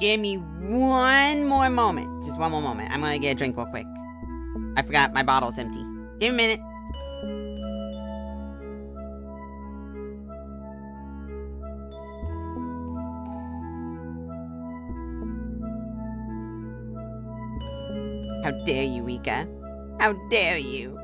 Give me one more moment. Just one more moment. I'm gonna get a drink real quick. I forgot my bottle's empty. Give me a minute. How dare you, Rika? How dare you?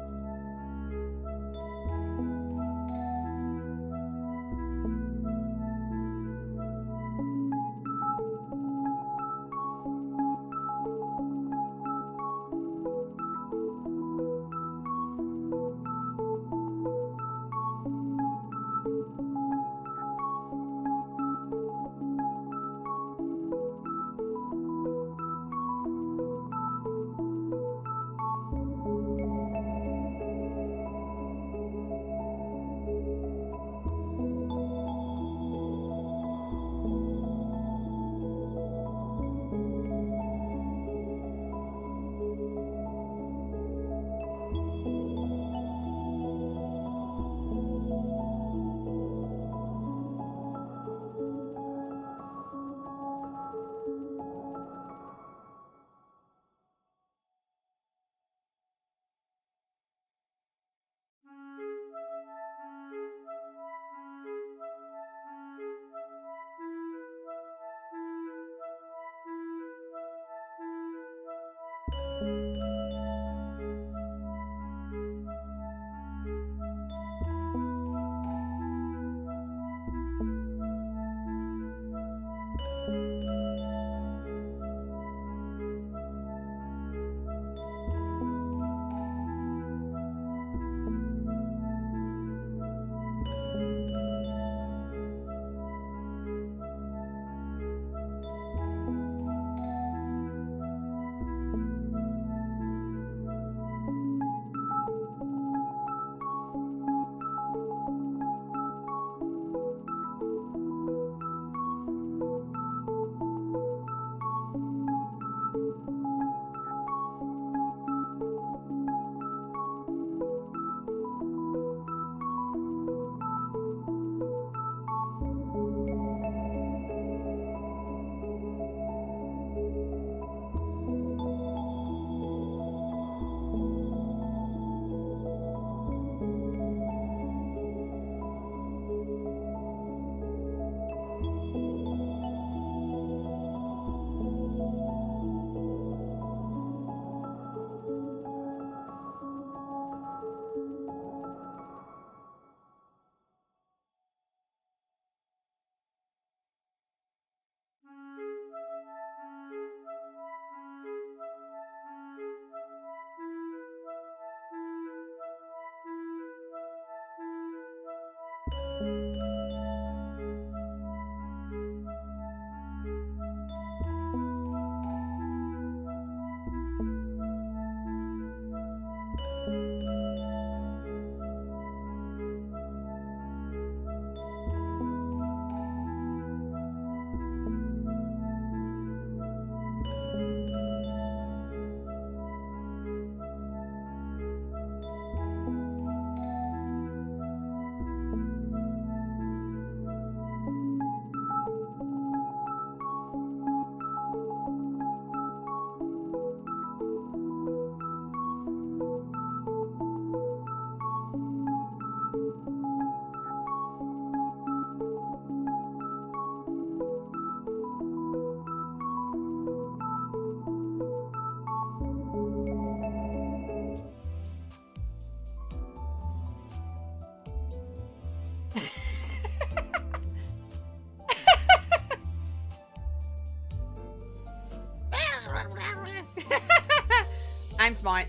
I'm smart.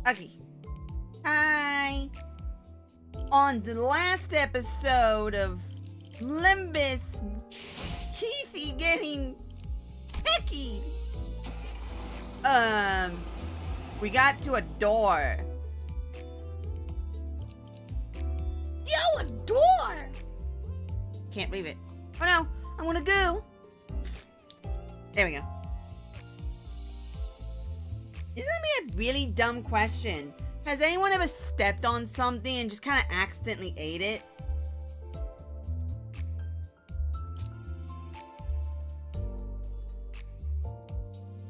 Okay. Hi. On the last episode of Limbus, Heathy getting pecky. We got to a door. Yo, a door! Can't believe it. Oh no, I wanna go. There we go. This is gonna be a really dumb question. Has anyone ever stepped on something and just kind of accidentally ate it?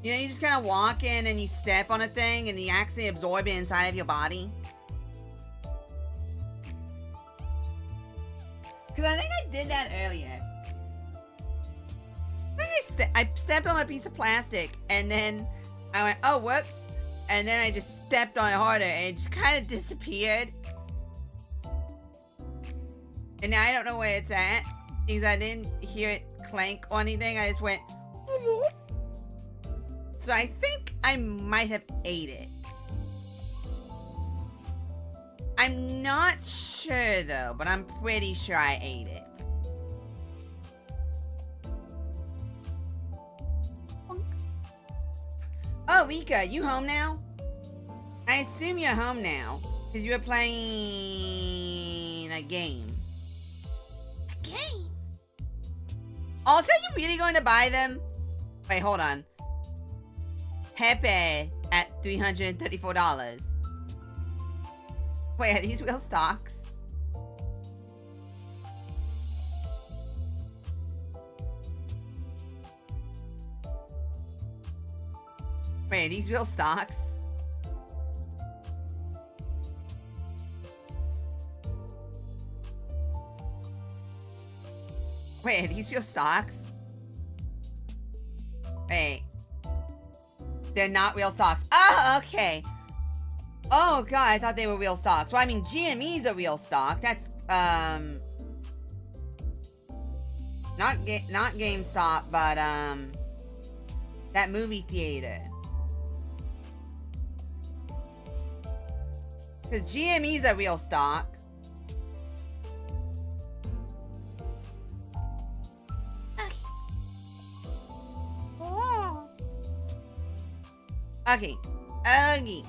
You know, you just kind of walk in and you step on a thing and you accidentally absorb it inside of your body. Because I think I did that earlier. I stepped on a piece of plastic and then I went, oh, whoops. And then I just stepped on it harder and it just kind of disappeared. And now I don't know where it's at because I didn't hear it clank or anything. I just went, so I think I might have ate it. I'm not sure though, but I'm pretty sure I ate it. Oh, Rika, you home now? I assume you're home now, because you were playing a game. A game? Also, are you really going to buy them? Wait, hold on. Pepe at $334. Wait, are these real stocks? Wait, are these real stocks? Wait, are these real stocks? Wait. They're not real stocks. Oh, okay. Oh, God, I thought they were real stocks. Well, I mean, GME's a real stock. That's, not GameStop, but, that movie theater. Because GME's a real stock. Okay. Okay.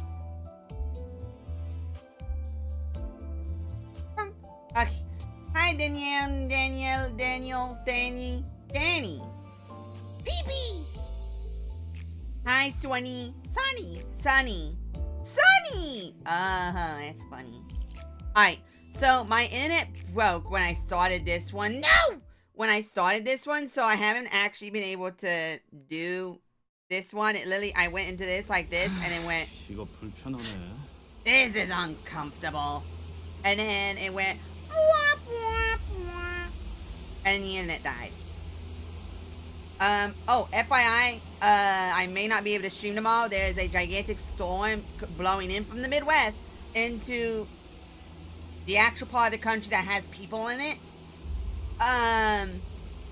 Okay. Hi, Danny. Pee-pee. Hi, Sunny. That's funny. Alright, so my internet broke when I started this one. No! When I started this one, so I haven't actually been able to do this one. It literally, I went into this like this, and it went, this is uncomfortable. And then it went, and the internet died. Oh, FYI, I may not be able to stream tomorrow. There is a gigantic storm blowing in from the Midwest into the actual part of the country that has people in it.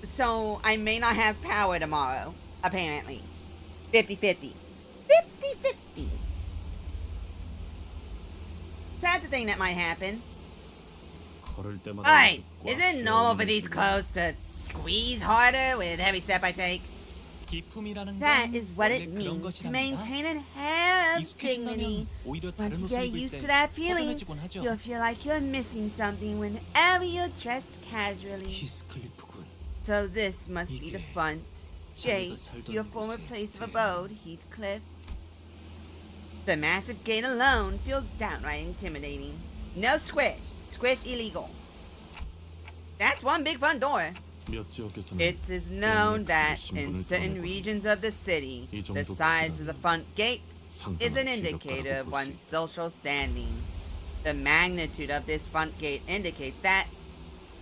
So I may not have power tomorrow, apparently. 50-50. 50-50. That's the thing that might happen. Alright, is it normal for these clothes to squeeze harder with every step I take? That is what it means to maintain and have dignity. Once you get used to that feeling, you'll feel like you're missing something whenever you're dressed casually. So this must be the front gate to your former place of abode, Heathcliff. The massive gate alone feels downright intimidating. No squish. Squish illegal. That's one big front door. It is known that in certain regions of the city, the size of the front gate is an indicator of one's social standing. The magnitude of this front gate indicates that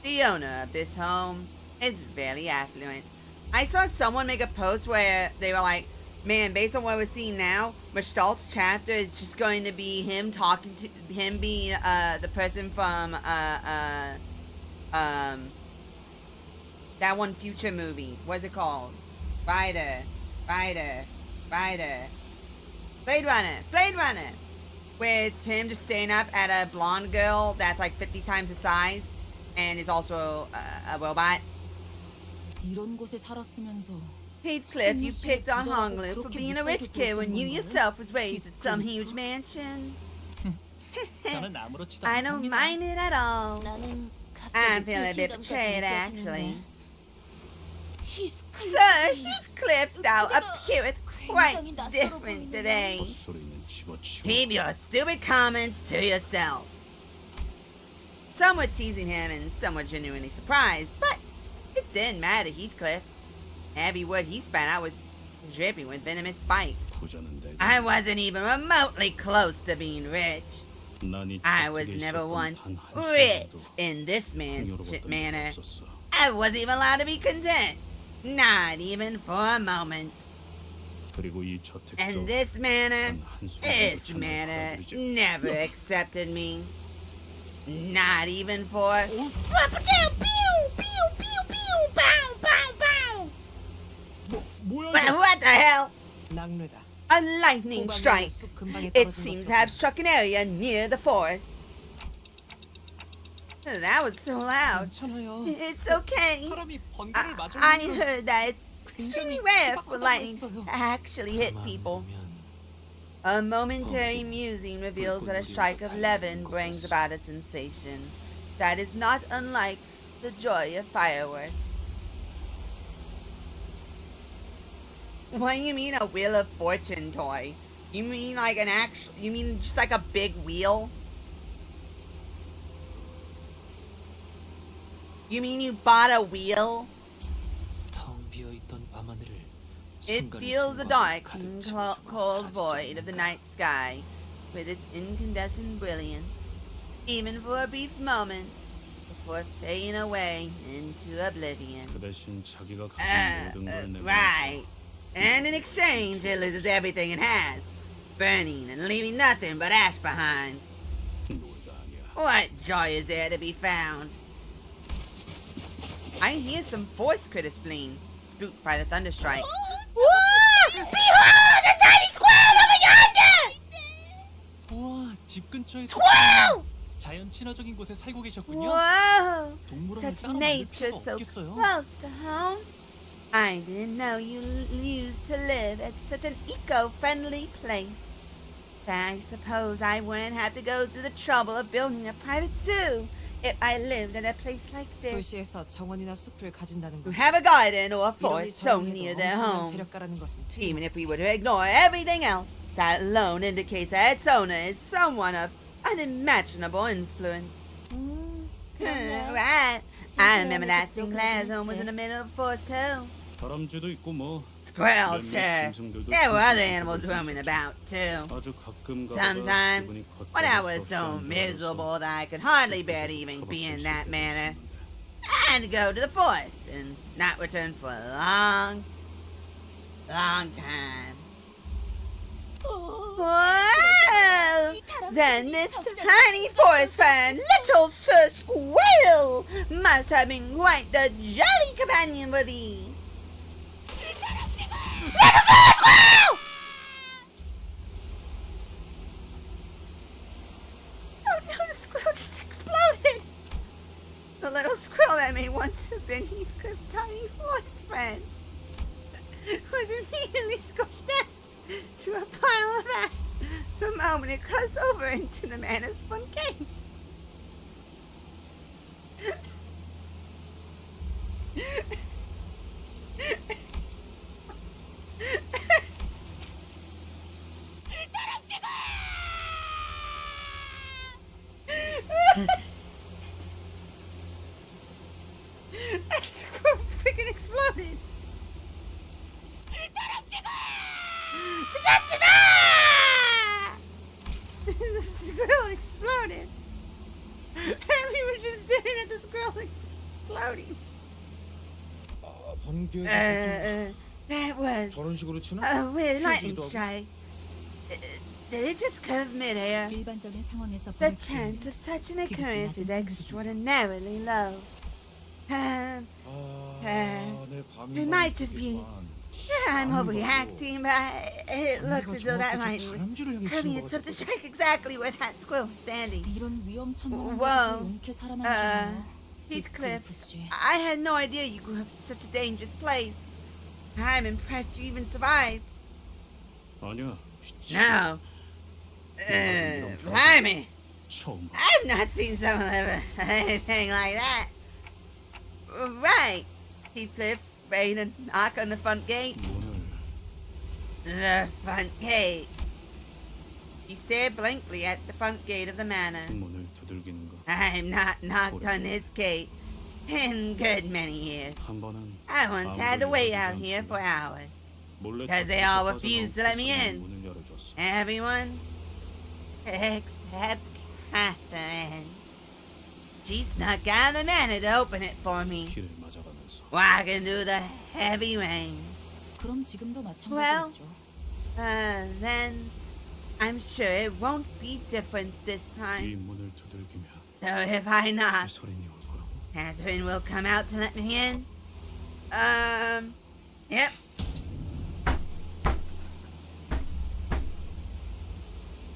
the owner of this home is very affluent. I saw someone make a post where they were like, man, based on what we're seeing now, Gestalt's chapter is just going to be him talking to him being the person from That one future movie. What's it called? Fighter. Blade Runner. Where it's him just staying up at a blonde girl that's like 50 times the size and is also a robot. Heathcliff, you picked on Honglu for being a rich kid when you yourself was raised at some huge mansion. I don't mind it at all. I'm feeling a bit betrayed, actually. Sir Heathcliff, thou appeareth quite different today. Keep your stupid comments to yourself. Some were teasing him and some were genuinely surprised, but it didn't matter, Heathcliff. Every word he spat out was dripping with venomous spite. I wasn't even remotely close to being rich. I was never once rich in this manner. I wasn't even allowed to be content. Not even for a moment. And this manner never accepted me. Not even for... What the hell? A lightning strike. It seems to have struck an area near the forest. That was so loud. It's okay. I heard that it's extremely rare for lightning to actually hit people. A momentary musing reveals that a strike of 11 brings about a sensation that is not unlike the joy of fireworks. What do you mean a Wheel of Fortune toy? You mean like an actual... You mean just like a big wheel? You mean you bought a wheel? It fills the dark and cold void of the night sky with its incandescent brilliance, even for a brief moment, before fading away into oblivion. Right. And in exchange, it loses everything it has, burning and leaving nothing but ash behind. What joy is there to be found? I hear some forest critters fleeing, spooked by the thunderstrike. Whoa! Behold the tiny squirrel over yonder! Squirrel! Whoa! Such nature so close to home. I didn't know you used to live at such an eco-friendly place. I suppose I wouldn't have to go through the trouble of building a private zoo if I lived in a place like this. To have a garden or a forest so near their home. Even if we were to ignore everything else, that alone indicates that its owner is someone of unimaginable influence. Right. I remember that Sinclair's home was in the middle of the forest too. Squirrels, sure. There were other animals roaming about too. Sometimes, when I was so miserable that I could hardly bear to even be in that manner, I had to go to the forest and not return for a long, long time. Whoa! Then this tiny forest fan, little Sir Squirrel, must have been quite the jolly companion for thee. Little Sir Squirrel! Oh no, the squirrel just exploded. The little squirrel that may once have been Heathcliff's tiny forest friend was immediately squished down to a pile of ash the moment it crossed over into the manor's front gate. That squirrel freaking exploded. The squirrel exploded. And we were just staring at the squirrel exploding. That was a weird lightning strike. Did it just curve mid-air? The chance of such an occurrence is extraordinarily low. It might just be I'm overreacting, but it looks as though that line was curving itself to strike exactly where that squirrel was standing. Whoa, Heathcliff, I had no idea you grew up in such a dangerous place. I'm impressed you even survived. No. Blimey. I've not seen someone live anything like that. Right, Heathcliff, ready to knock on the front gate? The front gate. He stared blankly at the front gate of the manor. I've not knocked on this gate in good many years. I once had to wait out here for hours, because they all refused to let me in. Everyone except Catherine. She snuck out of the manor to open it for me, walking through the heavy rain. Well, then I'm sure it won't be different this time. So if I knock, Catherine will come out to let me in? Yep.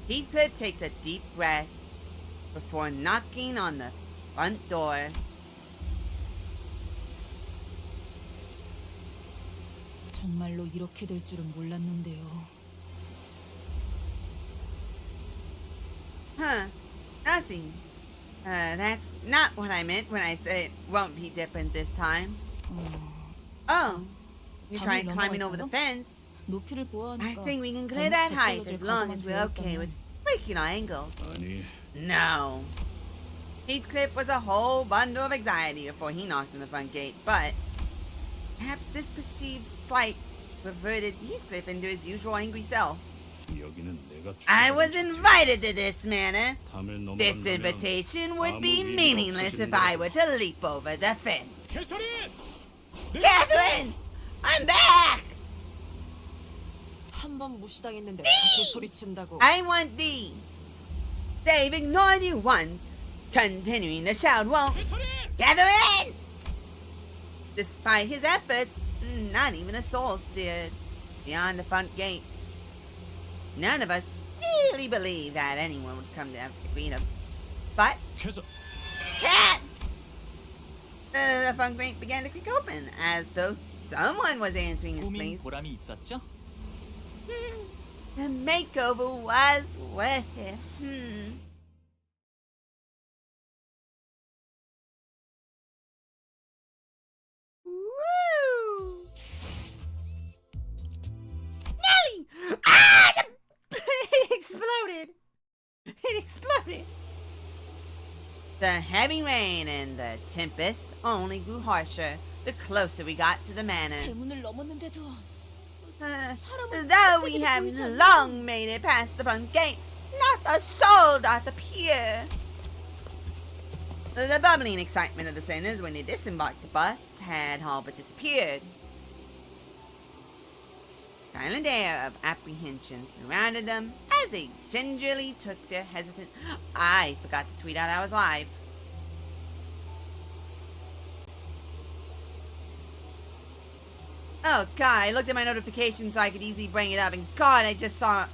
Heathcliff takes a deep breath before knocking on the front door. 정말로 이렇게 될 줄은 몰랐는데요. Nothing. That's not what I meant when I said it won't be different this time. Oh, you tried climbing over the fence. I think we can clear that height as long as we're okay with breaking our ankles. No. Heathcliff was a whole bundle of anxiety before he knocked on the front gate, but perhaps this perceived slight reverted Heathcliff into his usual angry self. I was invited to this manor. This invitation would be meaningless if I were to leap over the fence. Catherine! I'm back! 한번 무시당했는데 다시 소리친다고. I want thee. They've ignored you once, continuing to shout, won't. Catherine! Despite his efforts, not even a soul stirred beyond the front gate. None of us really believed that anyone would come to greet him. But Cat! The front gate began to creak open, as though someone was answering his pleas. The makeover was worth it. Woo! Nelly! Ah! It exploded! It exploded! The heavy rain and the tempest only grew harsher the closer we got to the manor. Though we have long made it past the front gate, not a soul doth appear. The bubbling excitement of the sinners when they disembarked the bus had all but disappeared. Silent air of apprehension surrounded them as they gingerly took their hesitant... I forgot to tweet out I was live. Oh god, I looked at my notifications so I could easily bring it up, and god, I just saw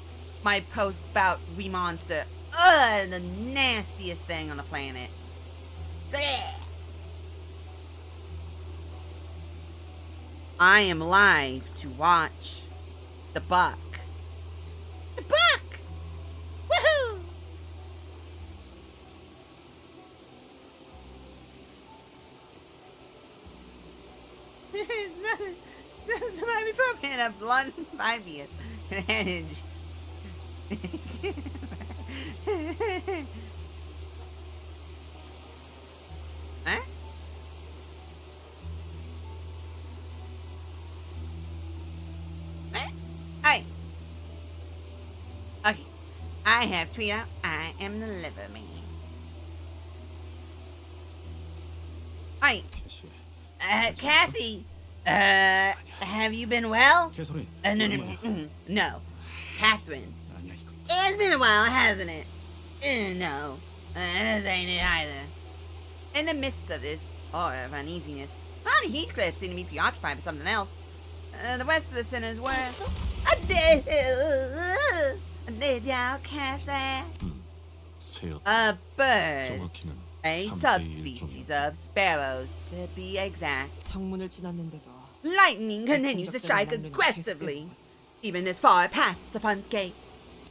my post about Remonster. Ugh, the nastiest thing on the planet. Blech. I am live to watch the buck. The buck! Woohoo! Somebody put me in a blunt 5 years. Huh? Hey. Okay. I have tweeted out I am the liver man. Hey. Kathy. Have you been well? No. Catherine. It's been a while, hasn't it? No. This ain't it either. In the midst of this aura of uneasiness, Connie Heathcliff seemed to be preoccupied with something else. The rest of the sinners were... Did y'all catch that? A bird. A subspecies of sparrows, to be exact. 창문을 지났는데도 Lightning continues to strike aggressively, even this far past the front gate.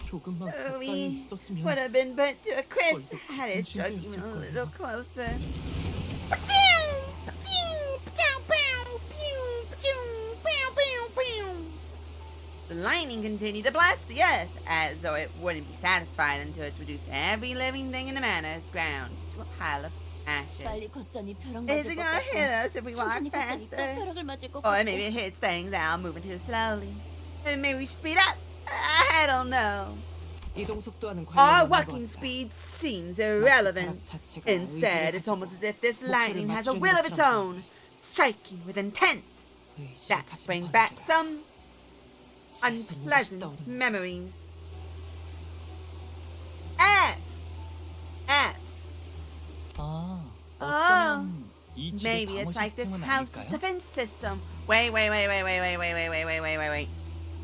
조금만 가까이 We 있었으면 would have been burnt to a crisp had it struck even a little closer. The lightning continued to blast the earth, as though it wouldn't be satisfied until it's reduced every living thing in the manor's ground to a pile of ashes. Is it gonna hit us if we walk faster? Or maybe it hits things that are moving too slowly. Maybe we should speed up? I don't know. 이동 속도와는 Our 관련이 없는 것 walking 같아. speed seems irrelevant. Instead, it's almost as if this lightning has a will of its own, striking with intent. That brings back some unpleasant memories. F. Oh, maybe it's like this house's defense system. Wait.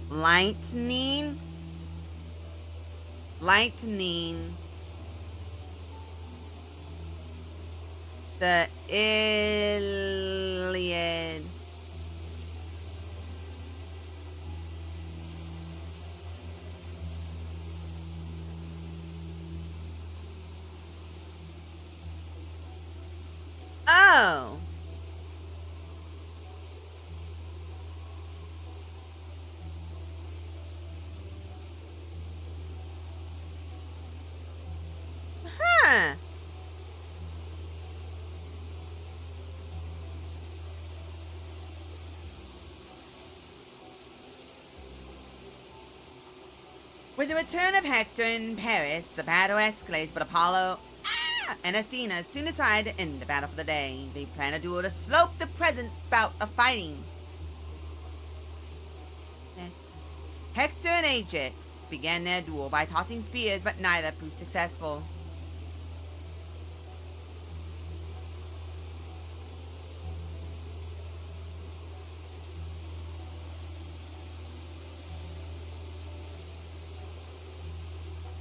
Lightning. The Iliad. Oh. Huh. With the return of Hector in Paris, the battle escalates, but Apollo and Athena soon decide to end the battle for the day. They plan a duel to slope the present bout of fighting. Hector and Ajax began their duel by tossing spears, but neither proved successful.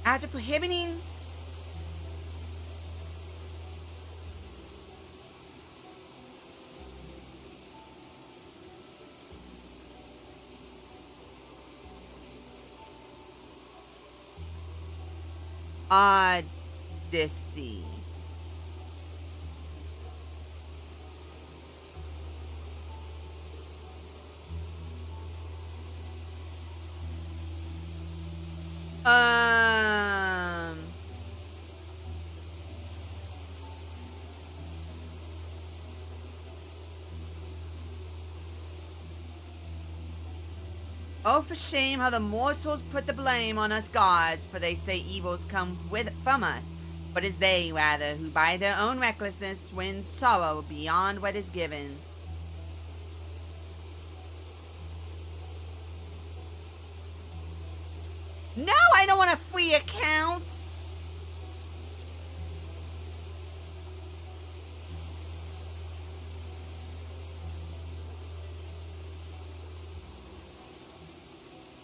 After prohibiting Odyssey. Oh, for shame how the mortals put the blame on us gods, for they say evils come from us, but it's they, rather, who by their own recklessness win sorrow beyond what is given. No, I don't want a free account!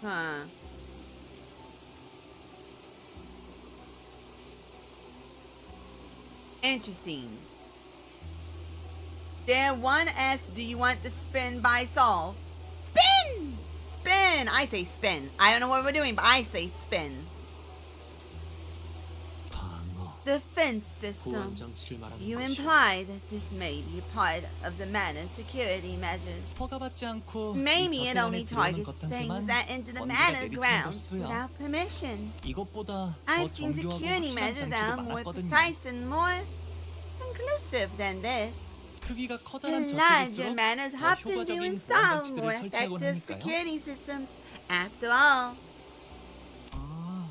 Huh. Interesting. There one asks, do you want to spin by Saul? Spin! Spin! I say spin. I don't know what we're doing, but I say spin. Defense system. You imply that this may be part of the manor's security measures. Maybe it only targets things that enter the manor grounds without permission. I've seen security measures that are more precise and more conclusive than this. The larger manors often do install more effective security systems. After all.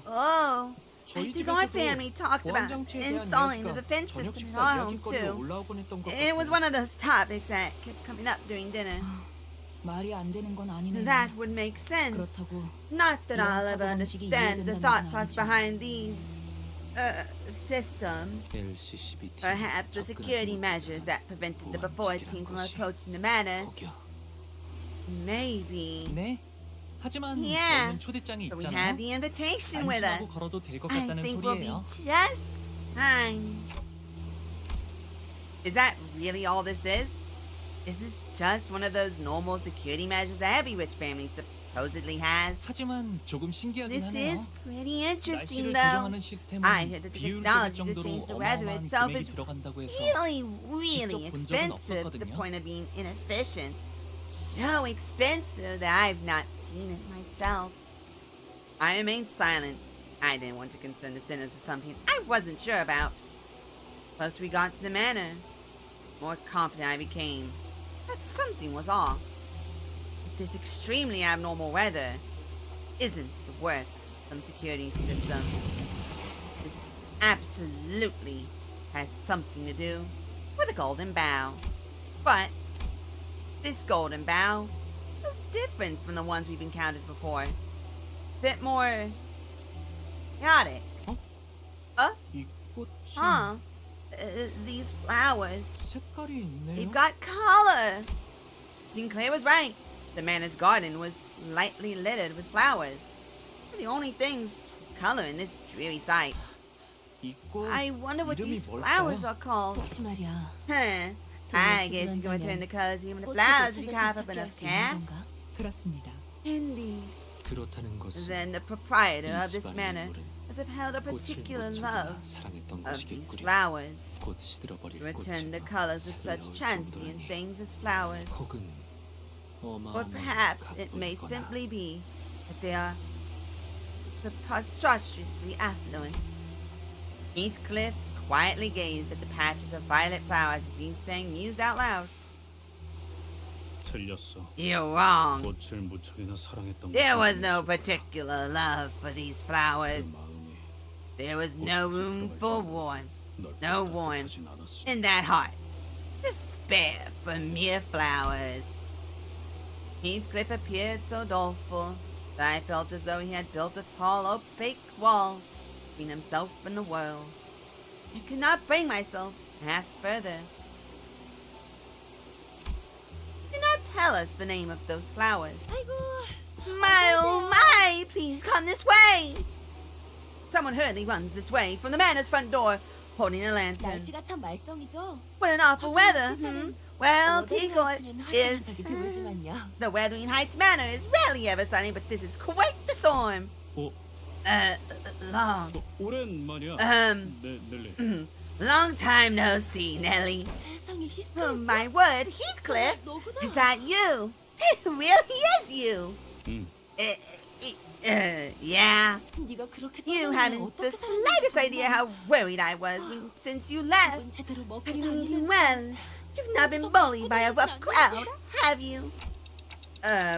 Oh. I think our family talked about installing the defense system in our home too. It was one of those topics that kept coming up during dinner. 말이 안 되는 건 아니네요. That would make sense. 그렇다고 Not that I'll ever understand the thought process behind these systems. Perhaps the security measures that prevented the before team from approaching the manor. Maybe. Yeah, but we have the invitation with us. I think we'll be just fine. Is that really all this is? Is this just one of those normal security measures that every rich family supposedly has? This is pretty interesting, though. I heard that the technology to change the weather itself is really expensive to the point of being inefficient. So expensive that I've not seen it myself. I remained silent. I didn't want to concern the sinners with something I wasn't sure about. Plus we got to the manor. The more confident I became that something was off. That this extremely abnormal weather isn't the worth of some security system. This absolutely has something to do with a golden bough. But this golden bough was different from the ones we've encountered before. A bit more chaotic. These flowers. They've got color. Sinclair was right. The manor's garden was lightly littered with flowers. They're the only things with color in this dreary sight. I wonder what these flowers are called. Huh. I guess you can return the colors even the flowers if you carve up enough cash. Indeed. Then the proprietor of this manor must have held a particular love of these flowers. Return the colors of such transient things as flowers. Or perhaps it may simply be that they are preposterously affluent. Heathcliff quietly gazed at the patches of violet flowers as he sang mused out loud. You're wrong. There was no particular love for these flowers. There was no room for warmth, no warmth in that heart to spare for mere flowers. Heathcliff appeared so doleful that I felt as though he had built a tall, opaque wall between himself and the world. I could not bring myself to ask further. Do not tell us the name of those flowers. My oh my, please come this way. Someone hurriedly runs this way from the manor's front door, holding a lantern. What an awful weather, Well, Tico is... the Weathering Heights Manor is rarely ever sunny, but this is quite the storm. Long time no see, Nellie. Oh, my word, Heathcliff, is that you? It really is you. Yeah. You hadn't the slightest idea how worried I was since you left. Have you been eating well? You've not been bullied by a rough crowd, have you?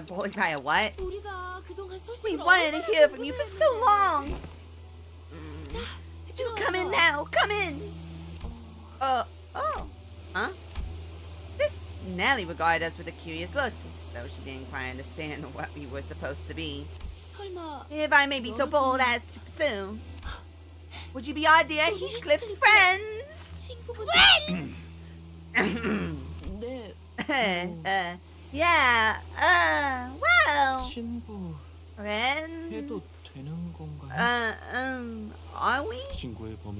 Bullied by a what? We wanted to hear from you for so long. Do come in now, come in. Huh? This Nellie regarded us with a curious look, as though she didn't quite understand what we were supposed to be. If I may be so bold as to pursue, would you be our dear Heathcliff's friends? Yeah, well, friends? Are we?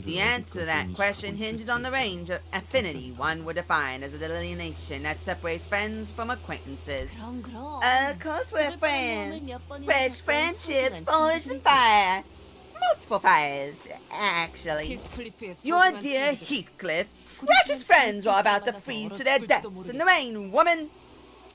The answer to that question hinges on the range of affinity one would define as a delineation that separates friends from acquaintances. Of course we're friends. Fresh friendships, forged in fire. Multiple fires, actually. Your dear Heathcliff, precious friends are about to freeze to their deaths in the rain, woman.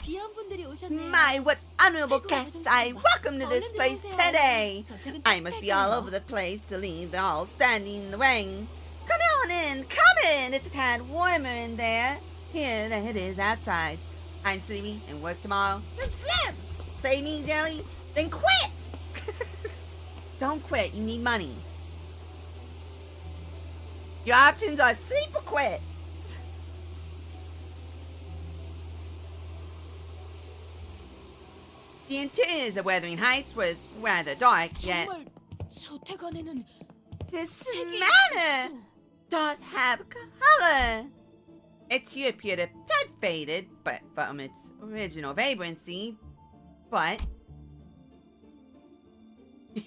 My, what honorable guests I welcome to this place today. I must be all over the place to leave them all standing in the rain. Come on in, come in. It's a tad warmer in there here than it is outside. I'm sleepy and work tomorrow. Then slip. Say me, Jelly, then quit. Don't quit, you need money. Your options are sleep or quit. The interiors of Weathering Heights was rather dark, yet This manor does have color. Its hue appeared a tad faded, but from its original vibrancy. But the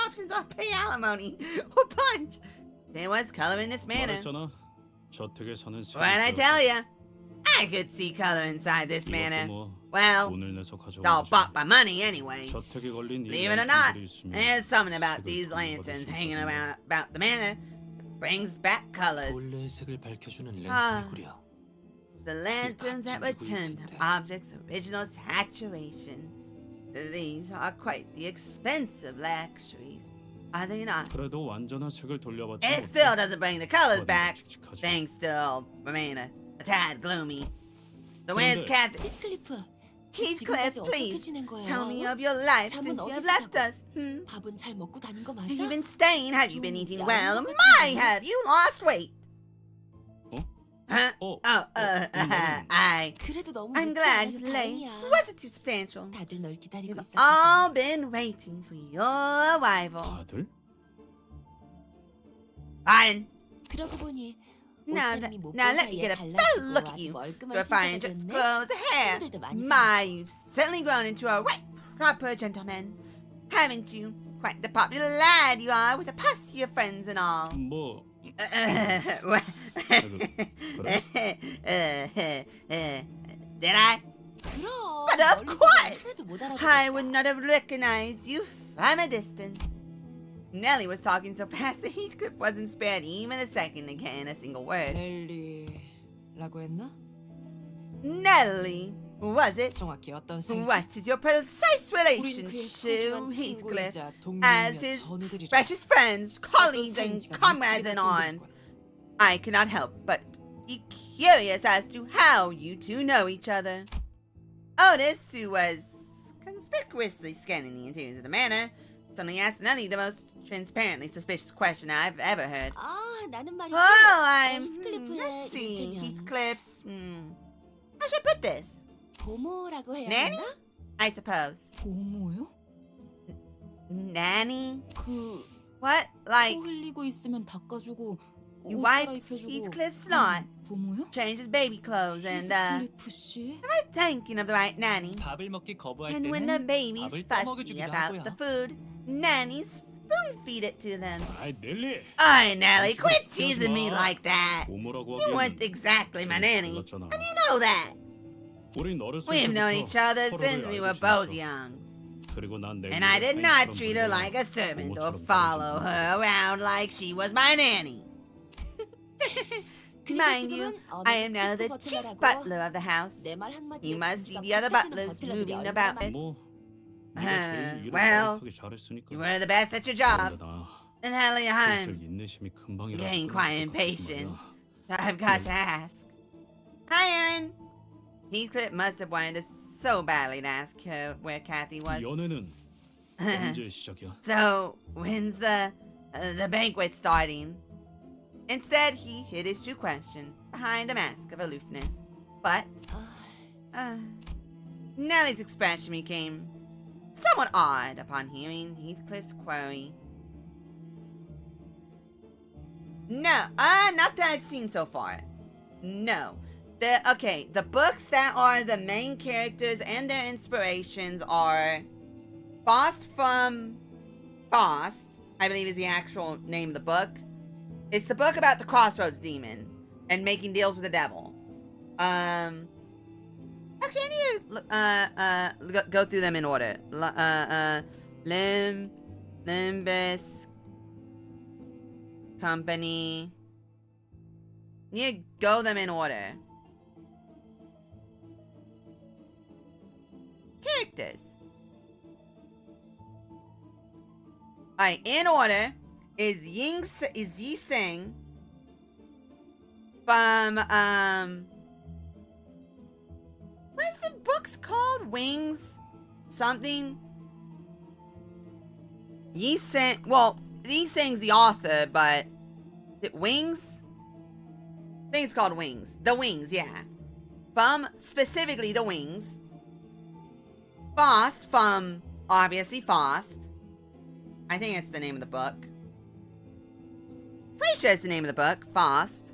options are pay alimony or punch. There was color in this manor. 말했잖아. 저택에 사는 What'd I tell ya? I could see color inside this manor. Well, 돈을 내서 it's all 가져오지. bought by money anyway. 저택에 걸린 이 Believe it or not, 란тер들이 있으면 there's something about 색을 these 구분받을 lanterns 수 hanging 있거든요. around about the manor. Brings back colors. 본래의 색을 밝혀주는 아. 렌즈이구려. The lanterns that return to objects' original saturation. These are quite the expensive luxuries, are they not? 그래도 완전한 색을 돌려받지 It 못해. still doesn't bring the colors 어디가 back. 칙칙하지. Things still remain a tad gloomy. So where's 근데- Kathy? 히스클리프, Heathcliff, 지금까지 어떻게 please 지낸 거예요? tell me of your life 잠은 since you have 어디서 left 자고? us. 밥은 잘 먹고 다닌 거 Have you 맞아? been staying? Have you been 좀 eating 야한 well? 것 My, 같은데? have you lost weight? 어? Huh? 어, 그래도 너무 I'm 늦지 glad 않아서 you late. 다행이야. Was it too substantial? 다들 널 기다리고 We've 있었거든. all been waiting for your arrival. 다들? Pardon. 그러고 보니 Now, 옷차림이 못 now 본 let me 사이에 get a 달라지고 better look at 아주 you. 멀끔한 You're fine, 신세가 just 됐네. clothes, hair. 친구들도 많이 My, you've certainly grown into a right proper gentleman, haven't you? Quite the popular lad you are, with a pass to your friends and all. 뭐 Did I? 그럼 But of 멀리서 course! 하나도 못 알아보겠다. I would not have recognized you from a distance. Nellie was talking so fast that Heathcliff wasn't spared even a second to get in a single word. 넬리라고 했나? Nellie, was it? 정확히 어떤 사이지? What is your precise 우린 relation 그의 to 소중한 Heathcliff 친구이자 as 동료이며 his 전우들이라. precious friends, colleagues, and 사이인지가 comrades in 묻히게 arms? 된 I cannot help but be curious as to how you two know each other. Otis, who was conspicuously scanning the interiors of the manor, suddenly asked Nellie the most transparently suspicious question I've ever heard. 아, 나는 말이지. Oh, I'm. 히스클리프의 Let's see. 이름이면 Heathcliff's. How should I put this? 보모라고 해야 Nanny? 하나? I suppose. 보모요? Nanny? 그 What? Like, 코 흘리고 있으면 닦아주고 you 옷 wipes 갈아입혀주고. Heathcliff's snot, 보모요? changes baby clothes, and, 히스클리프 씨? am I thinking of the right nanny? 밥을 먹기 거부할 And when the 때는 baby's 밥을 fussy 떠먹여주기도 about 하고요. the food, nannies spoon feed it to them. 아이 넬리. Oh, Nellie, quit teasing me like that. 고모라고 You 하기에는 weren't exactly my nanny. 달랐잖아. And you know that. 우린 어렸을 We've known 때부터 each other 서로를 since we 알고 were both 지냈어. young. 그리고 난 넬리를 And I did not 사이처럼 treat her 불러 like a servant or 고모처럼 follow 다루지. her around like she was my nanny. 그리고 Mind you, 지금은 I am now the 어느 chief 버틀러라고 butler of the house. 내 말 한마디에 You must see 공기가 the other 반짝이는 butlers 버틀러들이 moving 얼마나 about. 뭐 네가 제일 일을 well, 정확하게 잘했으니까. You were the best at your job. 그런데 나 And Ellie, 슬슬 I'm 인내심이 금방이라. getting quite impatient. I've got to ask. Hi, Erin. Heathcliff must have wanted us so badly to ask her where Kathy was. 연애는 언제 시작이야? So, when's the banquet starting? Instead, he hid his true question behind a mask of aloofness. But, Nellie's expression became somewhat odd upon hearing Heathcliff's query. No, not that I've seen so far. No. The books that are the main characters and their inspirations are Faust from Faust, I believe is the actual name of the book. It's the book about the Crossroads demon and making deals with the devil. Actually, I need to go through them in order. Limbus Company. Need to go them in order. Characters. Alright, in order is Yi Sing from what is the book's called? Wings something? Yi Sing, well, Yi Sing's the author, but is it Wings? I think it's called Wings. The Wings, yeah. From specifically the Wings. Faust from obviously Faust. I think that's the name of the book. Pretty sure it's the name of the book. Fast.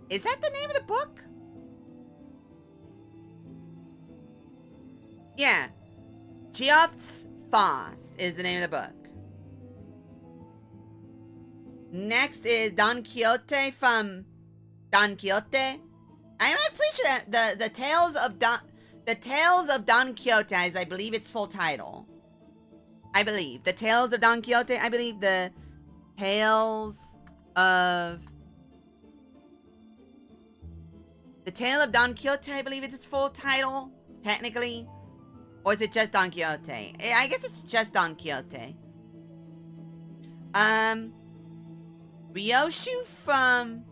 Is that the name of the book? Yeah. Geoff's Fast is the name of the book. Next is Don Quixote from Don Quixote. I'm pretty sure that the Tales of Don Quixote is, I believe, its full title. I believe the Tales of Don Quixote. I believe the Tales of the Tale of Don Quixote. I believe it's its full title, technically, or is it just Don Quixote? I guess it's just Don Quixote. Ryoshu from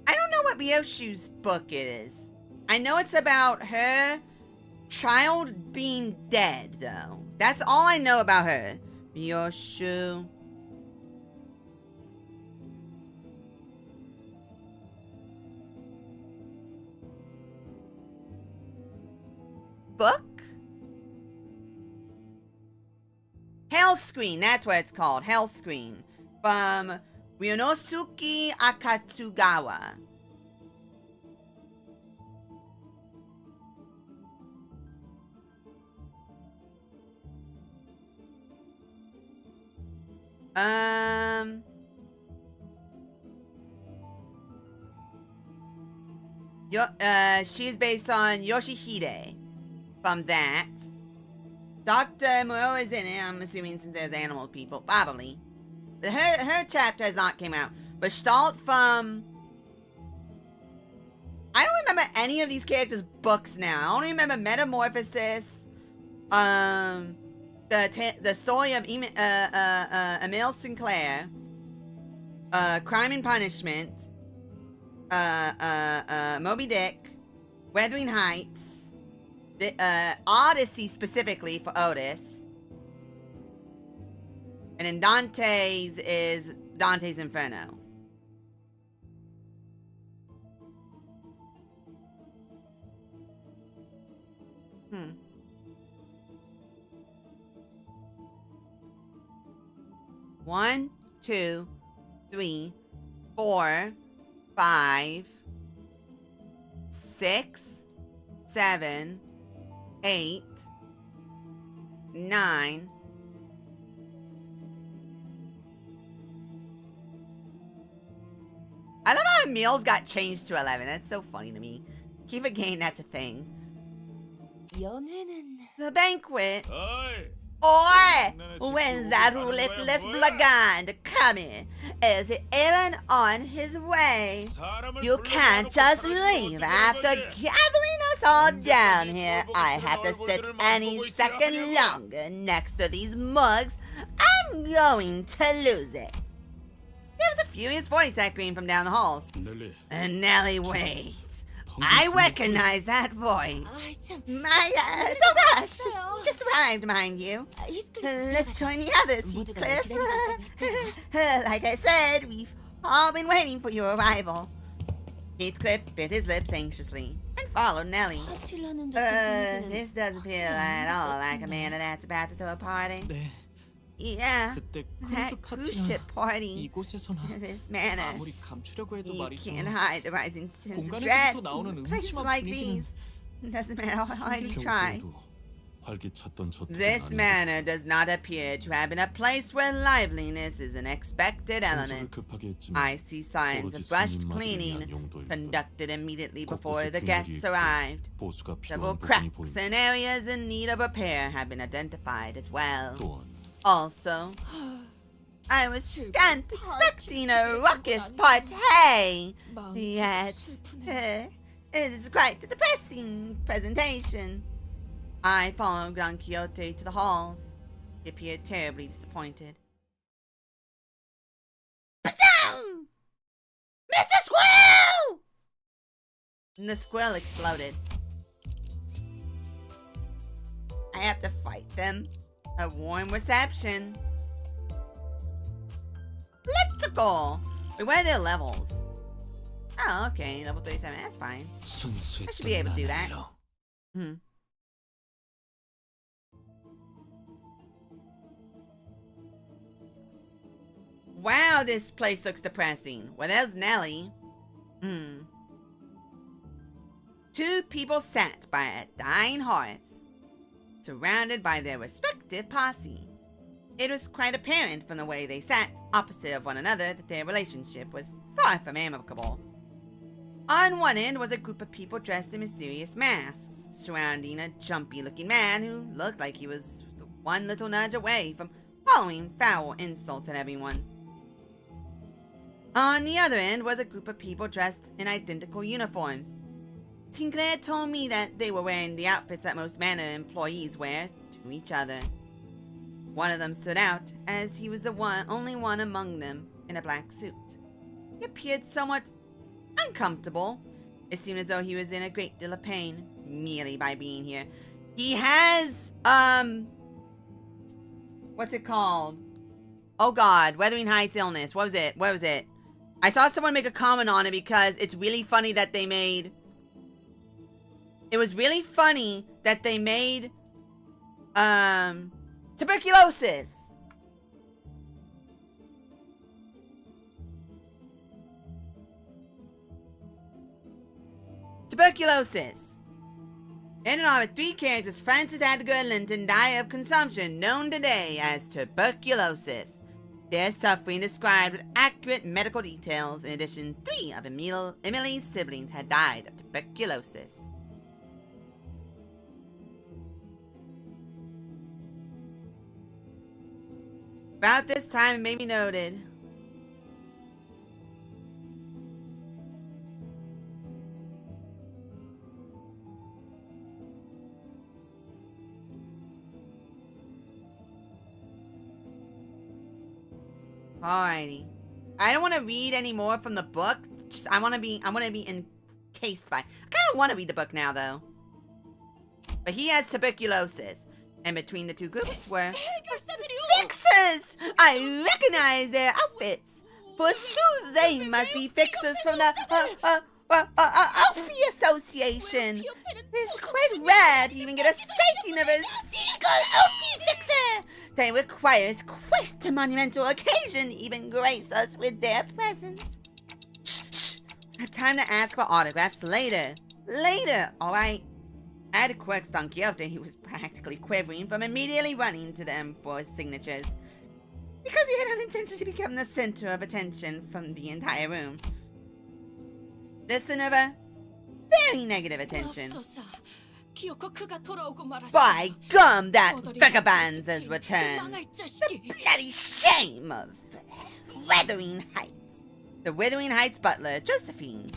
I don't know what Ryoshu's book is. I know it's about her child being dead, though. That's all I know about her. Ryoshu. Book? Hell Screen, that's what it's called. Hell Screen. From Ryunosuke Akatsugawa. She's based on Yoshihide. From that. Dr. Moreau is in it, I'm assuming, since there's animal people. Probably. But her chapter has not came out. But Gestalt from... I don't remember any of these characters' books now. I only remember Metamorphosis. The story of Emile Sinclair. Crime and Punishment. Moby Dick. Wuthering Heights. The Odyssey specifically for Otis. And then Dante's is Dante's Inferno. One, 2, 3, 4, 5, 6, 7, 8, 9. I love how meals got changed to 11. That's so funny to me. Keep forgetting that's a thing. The banquet. Oi! When's that rouletteless brigand coming? Is he even on his way? You can't just leave after gathering us all down here. I have to sit any second longer next to these mugs. I'm going to lose it. There was a furious voice echoing from down the halls. Nelly, wait. I recognize that voice. My, don't rush. Just arrived, mind you. Let's join the others, Heathcliff. Like I said, we've all been waiting for your arrival. Heathcliff bit his lips anxiously and followed Nelly. This doesn't feel at all like a man that's about to throw a party. Yeah, that cruise ship party. This manner. You can't hide the rising sense of dread in places like these. Doesn't matter how hard you try. This manor does not appear to have been a place where liveliness is an expected element. I see signs of brushed cleaning conducted immediately before the guests arrived. Several cracks and areas in need of repair have been identified as well. Also, I was scant expecting a raucous party, yet it is quite a depressing presentation. I followed Don Quixote to the halls. He appeared terribly disappointed. Bazoom! Mr. Squirrel! And the squirrel exploded. I have to fight them. A warm reception. cool. Wait, what are their levels? Oh, okay, level 37. That's fine. I should be able to do that. Hmm. Wow, this place looks depressing. Well, there's Nellie. Hmm. Two people sat by a dying hearth, surrounded by their respective posse. It was quite apparent from the way they sat opposite of one another that their relationship was far from amicable. On one end was a group of people dressed in mysterious masks, surrounding a jumpy-looking man who looked like he was one little nudge away from following foul insults at everyone. On the other end was a group of people dressed in identical uniforms. Sinclair told me that they were wearing the outfits that most manor employees wear to each other. One of them stood out, as he was the only one among them in a black suit. He appeared somewhat uncomfortable. It seemed as though he was in a great deal of pain merely by being here. He has, what's it called? Oh God, Wuthering Heights illness. What was it? What was it? I saw someone make a comment on it because it's really funny that they made... It was really funny that they made, tuberculosis. Tuberculosis. In and of its three characters, Francis Edgar Linton died of consumption, known today as tuberculosis. Their suffering described with accurate medical details. In addition, 3 of Emily's siblings had died of tuberculosis. About this time, it made me noted. Alrighty. I don't want to read any more from the book. Just, I want to be encased by. I kind of want to read the book now, though. But he has tuberculosis. And between the two groups were fixers! I recognize their outfits. Forsooth, they must be fixers from the Alfie Association. It's quite rare to even get a sighting of a single Alfie fixer. They require quite a monumental occasion to even grace us with their presence. Shh, shh. I have time to ask for autographs later. Later, alright? I had to correct Don Quixote, who was practically quivering from immediately running to them for his signatures, because he had unintentionally become the center of attention from the entire room. The center of a very negative attention. By gum, that vagabond has returned. The bloody shame of Wuthering Heights. The Wuthering Heights butler, Josephine.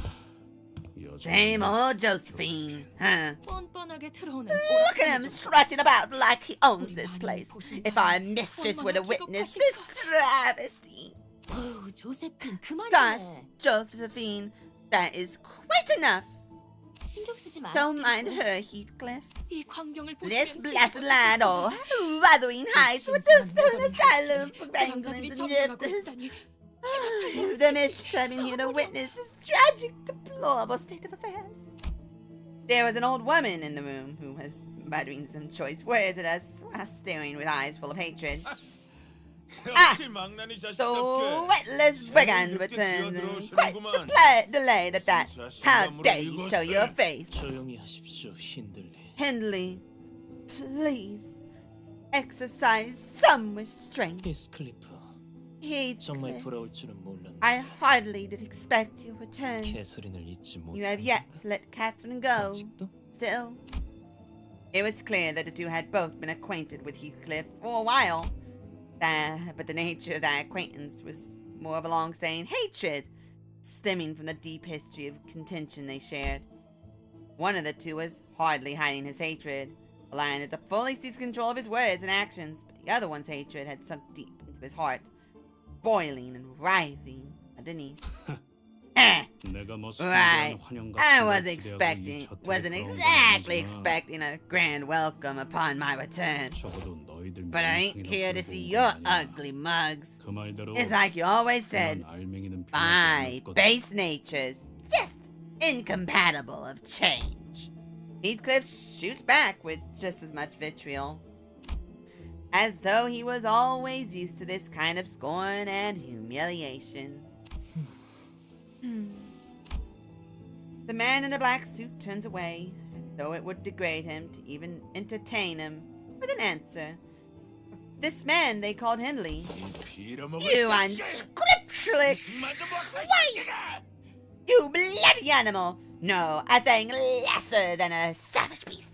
Same old Josephine, huh? Look at him strutting about like he owns this place. If our mistress were to witness this travesty. Gosh, Josephine, that is quite enough. Don't mind her, Heathcliff. This blessed land, or Wuthering Heights, would do soon asylum for wranglings and drifters. The mistress having here to witness this tragic, deplorable state of affairs. There was an old woman in the room who was muttering some choice words at us while staring with eyes full of hatred. The witless brigand returns and quite delayed at that. How dare you show your face? Hindley, please exercise some restraint. Heathcliff, I hardly did expect your return. You have yet to let Catherine go. Still, it was clear that the two had both been acquainted with Heathcliff for a while. But the nature of that acquaintance was more of a long-standing hatred, stemming from the deep history of contention they shared. One of the two was hardly hiding his hatred, allowing it to fully seize control of his words and actions, but the other one's hatred had sunk deep into his heart, boiling and writhing underneath. Right. I wasn't exactly expecting a grand welcome upon my return. 너희들 But I ain't here to see your ugly mugs. 그 말대로 It's like you always said, 그런 알맹이는 my 변하지 않을 거다. base nature's just incompatible of change. Heathcliff shoots back with just as much vitriol, as though he was always used to this kind of scorn and humiliation. The man in the black suit turns away, as though it would degrade him to even entertain him with an answer. This man they called Hindley. You unscriptural swine! You bloody animal! No, a thing lesser than a savage beast!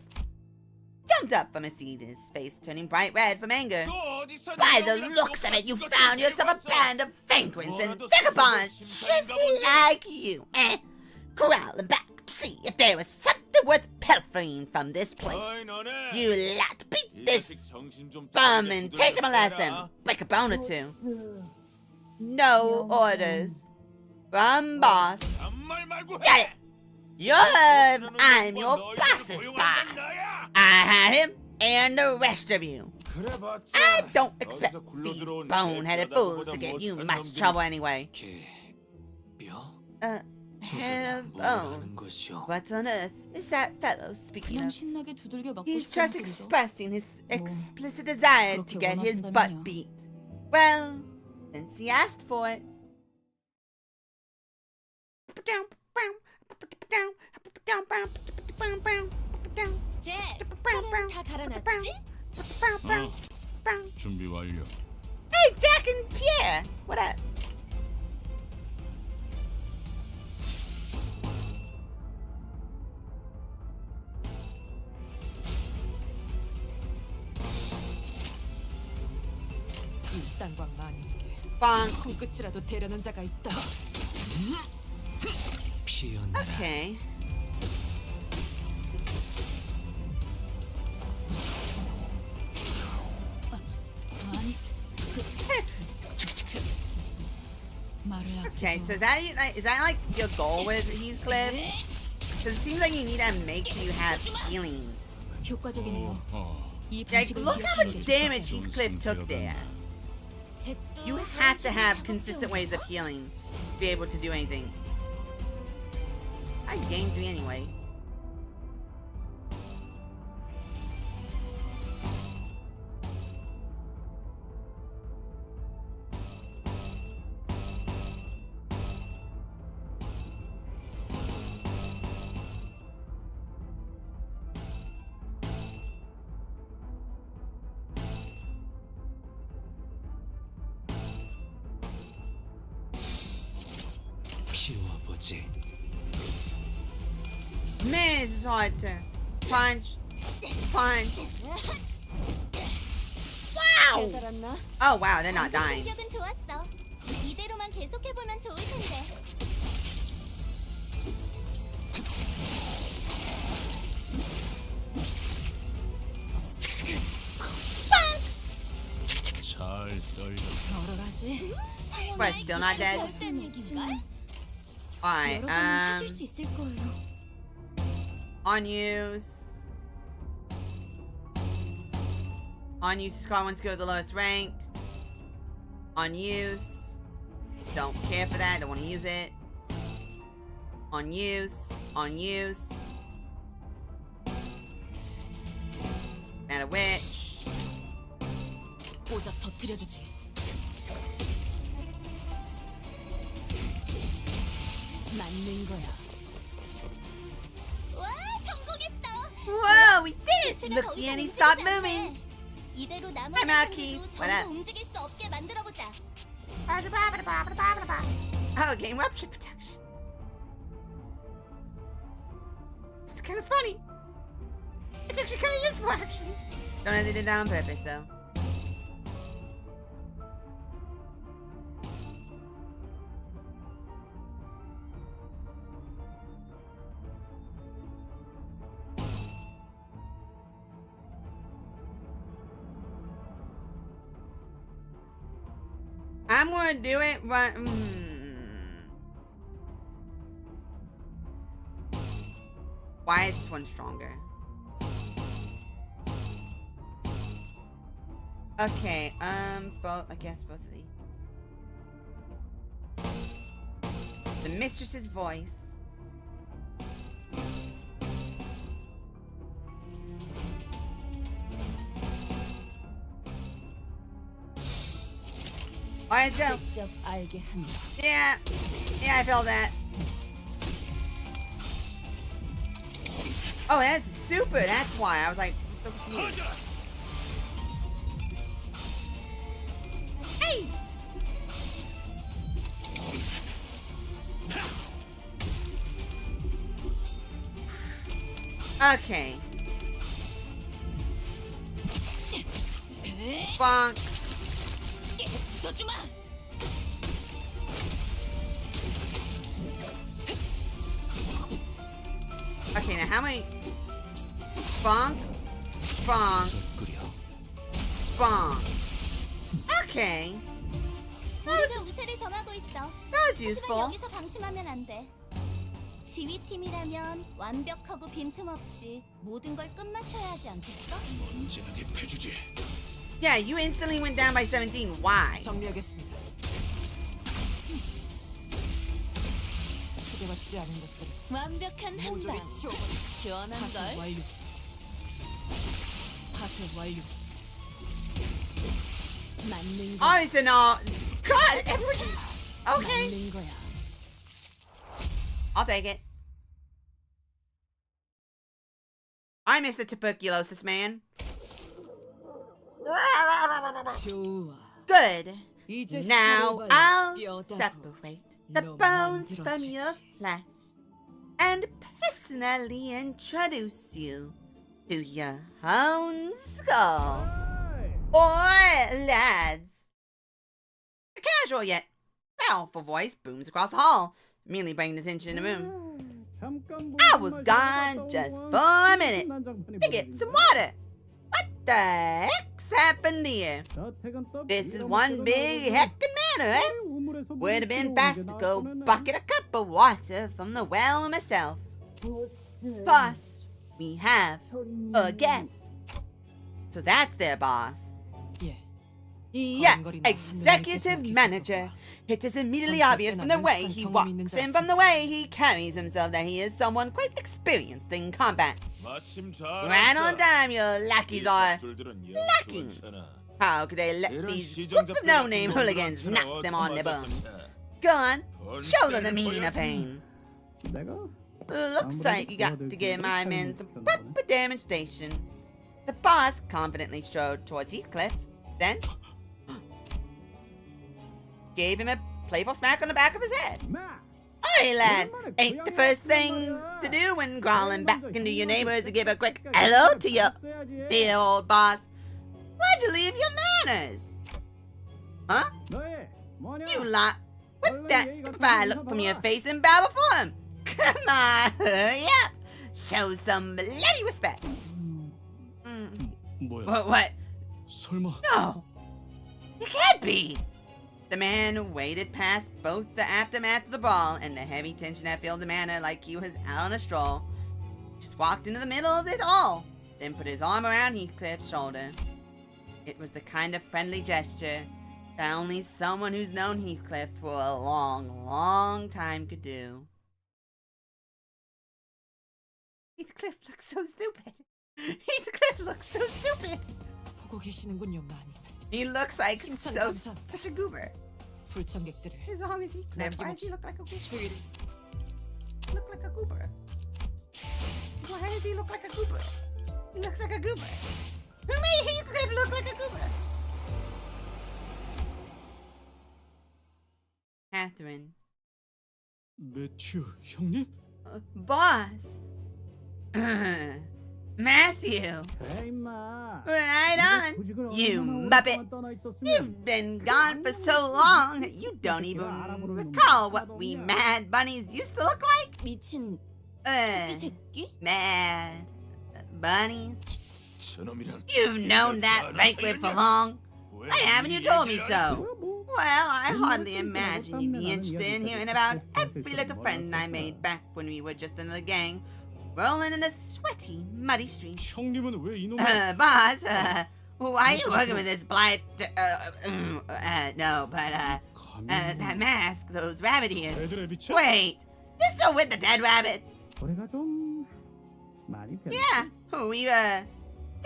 Jumped up from his seat, his face turning bright red from anger. By the looks of it, you found yourself a band of vagrants and vagabonds just like you, eh? Corral them back to see if there was something worth pilfering from this place. You lot, beat this bum and teach him a lesson. Break a bone or two. No orders. From boss. Got it! I'm your boss's boss. I had him and the rest of you. I don't expect these boneheaded fools to give you much trouble anyway. Hair bone. What on earth is that fellow speaking 그냥 of? 신나게 두들겨 맞고 He's 싶다는 just 소리죠. expressing his explicit desire to 그렇게 get his 원하신다면요. butt beat. Well, since he asked for it. 쟤, 칼은 다 갈아놨지? 준비 완료. Hey, Jack and Pierre! What up? 이 땅과 만인에게 Bonk. 손끝이라도 대려는 자가 있다. 피어나라. Okay. 아니, 말을 Okay, so is that like your goal with Heathcliff? Because it seems like you need to make sure you have healing. 효과적이네요. 이 Like, 방식을 look how 기억하는 much 게 damage 좋겠어요. Heathcliff took there. 잭도 You 저런 have to 식으로 have 하겠죠. consistent ways of healing to be able to do anything. I gained 3 anyway. 피워보지. Man, this is hard to punch. Punch. Wow! 깨달았나? Oh wow, they're not dying. 공격은 좋았어. 이대로만 계속해보면 좋을 텐데. 잘 썰려. 얼얼하지? But still not dead. 절대는 얘기인걸? Alright, 여러분은 하실 수 있을 거예요. unuse. Unuse scar one skill with the lowest rank. Unuse. Don't care for that, don't want to use it. Unuse. Unuse. And a witch. 오작 터뜨려주지. 맞는 거야. 와, 성공했어. Whoa, we did it! 제가 Look, 거기서 Annie, 움직이지 stop 않게. moving! 이대로 Hi, 나머지 Maki. 사람들도 What up? 전부 움직일 수 없게 만들어보자. Oh, game rupture protection. It's kind of funny. It's actually kind of useful, actually. Don't know they did that on purpose, though. I'm gonna do it right. Why is this one stronger? Okay, I guess both of these. The mistress's voice. Alright, let's go. 직접 알게 한다. Yeah, I felt that. Oh, that's super. That's why I was like so confused. Hey. Okay. Bonk. Okay, now how many? Bonk, bonk, bonk. Okay, 우리가 우세를 점하고 있어. that was 하지만 useful. 여기서 방심하면 안 돼. 지휘팀이라면 완벽하고 빈틈없이 모든 걸 끝마쳐야 하지 않겠어? 언제나게 패주지. Yeah, you instantly went down by 17. Why? 정리하겠습니다. 초대받지 않은 것들 완벽한 모조리 한방. 치워버려. 시원한 파쇄 걸. 완료. 파쇄 완료. 맞는 거. Oh, it's an all. God, everyone. Okay, 맞는 거야. I'll take it. I miss a tuberculosis man. 좋아. Good. 이제 Now 썰어봐요. I'll 뼈다구. separate the 너 bones from 만들어주지. your flesh and personally introduce you to your own skull. Oi, lads! A casual yet powerful voice booms across the hall, immediately bringing attention in the room. I was gone just for a minute to get some water. What the heck's happened here? This is one big heckin' manor, eh? Would have been fast to go bucket a cup of water from the well myself. Boss, we have a guest. So that's their boss. 예. Yes, executive manager. It is immediately obvious from the way he walks and from the way he carries himself that he is someone quite experienced in combat. Right on time, your lackeys are lacking. How could they let these group of no-name hooligans knock them on their bums? Go on, show them the meaning of pain. Looks like you got to give my men some proper demonstration. The boss confidently strode towards Heathcliff, then gave him a playful smack on the back of his head. Oi, lad! Ain't the first thing to do when crawling back into your neighbors to give a quick hello to your dear old boss. Why'd you leave your manners? Huh? You lot, whip that stupefied look from your face and bow before him. Come on, hurry up. Show some bloody respect. What? 설마 No! It can't be! The man waded past both the aftermath of the brawl and the heavy tension that filled the manor like he was out on a stroll. Just walked into the middle of it all, then put his arm around Heathcliff's shoulder. It was the kind of friendly gesture that only someone who's known Heathcliff for a long, long time could do. Heathcliff looks so stupid. Heathcliff looks so stupid. 보고 계시는군요, 많이. He looks like 칭찬 so 감사합니다. such a goober. 불청객들을 His arm is Heathcliff. Why does he look like a goober? 추위를 Look like a goober. Why does he look like a goober? He looks like a goober. Who made Heathcliff look like a goober? Catherine. 매튜 형님? Boss. Matthew. Right on, you muppet. You've been gone for so long that you don't even recall what we mad bunnies used to look like? 미친 Uh, 이 새끼? mad bunnies. 저놈이랑 You've known that banquet for long. Why haven't you told me so? Well, I hardly imagine you'd be interested in hearing about every little friend I made back when we were just another gang, rolling in the sweaty, muddy streets. 형님은 왜 이놈을 Boss, Why are you working with this blight? No, but that mask, those rabbit ears. 애들의 빛에 Wait, you're still with the dead rabbits? 거래가 좀 많이 Yeah, we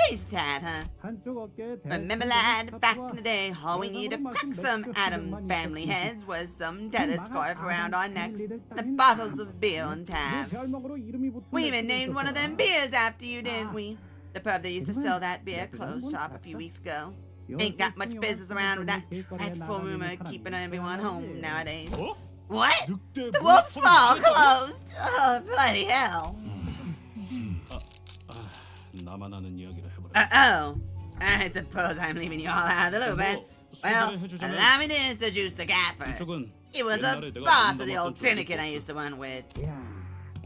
changed a tad, huh? 한쪽 어깨에 Remember, lad, back in the day, all we needed to crack some Adam family heads was some tattered scarf around our necks and bottles of beer on tap. 별명으로 이름이 붙은 We even named one of them beers after you, didn't we? The pub that used to sell that beer closed shop a few weeks ago. Ain't got much business around with that dreadful rumor keeping everyone home nowadays. 어? What? 늑대 The Wolf's Fall closed! Oh, bloody hell. 나만 아는 이야기를 해보라. Oh. I suppose I'm leaving you all out of the loop, eh? Well, allow me to introduce the gaffer. 이쪽은 He was a 옛날에 내가 boss of the 만나봤던 old syndicate I used to run with. 야,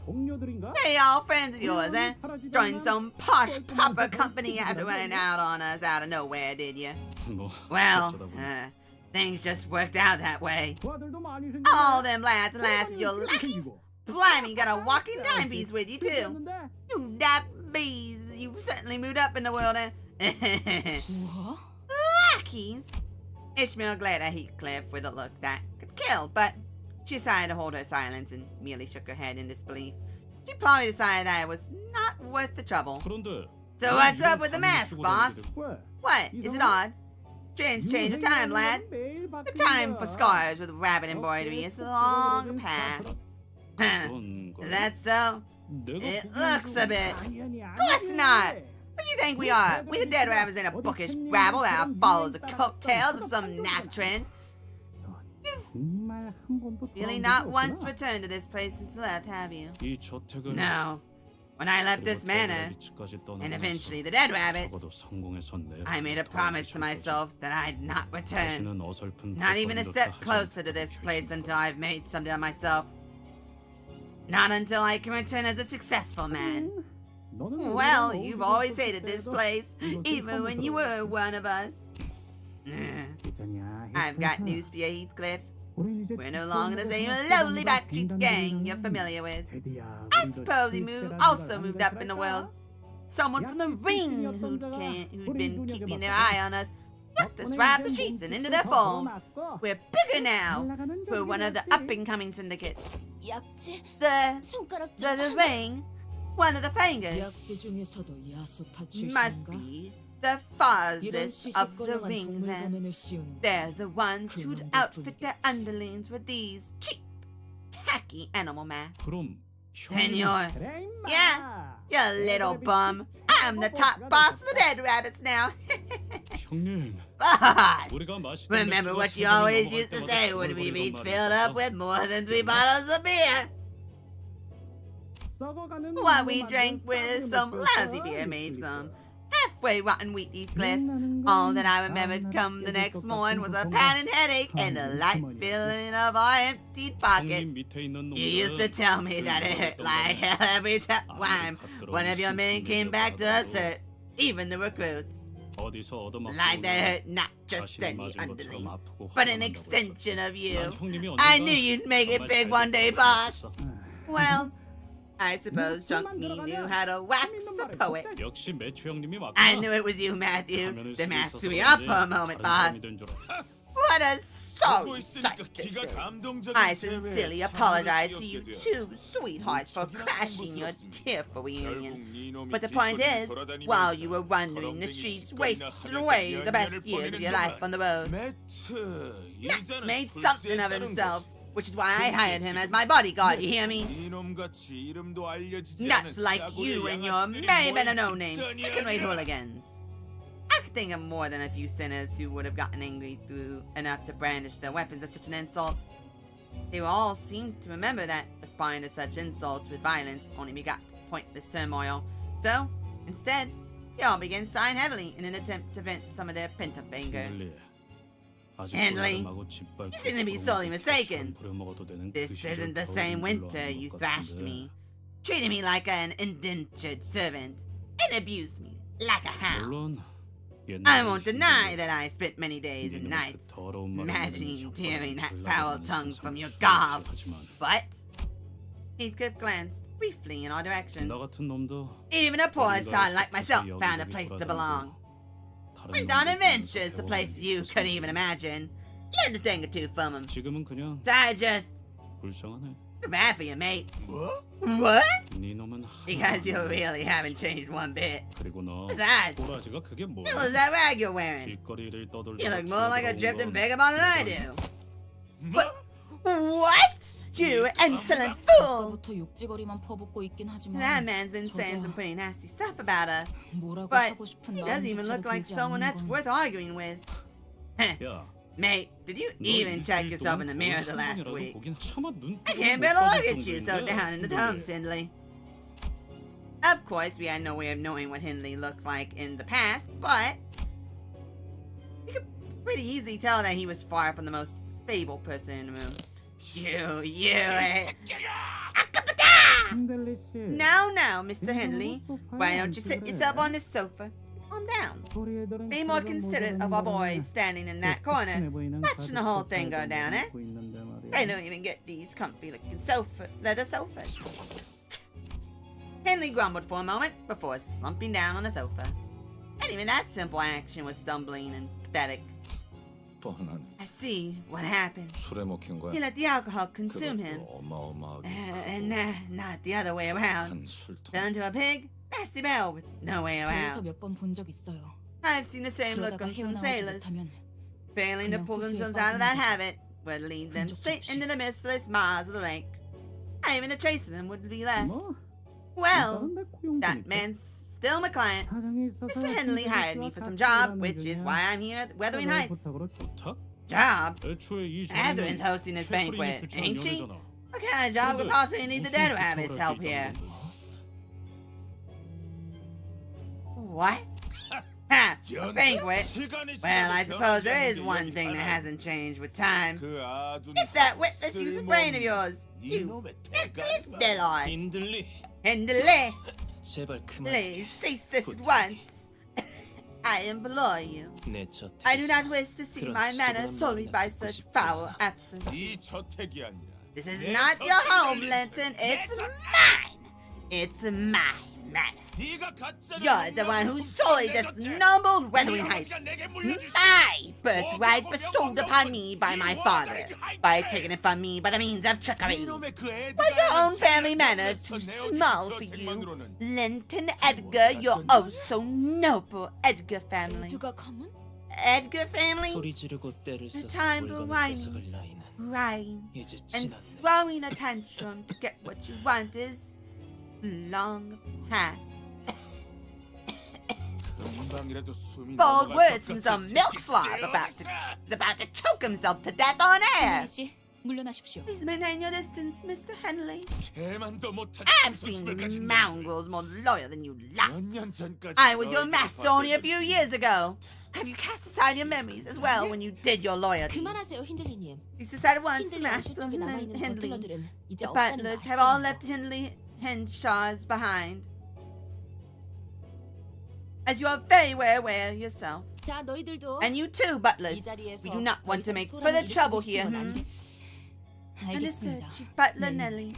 동료들인가? They all friends of yours, eh? Joined some posh proper company after running out on us out of nowhere, did you? 뭐 Well, 어쩌다 보니. things just worked out that way. 부하들도 많이 생겼네. All them lads and lasses, your lackeys. Blimey, you got a walking timepiece with you, too. You dap bees, you've certainly moved up in the world, eh? 뭐? Lackeys? Ishmael glared at Heathcliff with a look that could kill, but she decided to hold her silence and merely shook her head in disbelief. She probably decided that it was not worth the trouble. 그런데 So what's up with the mask, boss? 왜? What? Is it odd? Change of time, lad. The time for scars with rabbit embroidery is long past. 그런 거. Is that so? 내가 It 보기엔 looks a bit. 당연히 Of course not. What do you think we are? We the dead rabbits in a bookish rabble that follows the coattails of some naff trend. 정말 한 번도 Really 돌아온 not 적이 once 없구나. returned to this place since left, have you? 이 저택을 No. When I left this manor, 위치까지 떠나고 and 나서 eventually the dead rabbits, 적어도 성공해서 내 I made a promise to myself that I'd not return. 다시는 어설픈 Not even a 발걸음조차 step 하지 closer to this place until I've made something of myself. Not until I can return as a successful man. 너는 Well, 우리랑 you've 어울리고 always 있었을 hated this 때도 place, 이것을 even when you 처음부터 were one of us. 괜찮냐, I've got 괜찮아. news for you, Heathcliff. 우린 i제 We're no 직접 longer the 나가서 same 학교 lowly 다니던 backstreets gang 공장들이랑 you're familiar with. 테디야, I 우리도 suppose you 실제라는 also 걸 moved up in the 알고 world. 있을까? Someone from the ring who'd been keeping their eye on us, knocked us right off the streets and into their fold. We're bigger now. We're one of the up-and-coming syndicates. 약지 The ring, one of the fingers, 약지 중에서도 야수파 must 출신인가? be the 이런 fathers of the 시시껄렁한 ring 동물 then. 가면을 씌우는 They're the ones who'd 그놈들 outfit their 뿐이겠지. underlings with these cheap, tacky animal masks. 그럼 Then 형님 you're, 그래, 임마. Yeah, you little bum. I'm the top boss of the dead rabbits now. 형님 Boss! 우리가 마시던 Remember 맥주가 what you 세잔이 always 넘어갈 used to 때마다 say when 그걸 we've 버리던 each 말이었어. filled up with more than 3 bottles of beer. 썩어가는 What 물로 we 만든 drank with 쌀을 some 먹고 lousy beer 있어. made some halfway rotten wheat, Heathcliff. 기억나는 건 All that I remembered come the 나는 next 깨질 morning 것 was a 같은 pounding headache and a light 주머니였어. filling of our emptied pockets. 형님 밑에 있는 You used to 놈들은 tell me that it hurt like hell every time one of your men came back to us hurt, even the recruits. 어디서 얻어맞고 Like they hurt not just 자신이 any 맞은 것처럼 underling, 아프고 but an 화가 난다고 extension of 했어. you. 난 형님이 I 언젠가 knew you'd make it 정말 big 잘 one day, 됐다고 boss. 생각했어. Well, I suppose Drunk Me knew how to wax a poet. 역시 매추 형님이 맞구나. I knew it was you, Matthew. 가면을 The 쓰고 mask 있어서 threw me off 그런지 for a moment, 다른 boss. 사람이 된줄 알아. What a sorry 있으니까 sight this 기가 is. 감동적인 I 체외에 sincerely 사랑을 apologize to 끼얹게 you 되었다. two sweethearts for 무척이나 crashing your 송구스럽습니다. tearful 결국 reunion. 니놈이 But the point 길거리를 is, 돌아다니면서 while you were wandering the 거렁뱅이 streets, 집값이나 wasting 하늘색 away the best 연년을 years of 보내는 your life 동안 on the road, 매트, Max 이자는 made something of 출세했다는 himself, 거지. which is why I hired him as my bodyguard, you hear me? 이놈같이 이름도 알려지지 Nuts 않은 like 싸구려 you and your 양아치들이 merry men 모인 and no-names, 집단이 second-rate 아니라. hooligans. I could think of more than a few sinners who would have gotten angry through enough to brandish their weapons at such an insult. They all seemed to remember that responding to such insults with violence only begot pointless turmoil. So, instead, they all began sighing heavily in an attempt to vent some of their pent-up anger. Handley, you seem to be sorely mistaken. This isn't the same winter you thrashed me, treated me like an indentured servant, and abused me like a hound. I won't deny that I spent many days and nights imagining tearing that foul tongue from your gob, but Heathcliff glanced briefly in our direction. 나 같은 놈도 Even a poor son like myself found a place to belong. 다른 Went on 놈들도 adventures to 배워가는 places you 있었어. couldn't even imagine. Learned a thing or two from him. 지금은 그냥 So I just 불쌍하네. feel bad for you, mate. 뭐? What? 네 놈은 Because you really haven't changed one bit. 그리고 너 Besides, 꼬라지가 그게 뭐야? hell is that rag you're wearing? 길거리를 떠돌다 You look more like a 뛰어들어온 dripped-in 건 vagabond than I do. 뭐? What? You insolent fool! 아까부터 욕지거리만 퍼붓고 있긴 하지만 That man's been saying 저자 some pretty nasty stuff about us. 뭐라고 But 하고 싶은 he doesn't even look 마음조차도 like 들지 someone 않는 that's 건 worth arguing with. 야, Mate, did you 너 even check 일주일 yourself 동안 in the mirror 거울 the 한 last 번이라도 week? 보긴 차마 눈 I 뜨고 can't 못 bear to look 받을 at you so 정도인데, down in the 너희. dumps, Hindley. Of course, we had no way of knowing what Hindley looked like in the past, but you could pretty easily tell that he was far from the most stable person in the room. 핸들리 씨. Now, Mr. Hindley, why don't you sit yourself on this sofa? Calm down. 소리애들은 Be more 그런 considerate of 모자란 our 모자라네. boys standing in that corner, watching the whole thing go down, eh? They don't even get these comfy-looking leather sofas. Henley grumbled for a moment before slumping down on the sofa. And even that simple action was stumbling and pathetic. 뻔하네. I see what happened. 술에 먹힌 거야. He let the alcohol consume him, 그것도 어마어마하게 and not the other way around. 한 술통. Turned to a pig, nasty bell with no way 배에서 around. 몇 번 본 적 있어요. I've seen the same look 그러다가 on some 헤어나오지 sailors. 못하면 Failing to 그냥 pull 호수에 themselves out of that 빠지는 habit would lead them 흔적도 straight 없이. into the mistless maws of the lake. Not even a trace of them would be left. 뭐? Well, 다른데 고용 that 보니까 man's still my client. 사장이 있어서 Mr. Henley hired me for some job, which is why I'm here at Weathering Heights. 부탁으로 부탁? Job? 애초에 이 Athering's hosting this banquet, ain't she? What kind of job could possibly need the dead rabbit's help here? What? Ha! A banquet? Well, I suppose there is one thing that hasn't changed with time. 그 아주 It's that witless use of brain of yours. You 이놈의 reckless 대가리가. Deloy. 인들리 Hindley, 제발 그만. please cease this at once. I implore you. 내 저. I do not wish to see my manor sullied by such foul absence. 이 저택이 아니라 This is 내 not your home, 저택이 Linton. 내 It's 저택. mine. It's my manor. 네가 가짜로 You're the one who sullied 내 this 저택. noble 네 Weathering 아버지가 Heights. 내게 물려주신 My birthright bestowed upon me by my father, by taking it from me by the means of trickery. 이놈의 그 애들 Was your own 아는 family 자식을 manor 위해서 too 내어준 small for 저택 you? 만으로는 Linton Edgar, your oh so noble Edgar family. 모두가 가문? Edgar family? 소리 지르고 때를 The 써서 time for 물건을 whining, 뺏어갈 나이는 crying, 이제 and 지났네. throwing a tantrum to get what you want is long past. 금방이라도 숨이 Bold 넘어갈 words 것 from 같은 some milk 새끼 slob 깨어났어. is about to choke himself to death on air. henry 씨, 물러나십시오. Please maintain your distance, Mr. Henley. 개만도 못한 I've seen 자식을 가진 mongrels more loyal than you lot. 몇년 전까지 I was your 너희들 master only a few 봤던 years ago. Have you cast aside your memories as well when you did your loyalty? 그만하세요, 힌들리님. He decided once to 힌들리 master 안쪽 쪽에 남아있는 Hindley. 버틀러들은 이제 The 없다는 butlers 거 have all 아시잖아요. left Henshaws behind. As you are very well aware yourself. 자, 너희들도 And you too, butlers. 이 자리에서 We do not 더 want to 이상 make 소란을 further 일으키고 trouble 싶은 here. 건 안 돼. Understood, 알겠습니다. Chief Butler 네. Nellie.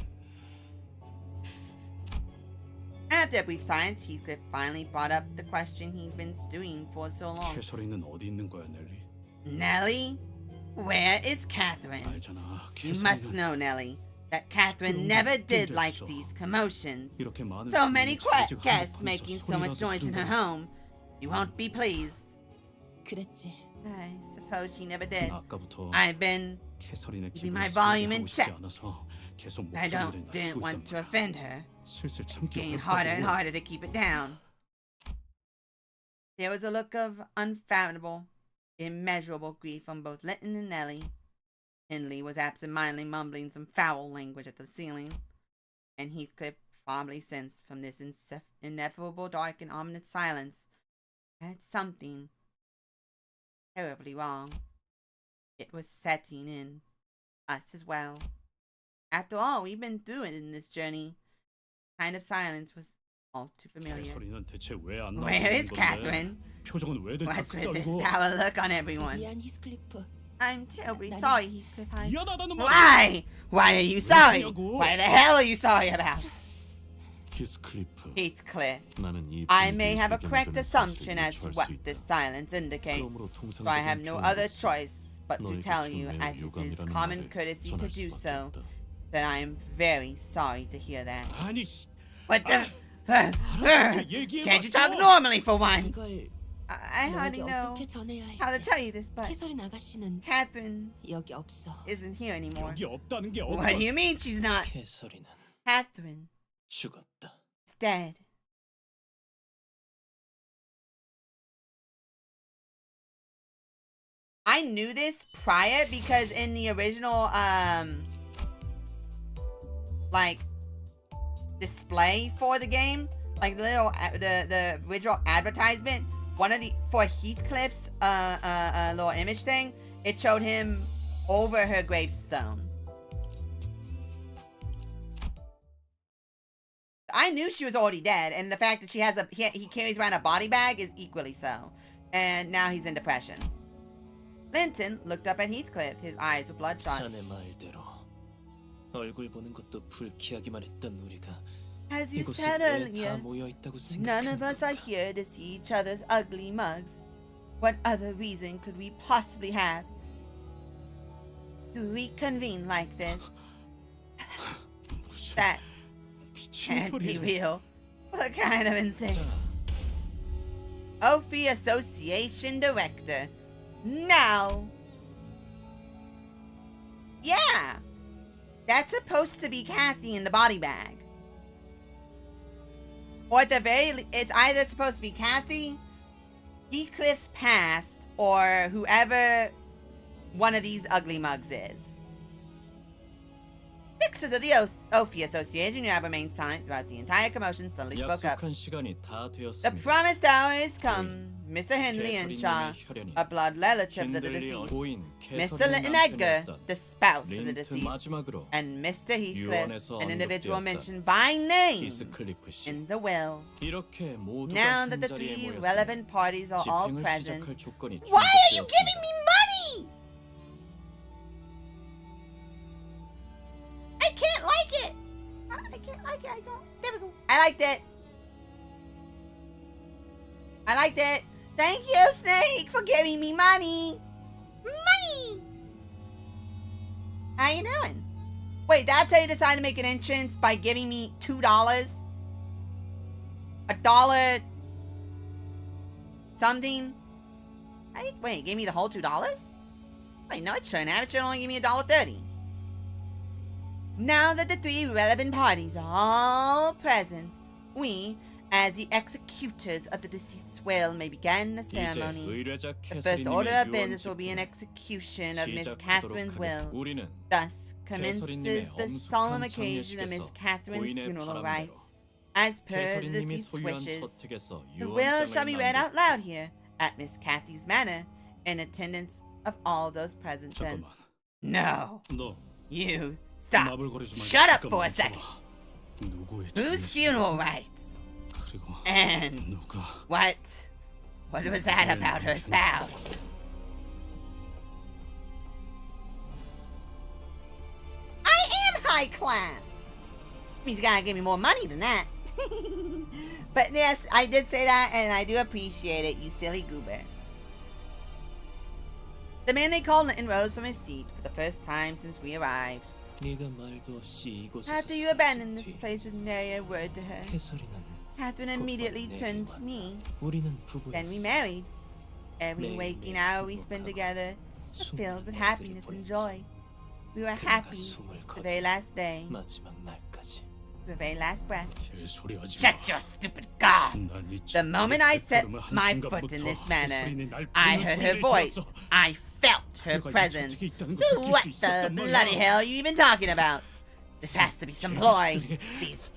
After a brief silence, Heathcliff finally brought up the question he'd been stewing for so long. 캐서린은 어디 있는 거야, 넬리? Nellie, where is Catherine? 알잖아. You must 캐서린은 know, Nellie, that Catherine never did like these commotions. 이렇게 많은 So many 사람들이 자기 집 guests 한복판에서 making so much 소리라도 noise in her 지르고 home. You won't be pleased. 그랬지. I suppose she never did. 아까부터 I've been. 캐서린의 Keeping my 기분을 volume in 상하고 싶지 check. 않아서 계속 I 목소리를 didn't 낮추고 want 있단 to 말이야. offend her. 슬슬 It's 참기 getting harder and 어렵다고. harder to keep it down. There was a look of unfathomable, immeasurable grief on both Linton and Nellie. Hindley was absent-mindedly mumbling some foul language at the ceiling, and Heathcliff fondly sensed from this ineffable dark and ominous silence that something terribly wrong. It was setting in us as well. After all we've been through it in this journey, kind of silence was all too familiar. 캐서린은 대체 왜안 Where is 나오는 건데? Catherine? 표정은 왜 대체 What's with this 그따위고? sour look on everyone? 미안, 히스클리프. I'm terribly 나는- sorry, Heathcliff. 미안하다는 말. Why? Why are you sorry? 무엇이냐고? Why the hell are you sorry about? 히스클리프. Heathcliff. 나는 이 I may 분위기에 have a 배경이 correct 되는 assumption 사실을 as to 유추할 what 수 있다. this silence indicates, 그러므로 so I have no other 통상적인 choice but to 너에게 tell 지금 you, 매우 as it is 유감이라는 common 말을 courtesy to 전할 do 수밖에 so, 없다. that I am very sorry to hear that. 아니, What the? 알아듣게 얘기해봐. Can't you talk normally for one? 이걸 I hardly 너에게 know 어떻게 전해야 how to 할지. tell you this, but 캐서린 아가씨는 Catherine 여기 없어. isn't here anymore. 여기 없다는 게 What do you mean she's not? 캐서린은 Catherine 죽었다. is dead. I knew this prior because in the original like display for the game, like the little the original advertisement, one of the for Heathcliff's little image thing, it showed him over her gravestone. I knew she was already dead, and the fact that she has he carries around a body bag is equally so. And now he's in depression. Linton looked up at Heathcliff. His eyes were bloodshot. 자네 말대로 얼굴 보는 것도 불쾌하기만 했던 우리가 As you 이곳에 said 왜 다 earlier, 모여 있다고 none of us are 생각했는가? here to see each other's ugly mugs. What other reason could we possibly have to reconvene like this? That 미친 can't be 소리야. real. What kind of insane? Opie Association Director. Now. Yeah. That's supposed to be Kathy in the body bag. Or at the very it's either supposed to be Kathy, Heathcliff's past, or whoever one of these ugly mugs is. Fixers of the Ophi Association, who have remained silent throughout the entire commotion, suddenly spoke up. 약속한 시간이 다 The 되었습니다. promised hour is come. Mr. Henley and Shaw, 캐서린님의 혈연이 a blood relative of the 힌들리 deceased. 고인 Mr. 캐서린 Linton Edgar, 남편이었던 the spouse of the 린트 deceased. 마지막으로 And Mr. Heathcliff, 유언에서 an individual 언급되었던 mentioned by name 히스클리프 씨. in the will. 이렇게 모두가 Now that the 한 자리에 three 모였으니 relevant parties are all 집행을 present, 시작할 조건이 why are you giving 충족되었습니다. me money? I can't like it. I can't like it. There we go. I liked it. I liked it. Thank you, Snake, for giving me money. Money. How you doing? Wait, that's how you decide to make an entrance, by giving me $2? $1 something? Wait, gave me the whole $2? Wait, no, it shouldn't have. It should only give me $1.30. Now that the three relevant parties are all present, we, as the executors of the deceased's will, may begin the 이제 ceremony. 의뢰자 The first order of 캐서린님의 business will be an 유언 execution of Miss 시작하도록 Catherine's 하겠습니다. will. 우리는 Thus commences 캐서린님의 the 엄숙한 solemn occasion of Miss 장례식에서 Catherine's 고인의 funeral 바람대로 rites. As per the 캐서린님이 deceased's 소유한 wishes, 저택에서 the will shall be read out 유언장을 loud here at Miss Kathy's manor in attendance of all those present. Then, 잠깐만. no, 너 you stop. 나불거리지 말고 Shut up 잠깐 for a 멈춰봐. second. 누구의 Whose 장례식이야? funeral rites? 그리고 And 누가 what? What was that about her spouse? I am high class. Means you gotta give me more money than that. But yes, I did say that, and I do appreciate it, you silly goober. The man they called Linton rose from his seat for the first time since we arrived. 네가 말도 없이 이곳에서 After you abandoned this 사라진 place with nary a word to her, 뒤 캐서린은 Catherine immediately turned to me. 우리는 Then we 부부였어. married. Every 매일매일 waking hour we spent together was filled with happiness and joy. We were happy the very last day, 마지막 날까지. the very last breath. 개소리하지 마. Shut your stupid gob! 난 이 The moment I set 걸음을 한 my foot in 순간부터 this manor, 캐서린이 날 I 부르는 heard her 소리를 voice. 들었어. I felt her 내가 이 presence. 저택에 있다는 걸 So 느낄 what 수 the 있었단 말이야. bloody hell are you even talking about? This has to be some ploy. These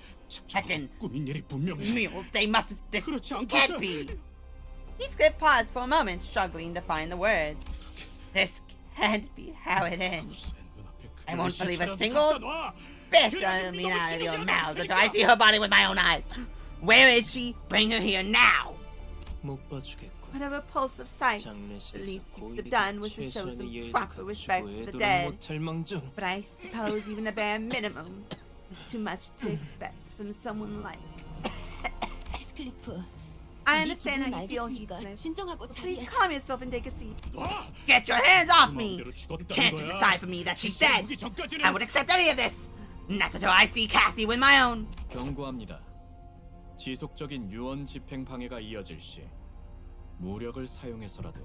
heckin' 꾸민 일이 분명해. mules, they must have. This 그렇지 can't 않고서야. be. Heathcliff paused for a moment, struggling to find the words. This can't be how it ends. I won't believe a single bit of me out of your mouths until I see her body with my own eyes. Where is she? Bring her here now. 못 봐주겠군. What a repulsive sight. The 장례식에서 least you could 고인에게 have done was to show 최소한의 some 예의를 proper respect 갖추고 for the 애도를 dead. 못할 망정. But I suppose even the bare minimum is too much to expect from someone like. 헤스클리프. I 네 understand 부분은 how you feel, 알겠으니까 Heathcliff. 진정하고 Please 자리에. calm yourself and take a seat. 놔! Get your hands off 그 me! 마음대로 죽었다는 Can't just 거야. decide for me that she's dead. 오기 전까지는 I would accept any of this. Not until I see Kathy with my own. 경고합니다. 지속적인 유언 집행 방해가 이어질 시 무력을 사용해서라도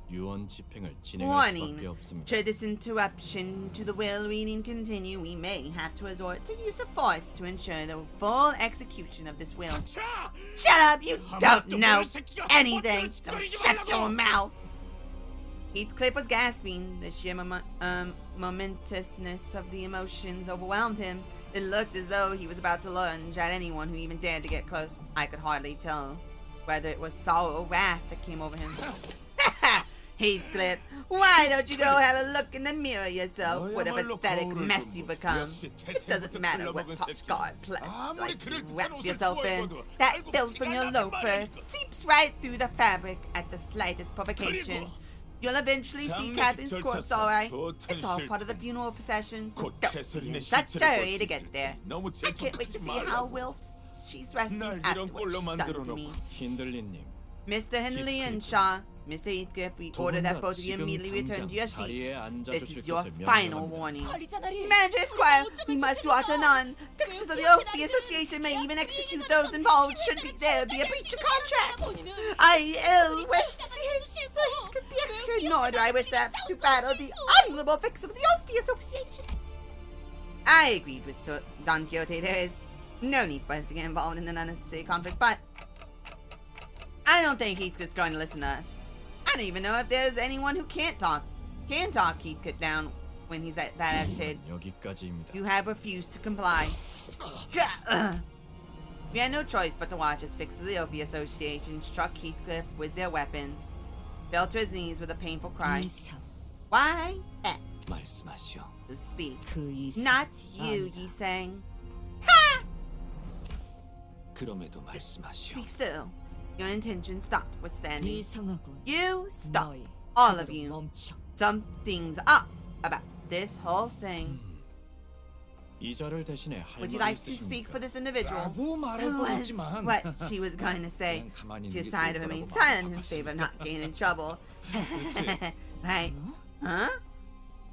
유언 집행을 진행할 수밖에 Warning. 없습니다. Should this interruption to the will reading continue, we may have to resort to use of force to ensure the full execution of this will. 자! Shut up! You don't 아무것도 know 모르는 새끼가 anything! 헛소리 So 짓거리지 shut 말라고! your mouth! Heathcliff was gasping. The sheer momentousness of the emotions overwhelmed him. It looked as though he was about to lunge at anyone who even dared to get close. I could hardly tell whether it was sorrow or wrath that came over him. Heathcliff, why don't you go have a look in the mirror yourself? What a pathetic mess you become. It doesn't matter what Popscott plants like you wrap yourself in. That filth from your loafer seeps right through the fabric at the slightest provocation. You'll eventually see Catherine's corpse, alright? It's all part of the funeral procession, so don't be in such a hurry to get there. I can't wait to see how she's resting after what she's done to me. 힌들리님, Mr. Henley and Shaw, Mr. Heathcliff, we order that both of you immediately return to your seats. This is your final warning. Manager Esquire, we must draw to none. Fixers of the Ophi Association may even execute those involved should there be a breach of contract. I wish to see his Heathcliff be executed, nor do I wish to have to battle the honorable fixer of the Ophi Association. I agreed with Sir Don Quixote. There is no need for us to get involved in an unnecessary conflict, but I don't think Heathcliff's going to listen to us. I don't even know if there's anyone who can talk Heathcliff down when he's that agitated. 여기까지입니다. You have refused to comply. We had no choice but to watch as fixers of the Ophi Association struck Heathcliff with their weapons, fell to his knees with a painful cry. 이상 Why? S. 말씀하시오. To speak. 그 이상. Not you, ye sang. 그럼에도 말씀하시오. Speak still. Your intentions notwithstanding. 이상하군. You stop. 너희 All of 그대로 you. 멈춰. Something's up about this whole thing. 이 자를 대신에 할 Would you 말이 like to speak for 있으십니까? this individual? 라고 말할 Was 뻔했지만 what she was going to say. 그냥 가만히 She 있는 게 decided to 좋을 remain 거라고 silent in 마음을 favor of 바꿨습니다. not getting in trouble. Right? Huh?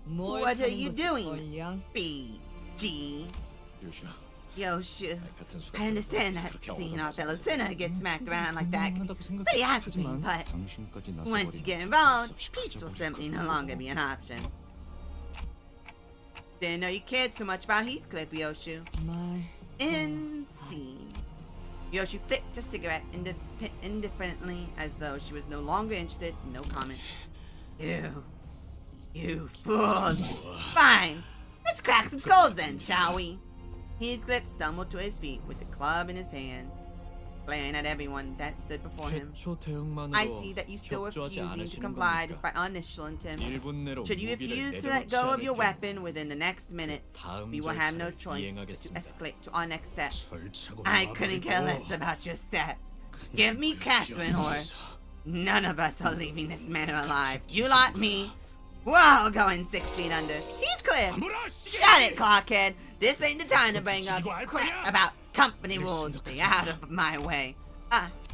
뭘 What are 하는 you 거지, doing? 꼴량? B. G. 요슈, Yoshu. 같은 수가 I understand 그렇게 that seeing our 얻어맞아서 fellow sinner get smacked around like that 한다고 pretty accurately, 생각하지만 but 당신까지 once you 나서버리면 get involved, 없이 peace will 가져버릴 simply no 거라고. longer be an option. Didn't know you cared so much about Heathcliff, Yoshu. 말. Insane. Yoshi flicked her cigarette indifferently as though she was no longer interested. No comment. You fools. Fine. Let's crack some skulls then, shall we? Heathcliff stumbled to his feet with the club in his hand, glaring at everyone that stood before him. 최초 대응만으로 I see that you still 협조하지 refusing to 않으시는 comply 겁니까? despite our initial attempt. 1분 내로 Should you 무기를 refuse to 내려놓지 let go of your 않을 경우 weapon within the next minute, 다음 we will have no 절차를 choice but to 이행하겠습니다. escalate to our next step. 설치하고 I couldn't care 놔버리고 less about your steps. Give me Catherine, or none of us are leaving this manor alive. You lot, me. We're all going 6 feet under. Heathcliff! 아무라, Shut it, Clarkhead! This ain't the time to bring up 이거 알 crap 거야? about company rules. Stay out of my way.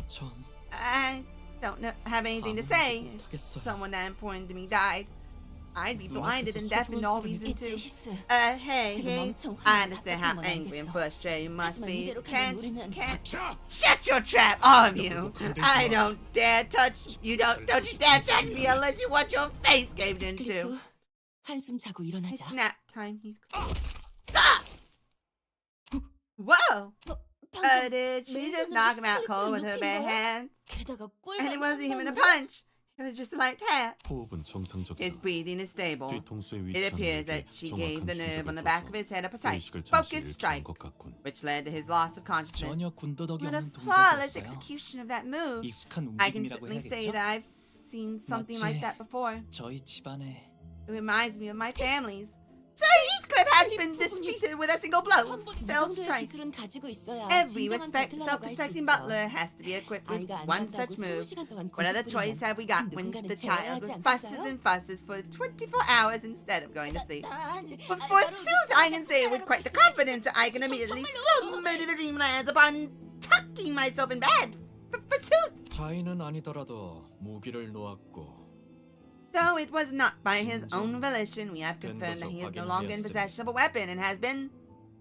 전 I don't have anything to say. 못하겠어요. Someone that important to me died. I'd be blinded and deafened all reason 있지, to. 히스. Hey, 지금 hey. 엄청 I understand how 화가 angry and 나겠어. frustrated you must 하지만 be. 이대로 가면 우리는 Can't. 자! Shut your trap, all of you! I don't dare touch you. Don't you dare touch me unless you want your face caved into. 클리프, 한숨 자고 일어나자. It's nap time, Heathcliff. Stop! Whoa! 방금 Did she 맨손으로 just knock him out 스클리프를 cold with her 눕힌 bare 거야? hands? 게다가 And it wasn't even a 꿀밤 punch. It was just a light tap. 호흡은 정상적이다. His breathing is stable. 뒤통수에 It 위치한 appears 뇌에 that she gave 정확한 the nerve on 충격을 the back of 줘서 his head a precise, 의식을 잠시 focused 잃게 한 strike, 것 같군. which led to his loss of consciousness. 전혀 군더더기 What a 없는 flawless 동작이었어요. execution of that move. 익숙한 I can 움직임이라고 certainly say 해야겠죠? that I've seen something like 마치 that before. 저희 집안에 It reminds me of my family's. Sir Heathcliff has been defeated with a single blow. 이 Failed 정도의 strike. 기술은 가지고 있어야 Every 진정한 버틀러라고 할수 self-respecting 있죠. butler has to be equipped with 아이가 안 one 난다고 such move. 20시간 동안 What other 고집 choice 부리면 have we got when 누군가는 the 제어해야 child 하지 fusses 않겠어요? and fusses for 24 hours instead of going to sleep? 난 But forsooth, I can say with quite the confidence that I can immediately slow mo to the dreamlands upon tucking myself in bed. Forsooth! 자인은 아니더라도 무기를 놓았고 Though it was not by his own volition, we have confirmed that he is no longer in possession of a weapon and has been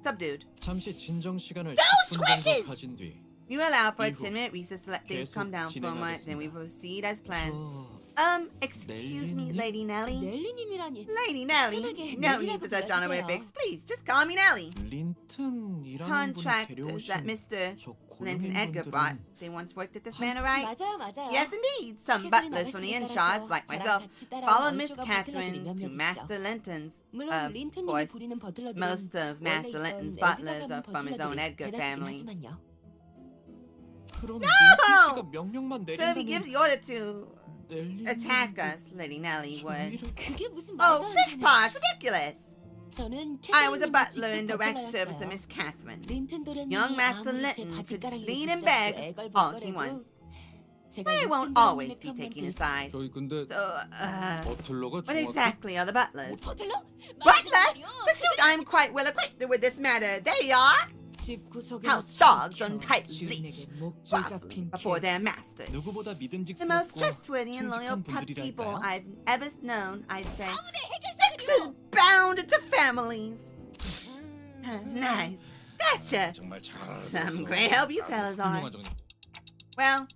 subdued. 잠시 진정 시간을 Those 10분 squishes! 정도 가진 뒤 We will allow for a 이후 10-minute recess to let things calm down for a moment, then we proceed as planned. 저 Excuse me, 넬리님? Lady Nellie. 넬리님이라니. Lady Nellie, 편하게 no need 넬리라고 for such honorifics. 불러주세요. Please, just call me Nellie. 린튼이라는 분이 Contractors that 데려오신 Mr. 저 Linton 고용인 Edgar brought. 분들은 They once worked at this manor, right? 맞아요. Yes, indeed. Some 캐서린 butlers from the 아가씨를 inshards, 따라서 like 저랑 myself, 같이 따라온 followed Miss 얼조가 Catherine 버틀러들이 to 몇몇 Master 있죠. Linton's. 물론 Of 린튼님이 course, 부리는 버틀러들은 most of 원래 Master 있던 Linton's 애기가 butlers 가진 are from his own 버틀러들이 Edgar 대다수긴 family. 하지만요. 그럼 린튼 씨가 명령만 So if he gives 내린다면 the order to 넬리님 attack us, Lady Nellie would. 저희를 그게 무슨 Oh, 말도 안 pish 되는. posh, ridiculous! 저는 I was a 캐서린님의 butler 직속 in direct service of 버틀러였어요. Miss Catherine. 린튼 도련님이 Young Master 아무리 제 Linton could 바지가랑이를 clean and 붙잡고 beg all he 애걸복걸해도 wants, 제가 but I 린튼 won't 도련님의 always be 편만 taken 들- aside. 저희 근데 So, 버틀러가 what exactly are the butlers? 버틀러? Butlers? Forsooth, I am quite well acquainted with this matter. They are 집 구석에 house dogs on tight 주인에게 leash, 목줄 squabbling 잡힌 before their masters. 누구보다 The most 믿음직스럽고 trustworthy and loyal 충직한 people 분들이랄까요? I've ever known, I'd say. Fixers bound to families. Nice. Gotcha. 정말 잘 Some great help you fellas are. 훌륭한 정리. Well,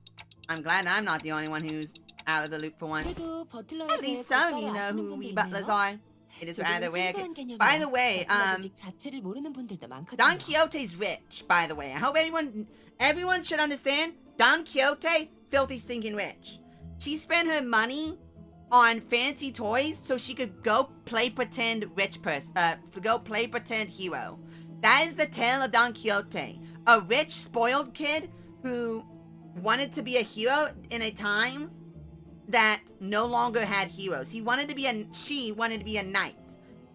I'm glad I'm not the only one who's out of the loop for once. 그래도 버틀러에 At 대해 least some of you 곧바로 know 아시는 who 분도 we butlers 있네요. are. It is rather 조금 rare. 생소한 개념이라 By the way, 버틀러 조직 자체를 모르는 분들도 많거든요. Don Quixote's rich, by the way. I hope everyone should understand. Don Quixote, filthy stinking rich. She spent her money on fancy toys so she could go play pretend rich person, go play pretend hero. That is the tale of Don Quixote. A rich, spoiled kid who wanted to be a hero in a time that no longer had heroes. She wanted to be a knight.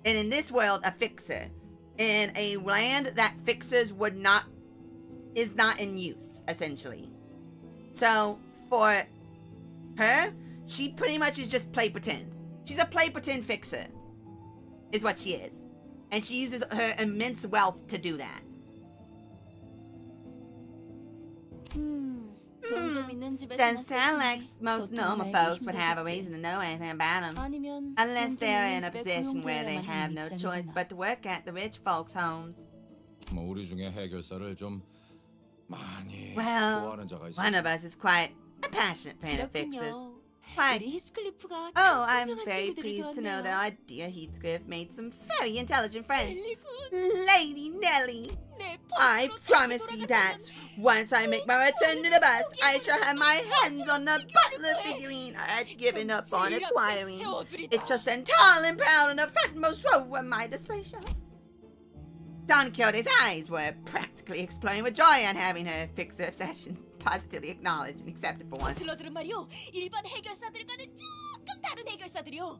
And in this world, a fixer. In a land that fixers is not in use, essentially. So, for her, she pretty much is just play pretend. She's a play pretend fixer, is what she is. And she uses her immense wealth to do that. 돈좀 있는 집에서 Doesn't sound like most normal folks would have a reason to know anything about them. 아니면 Unless 돈좀 they're 있는 in a 집에 position where they 고용주여야만 have 하는 no choice 입장이구나. but to work at the rich folks' homes. 뭐 우리 중에 해결사를 좀 많이 Well, 좋아하는 자가 있어. one of us is quite a passionate fan of fixers. 그렇군요. Why? 우리 히스클리프가 Oh, 참 I'm 선명한 very 친구들이 pleased to know 되었네요. that our dear Heathcliff made some very intelligent friends. 넬리군, Lady Nellie, 내 I 버스로 promise 다시 you that 돌아가면 once I make my return to the bus, I shall have my hands on the butler figurine I had given up on acquiring. It's just stand tall and proud on the frontmost row of my display shelf. Don Quixote's eyes were practically exploding with joy on having her fixer obsession positively acknowledged and accepted for once. 버틀러들은 말이요 일반 해결사들과는 조금 다른 해결사들이요.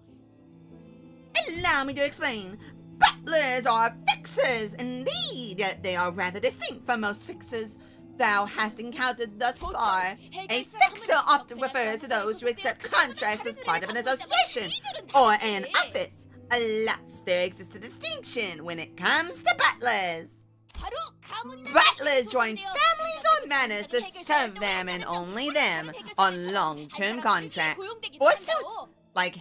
Allow me to explain. Butlers are fixers, indeed, yet they are rather distinct from most fixers thou hast encountered thus far. A fixer often refers to those who accept contracts as part of an association or an office. Alas, there exists a distinction when it comes to butlers. 바로 가문 Butlers join families or manors to serve them and only them on long-term contracts. Forsooth, like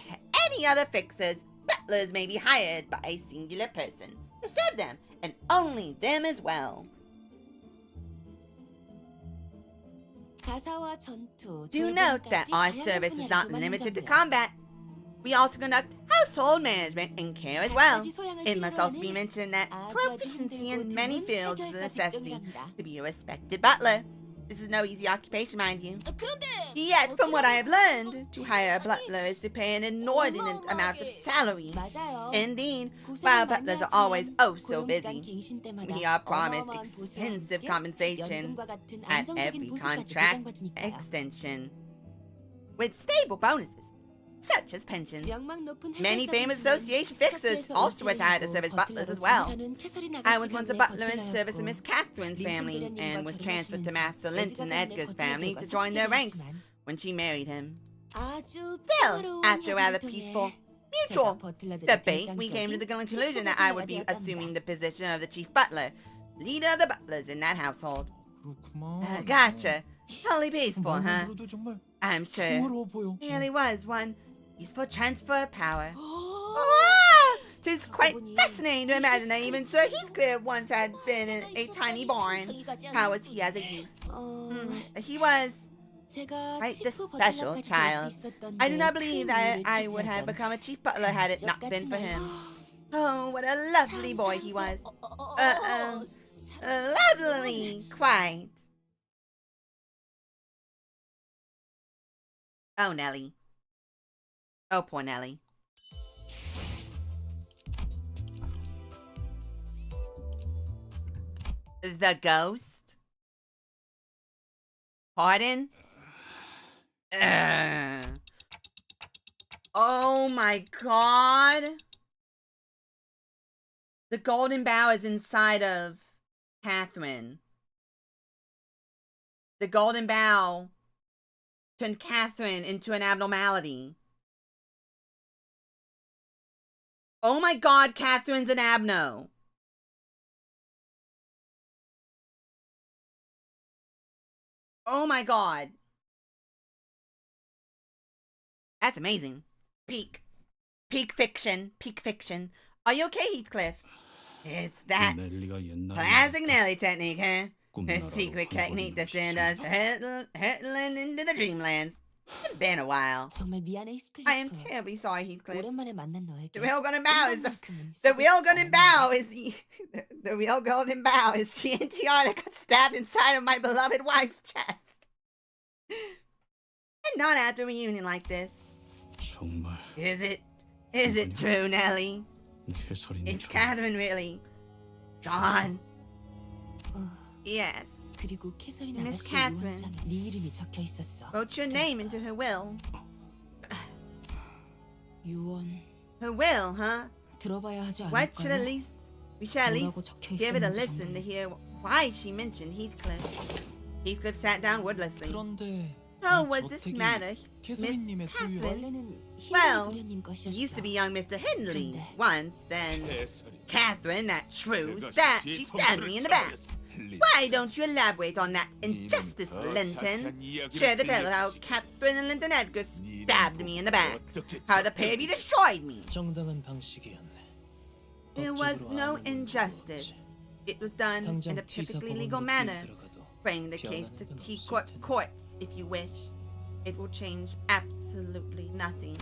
any other fixers, butlers may be hired by a singular person to serve them, and only them as well. 가사와 전투, Do note that 돌봄까지 our 다양한 service is 분야를 not 주관하는 limited to 점이야. combat. We also conduct household management and care as well. It must also be mentioned that proficiency in many fields is a necessity to be a respected butler. This is no easy occupation, mind you. 그런데 Yet, from what I have learned, to hire a butler is to pay an inordinate amount of salary. 맞아요. Indeed, 고생을 while 많이 butlers are 하지만 always oh so 고용기간 busy, 갱신 때마다 we are promised 어마어마한 보수와 extensive 함께 compensation 연금과 같은 at 안정적인 every 보수까지 contract 보장받으니까요. extension with stable bonuses. such as pensions. 명망 높은 Many 해결사분들은 famous association fixers 카페에서 also retired to 은퇴하고 serve as butlers as 버틀러로 well. 종사하는 캐서린 I was once a 아가씨 butler in 가문의 service of Miss 버틀러였고, Catherine's family 링컨 and was 대련님과 transferred to 결혼하시면서 Master Linton 에드가 Edgar's 가문의 family to 버틀러들과 join their ranks 섞이긴 when she married him. 아주 Still, 평화로운 after rather 협의를 peaceful, 통해 mutual 제가 버틀러들의 debate, we came to the 결정적인 conclusion that 치프 I would be 버틀러가 assuming 되었답니다. the position of the chief butler, leader of the butlers in that household. 그렇구만. Gotcha. Totally peaceful, huh? 말만 들어도 정말 I'm sure. 풍요로워 보여. It really was one peaceful transfer of power. Ah, 'tis quite fascinating to imagine that even Sir Heathcliff once had been in a tiny barn. How was he as a youth? He was 제가 quite the 치프 special 버틀러까지 될 child. 수 있었던 I do not 데 believe 큰 that 일을 I would have 차지하던 become a chief butler had it not been for him. Oh, what a lovely boy he was. Lovely, quite. Oh, Nelly. Oh, poor Nelly. The ghost? Pardon? Oh my god. The golden bough is inside of Catherine. The golden bough turned Catherine into an abnormality. Oh my god, Catherine's an abno. Oh my god. That's amazing. Peak fiction. Are you okay, Heathcliff? It's that 넬리가 옛날에 classic Nelly technique, huh? Her 꿈나라로 secret technique to 가버리는 send us hurtling into the dreamlands. It's been a while. 정말 미안해 I am 스클리프. terribly sorry, Heathcliff. 오랜만에 만난 너에게 The real golden bough is 꿈만큼은 the 쓰고 real 싶지 golden 않은 bough is the real golden bough is the NTR that got stabbed inside of my beloved wife's chest. And not after a reunion like this. 정말 Is it true, Nellie? 해설이니 Is Catherine really gone? 어, Yes. 그리고 캐서린 Miss 아가씨 Catherine. 유언장에 네 이름이 적혀 있었어. Wrote your name into her will. 유언 Her will, huh? 들어봐야 하지 What should at 않을까요? least we should at least 뭐라고 적혀 give it a 있었는지 listen to 정말. hear why she mentioned Heathcliff. Heathcliff sat down wordlessly. 그런데 So 이 was this 저택이 matter 캐서린님의 Miss 소유와 Catherine's? 원래는 Well, 히든 도련님 It used to 것이었죠. be young Mr. Hindley's 그런데 once, then Catherine, that shrew, she stabbed me in the back. Why? Why don't you elaborate on that injustice, Linton? Share the tale of how Catherine and Linton Edgar stabbed me in the back. How the pair of you destroyed me. 정당한 방식이었네. There was 법적으로 no 아무런 injustice. It was done in 당장 a perfectly 뒤사법원으로 legal manner. 들어가도 Bring the case to 변하는 건 key 없을 텐데. courts if you wish. It will change absolutely nothing.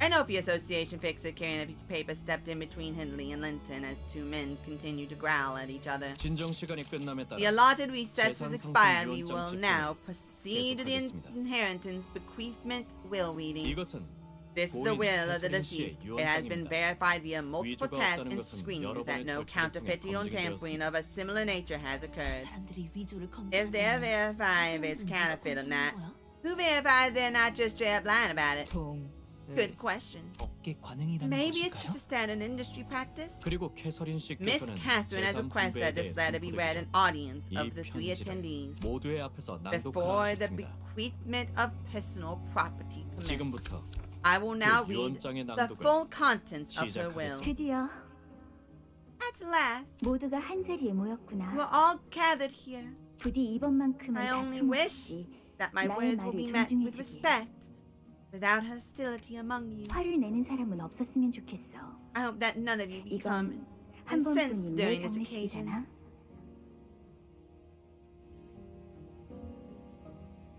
An Opie Association fixer carrying a piece of paper stepped in between Hindley and Linton as two men continued to growl at each other. 진정 시간이 끝남에 따라 The allotted recess has 재산 expired. 상품 We will 유언장 now proceed to the 계속하겠습니다. inheritance bequeathment will reading. 이것은 This is the 고인 will of the 캐서린 씨의 deceased. It has been 유언장입니다. verified via multiple 위조가 tests 없다는 and 것은 screenings 여러 that 번의 no 절차를 통해 counterfeiting or 검증이 tampering of a similar nature has occurred. 사람들이 위조를 If they're 검증하면 verified if it's counterfeit or not, who verified they're not just straight up lying about it? 통 Good question. 업계 관행이라는 Maybe it's just 것일까요? a standard industry practice. 그리고 캐서린 Miss 씨께서는 Catherine has 재산 requested 분배에 that this 대해 letter be read in 선포되기 audience 이 of the three 편지를 attendees 모두의 앞에서 before the 낭독하였습니다. bequeathment of personal property commenced. 지금부터 I will now 그 read 유언장의 the 낭독을 full contents of her will. 시작하겠습니다. 드디어 At last, 모두가 한 자리에 you 모였구나. are all gathered here. 부디 이번만큼은 I only 다툼 wish 없이 that my 나의 words will 말을 be met with 존중해주길. respect, without hostility among you. 화를 내는 사람은 없었으면 좋겠어. I hope that none of you become 이건 한 incensed 번뿐인 내 during this occasion. 장례식이잖아.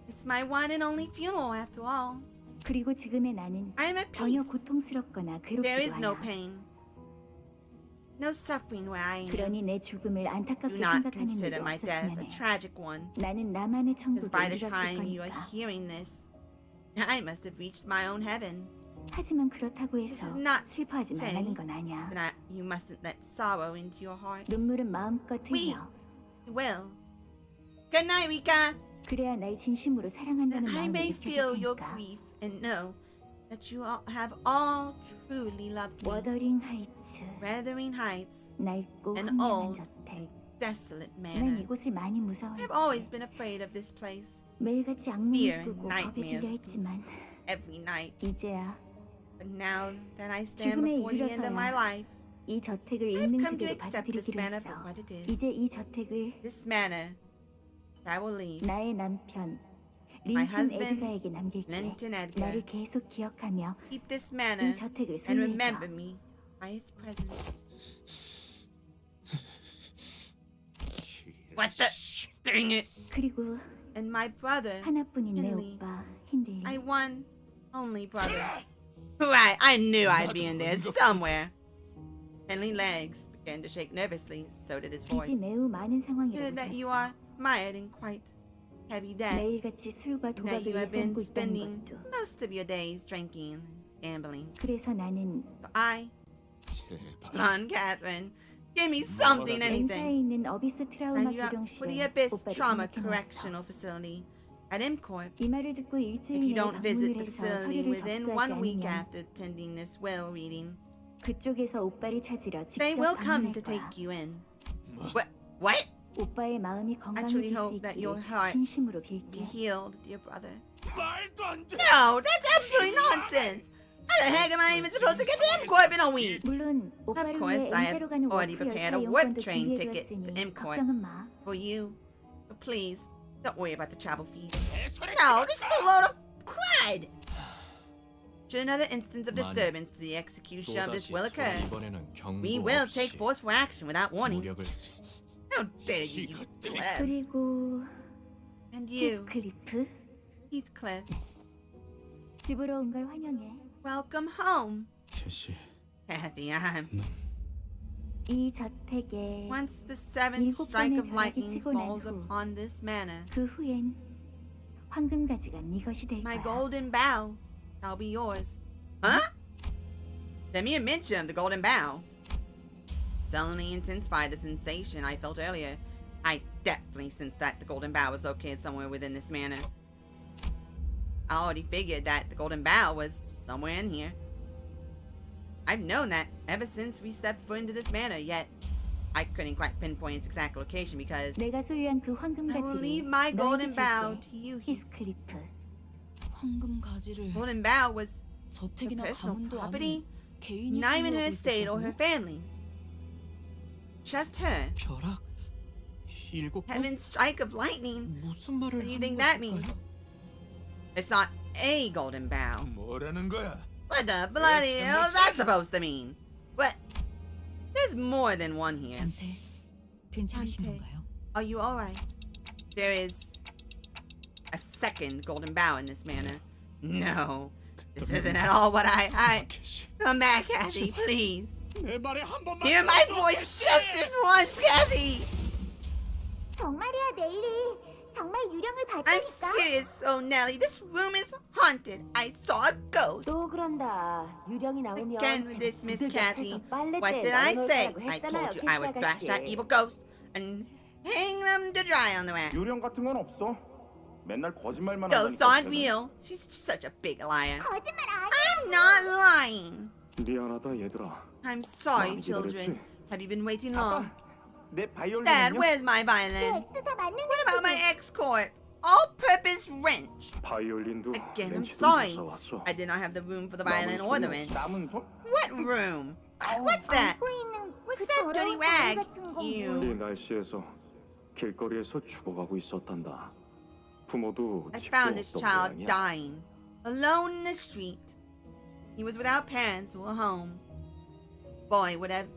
It's my one and only funeral, after all. 그리고 지금의 나는 I am at 전혀 peace. 고통스럽거나 There is 괴롭지도 no 않아. pain, no suffering where I am. 그러니 내 죽음을 Do 안타깝게 not 생각하는 consider 일도 my death 없었으면 a 해. tragic one, 나는 나만의 because 천국에 by the 이르렀을 time you are 거니까. hearing this, I must have reached my own heaven. 하지만 그렇다고 This 해서 is not 슬퍼하지 saying 말라는 건 아니야. that you mustn't let sorrow into your heart. 눈물은 마음껏 We 흘려. You will. Good night, Rika. 그래야 날 진심으로 사랑한다는 That I 마음이 may feel your 느껴질 테니까. grief and know that you all have all truly loved me. 워더링 하이츠. Wuthering Heights, 낡고 an 황량한 old 저택. and desolate 난 manor. 이곳을 많이 I've always 무서워했지. been afraid of this place. 매일같이 악몽을 Fear, 꾸고 겁에 nightmares. 들려 했지만 Every night. 이제야 But now that I stand 죽음에 before the end of my 이르러서야 life, 이 저택을 I've 있는 come to 그대로 accept this 받아들이기로 manor for 했어. what it 이제 is. 이 저택을 This manor I will leave. 나의 남편 My 린튼 husband, 에드가에게 남길게. Linton Edgar. 나를 계속 기억하며 Keep this 이 manor 저택을 and remember 살려줘. me by its presence. What the? Dang it! 그리고 And my brother, 하나뿐인 내 헨리. 오빠 힌들리. my one only brother. Right, I knew I'd be in there somewhere. Henley's legs began to shake nervously, so did his voice. 빚이 매우 많은 상황이라고 Heard that you 들었어. are mired in quite heavy debt, 매일같이 술과 and that you 도박을 have been 일삼고 있다는 spending 것도. most of your days drinking and gambling. 그래서 나는 So I, 제발. Ron Catherine, give me something, 렌사에 anything. 있는 어비스 트라우마 Sign you up for the 교정실에 Abyss 오빠를 Trauma 등록해놨어. Correctional Facility at MCORP. 이 말을 듣고 일주일 If you 내에 don't visit 방문을 the 해서 facility 서류를 within 접수하지 1 week 않으면 after attending this will reading, 그쪽에서 오빠를 찾으러 they 직접 will come 방문할 to 거야. take you in. What? 오빠의 마음이 I truly 건강해질 수 hope that your 있기를 heart 진심으로 be 빌게. healed, dear brother. 말도 안 돼. No, that's absolutely nonsense. How the heck am I even supposed to get to MCORP in a week? 물론 Of 오빠를 course, 위해 I have 엔제로 가는 already 워크 prepared 열차 a warp 이용권도 train ticket to 준비해두었으니 MCORP 걱정은 마. for you. But please, don't worry about the travel fees. No, this is a load of crud. Should another instance of disturbance to the execution of this will occur, 이번에는 경고 we will 없이 take forceful action without warning. 무력을 How dare you, you plebs. 그리고 And you, 클리프 Heathcliff, 집으로 온 걸 환영해. welcome home. 캐시, Kathy, I'm... 이 저택에 Once the seventh strike of lightning 치고 난 falls 후. upon this manor, 그 후엔 황금 가지가 네 것이 될 my 거야. golden bow shall be yours. Huh? The mere mention of the golden bow suddenly intensified the sensation I felt earlier. I definitely sensed that the golden bow was located somewhere within this manor. I already figured that the golden bow was somewhere in here. I've known that ever since we stepped foot into this manor, yet I couldn't quite pinpoint its exact location because 내가 소유한 그 황금 I will 가지를 leave my golden 너에게 bow 줄게. to you, Heath. 히스클리프. 황금 가지를 Golden bow was her 저택이나 personal 가문도 property, 아닌 개인이 not even 소유하고 her estate or her 있었다고? family's. Just her. 벼락? 7번? Heaven's strike of lightning. 무슨 말을 What do you 하는 think that 걸까요? means? It's not a golden bow. 뭐라는 거야? What the bloody hell is that supposed to mean? What? There's more than one here. 단테, 괜찮으신 단테. 건가요? Are you alright? There is a second golden bow in this manor. No, this isn't at all what I. 캐시. Come back, Kathy, please. 내 말에 한 번만 Hear my voice just this once, Kathy. 정말이야 내일이 정말 유령을 I'm 봤다니까. serious, oh Nelly. This room is haunted. I saw a ghost. 또 그런다. 유령이 나오면 Again with this, Miss 두들겨 Kathy. 패서 빨래대에 What did I say? 넣어놓으라고 I 했잖아요, told you I would thrash that 캐시 evil ghost and hang them to dry on the rack. 유령 같은 건 없어. 맨날 거짓말만 Ghosts 한다니까. aren't real. She's such a big liar. 거짓말 아니야. I'm not lying. 미안하다 얘들아. I'm sorry, 많이 children. 기다렸지? Have you been waiting long? 내 바이올린은요? Dad, where's my violin? 엑스사 맞는 What about my X-Corp? All-purpose wrench. 바이올린도 Again, I'm 렌치도 sorry. 다 왔어. I did not have the room for the violin or the wrench. 남은 손? What room? What's that? 안고 있는 What's 그 that dirty 더러운 rag? 바위 같은 거 Ew. 이 날씨에서 길거리에서 죽어가고 있었단다. 부모도 I 집도 found this 없던 child 모양이야. dying, alone in the street. He was without parents or a home. Boy would have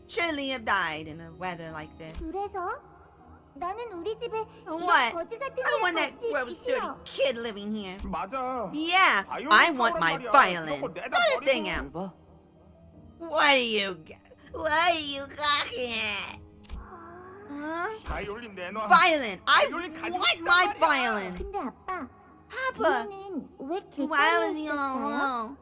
surely have died in a weather like this. 그래서 나는 우리 집에 What? 거지 같은 I don't want that 애를 gross, 같이 dirty 싫어. kid living here. 맞아. Yeah, 바이올린 I want my 사오란 말이야. violin. 그거 내다 Put the thing 버리고. out. 봐. What are you gawking at? Huh? 바이올린 내놔. Violin! I 바이올린 가지고 want 있단 my 말이야. violin! 근데 아빠, Papa, 이거는 왜 why was 길거리에 he all 있었어요? alone?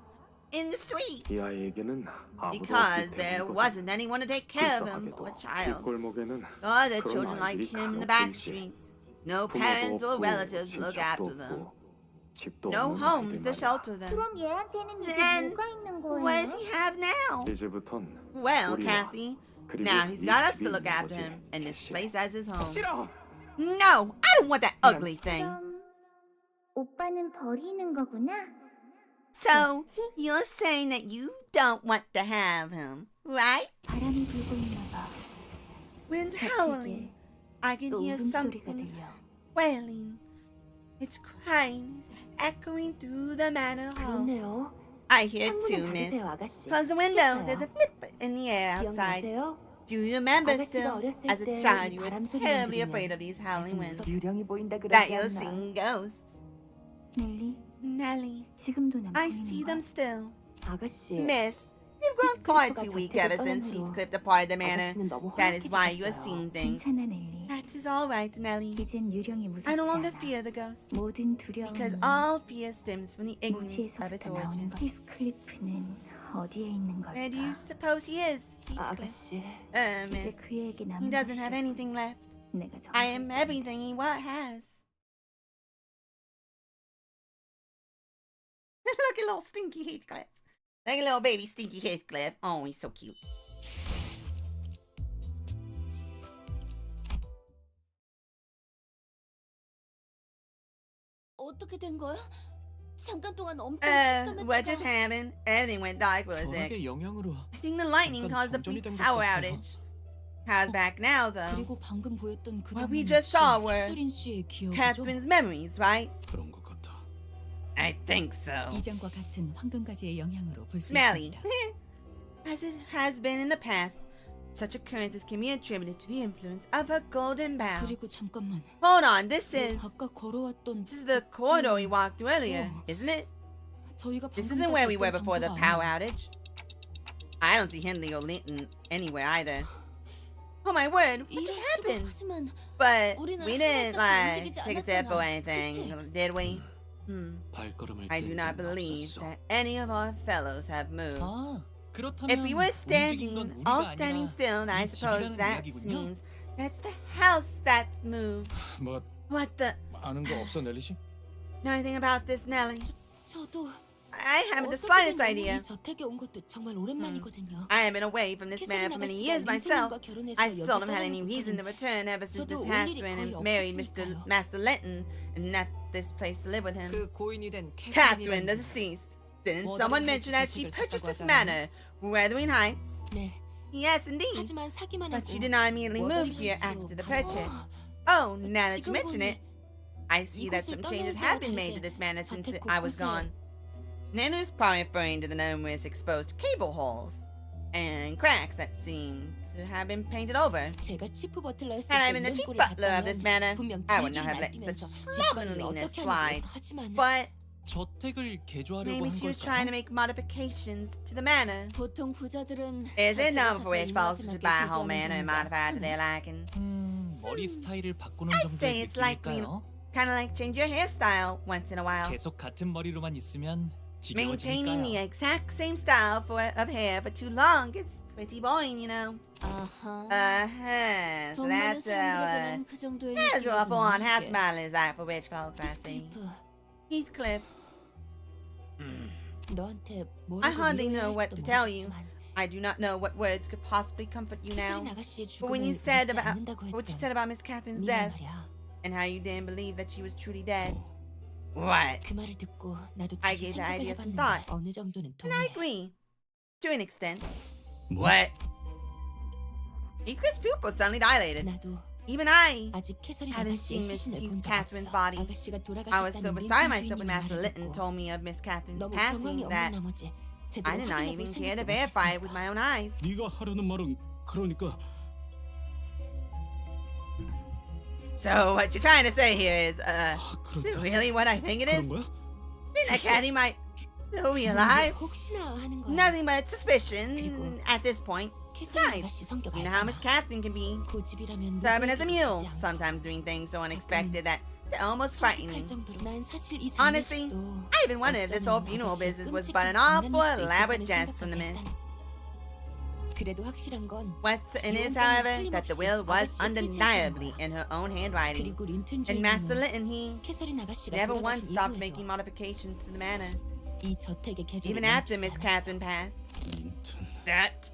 In the street? 이 아이에게는 아무도 Because 없기 there 때문이거든. wasn't anyone to take care of him or a 불쌍하게도 child. 뒷골목에는 Other 그런 children like 아이들이 him in the 간혹 back 있지. streets. No 부모도 parents or 없고 relatives look 친척도 after them. 없고. 집도 No 없는 homes to 아이들 말이야. shelter them. 그럼 얘한테는 이제 Then 뭐가 있는 what does 거예요? he have now? 이제부턴 Well, 우리와 Kathy, 그리고 now he's 이 got us 집이 to look 있는 after 거지. him and this place as his home. 싫어. No, I don't want that ugly thing. 그럼 오빠는 버리는 거구나. So, you're saying that you don't want to have him, right? 바람이 불고 있나 봐. Wind's howling. I can 또 hear 울음소리가 something's 들려. wailing. It's crying, it's echoing through the manor hall. 그렇네요. I hear 창문을 too, miss. 닫으세요, 아가씨. Close the window. 시켰어요. There's a nip in the air outside. 기억나세요? Do you remember 아가씨가 still? 어렸을 As a 때 child, 이 you were 바람 소리만 terribly 들으면 afraid of these howling winds. 유령이 보인다 That 그러지 you're 않나? seeing ghosts. 넬리, Nellie, 지금도 난 I 보이는 see 거야? them still. 아가씨, Miss, you've grown far Heathcliff가 too weak 저택을 ever since 떠난 Heathcliff 후로 departed the manor. 아가씨는 너무 That is why you are 허약해졌어요. seeing things. 괜찮아, 넬리. That is all right, Nellie. 이젠 유령이 무섭지 I no longer 않아. fear the ghost. 모든 Because 두려움은 all fear stems from the ignorance of its 무지에서부터 나오는 origin. 거. 히스클리프는 어디에 있는 걸까? Where do you suppose he is, Heathcliff? 아가씨, 이제 Miss, 그에게 he 남은 doesn't 것이 have anything left. 내가 I am everything he has. Look at little stinky Heathcliff. Look at little baby stinky Heathcliff. Oh, he's so cute. 어떻게 된 거야? 잠깐 동안 엄청 깜깜했다가 What just happened? Everything went dark for a sec. 전학의 영향으로 I think the lightning 잠깐 caused the 정전이 brief 된 것 power 같아요. outage. Power's back now, though. 그리고 방금 보였던 그 What we 장면은 just saw 혹시 were 캐서린 씨의 기억이죠? Catherine's memories, right? 그런 것 같아. I think so. 이전과 같은 황금가지의 영향으로 볼 수 Smelly. 있습니다. As it has been in the past, such occurrences can be attributed to the influence of a golden bough. 그리고 잠깐만. Hold on, this is 아까 걸어왔던 this is the corridor we walked through earlier, Oh. isn't it? 저희가 This 방금 isn't where we 갔던 were before the 장소가 power 아니에요. outage. I don't see Henley or Linton anywhere either. Oh my word, what just happened? 하지만 But 우리는 we didn't 하나도 like 움직이지 take a step or 않았잖아. anything, did we? 발걸음을 I do 뗀 not 적은 believe 없었어. that any of our fellows have moved. 아, 그렇다면 If we were 움직인 건 standing, 우리가 all 아니라 standing still, then I 이 suppose 집이라는 that 이야기군요. means that's the house that moved. 뭐 What the? 아는 거 없어 넬리 씨? Know anything about this, Nellie? 저도 I haven't the 어떻게 slightest 된 idea. 이 저택에 온 것도 정말 오랜만이거든요. I have been away from this man for many years myself. I seldom had any reason to return ever since Miss Catherine and married Master Linton and left this place to live with him. 그 고인이 된 Catherine, the deceased. Didn't someone mention that she purchased this manor, Wuthering Heights? 네. Yes, indeed. 하지만 사기만 But she 하고 did not immediately move here after the purchase. Oh, now that you mention it, I see that some changes have been made to this manor since I was gone. Nanu's probably referring to the numerous exposed cable holes and cracks that seem to have been painted over. 제가 치프 버틀러였을 Had I 때 been the 이런 chief 꼴을 butler of this 봤다면 manor, 분명 I would 길게 not have let such 날뛰면서 집안을 slovenliness 어떻게 slide. 하냐고 하지만 But 저택을 개조하려고 maybe 한 she was trying to 걸까요? make modifications to the manor. 보통 부자들은 Is it 저택에 known for 사서 rich folks 입맛에 to 맞게 buy a whole 개조하는 manor and 경우가 modify it to their liking? 머리 스타일을 바꾸는 I'd 정도의 say it's likely 느낌일까요? kind of like change your hairstyle once in a while. 계속 같은 머리로만 있으면 Maintaining the 지겨워지니까요. exact same style of hair for too long is pretty boring, you know. 아하. So 돈 많은 that's 사람들에게는 그 정도의 casual 느낌이구나. foreign house model is that for rich folks, I see. 히스클리프, Heathcliff, 너한테 I 뭐라고 hardly know 위로해야 what 할지도 to tell you. 모르겠지만 I do not know what words could possibly comfort you now. 캐서린 아가씨의 But when you 죽음을 said 믿지 about 않는다고 what you 했던 said about Miss Catherine's 미안 death 말이야. and how you didn't believe that she was truly dead. What? 그 말을 듣고 나도 I 다시 gave the idea some 생각을 thought. 해봤는데 어느 정도는 And I 동의해. agree. To an extent. 뭐? What? Heathcliff's pupils suddenly dilated. 나도 Even I. 아직 캐서린 Haven't 아가씨의 seen Miss 시신을 본 적 Catherine's 없어. body. 아가씨가 I was so 돌아가셨다는 beside 린튼 myself when 주인님의 Master 말을 Linton 듣고 told me of Miss Catherine's 너무 경황이 passing 없는 that 나머지 I 제대로 did not 확인해볼 even care to 생각도 verify it with 못했으니까. my own eyes. 네가 하려는 말은 그러니까 So what you're trying to say here is, 아, is it 그럴까? really what I think it is? 그런 거야? Think that Kathy might still be alive? 혹시나 하는 거야. Nothing but suspicion 그리고 at this point. 캐서린 Besides, 아가씨 성격 you know how 알잖아. Miss Catherine can be. 고집이라면 Stubborn as a 누구에게도 mule, 지지 않고. sometimes doing things so unexpected that they're almost 설득할 frightening. 정도로. 난 사실 이 Honestly, 장례식도 I even wondered if this whole funeral business was but an awful elaborate jest from the miss. 그래도 확실한 건 What's certain is, however, that the will was undeniably in her own handwriting. 그리고 린튼 And Master 주인은 Linton, he 캐서린 아가씨가 never once 돌아가신 stopped making 이후에도 modifications to the manor, 이 저택의 개조를 even after 멈추지 Miss 않았어. Catherine passed. 린튼. That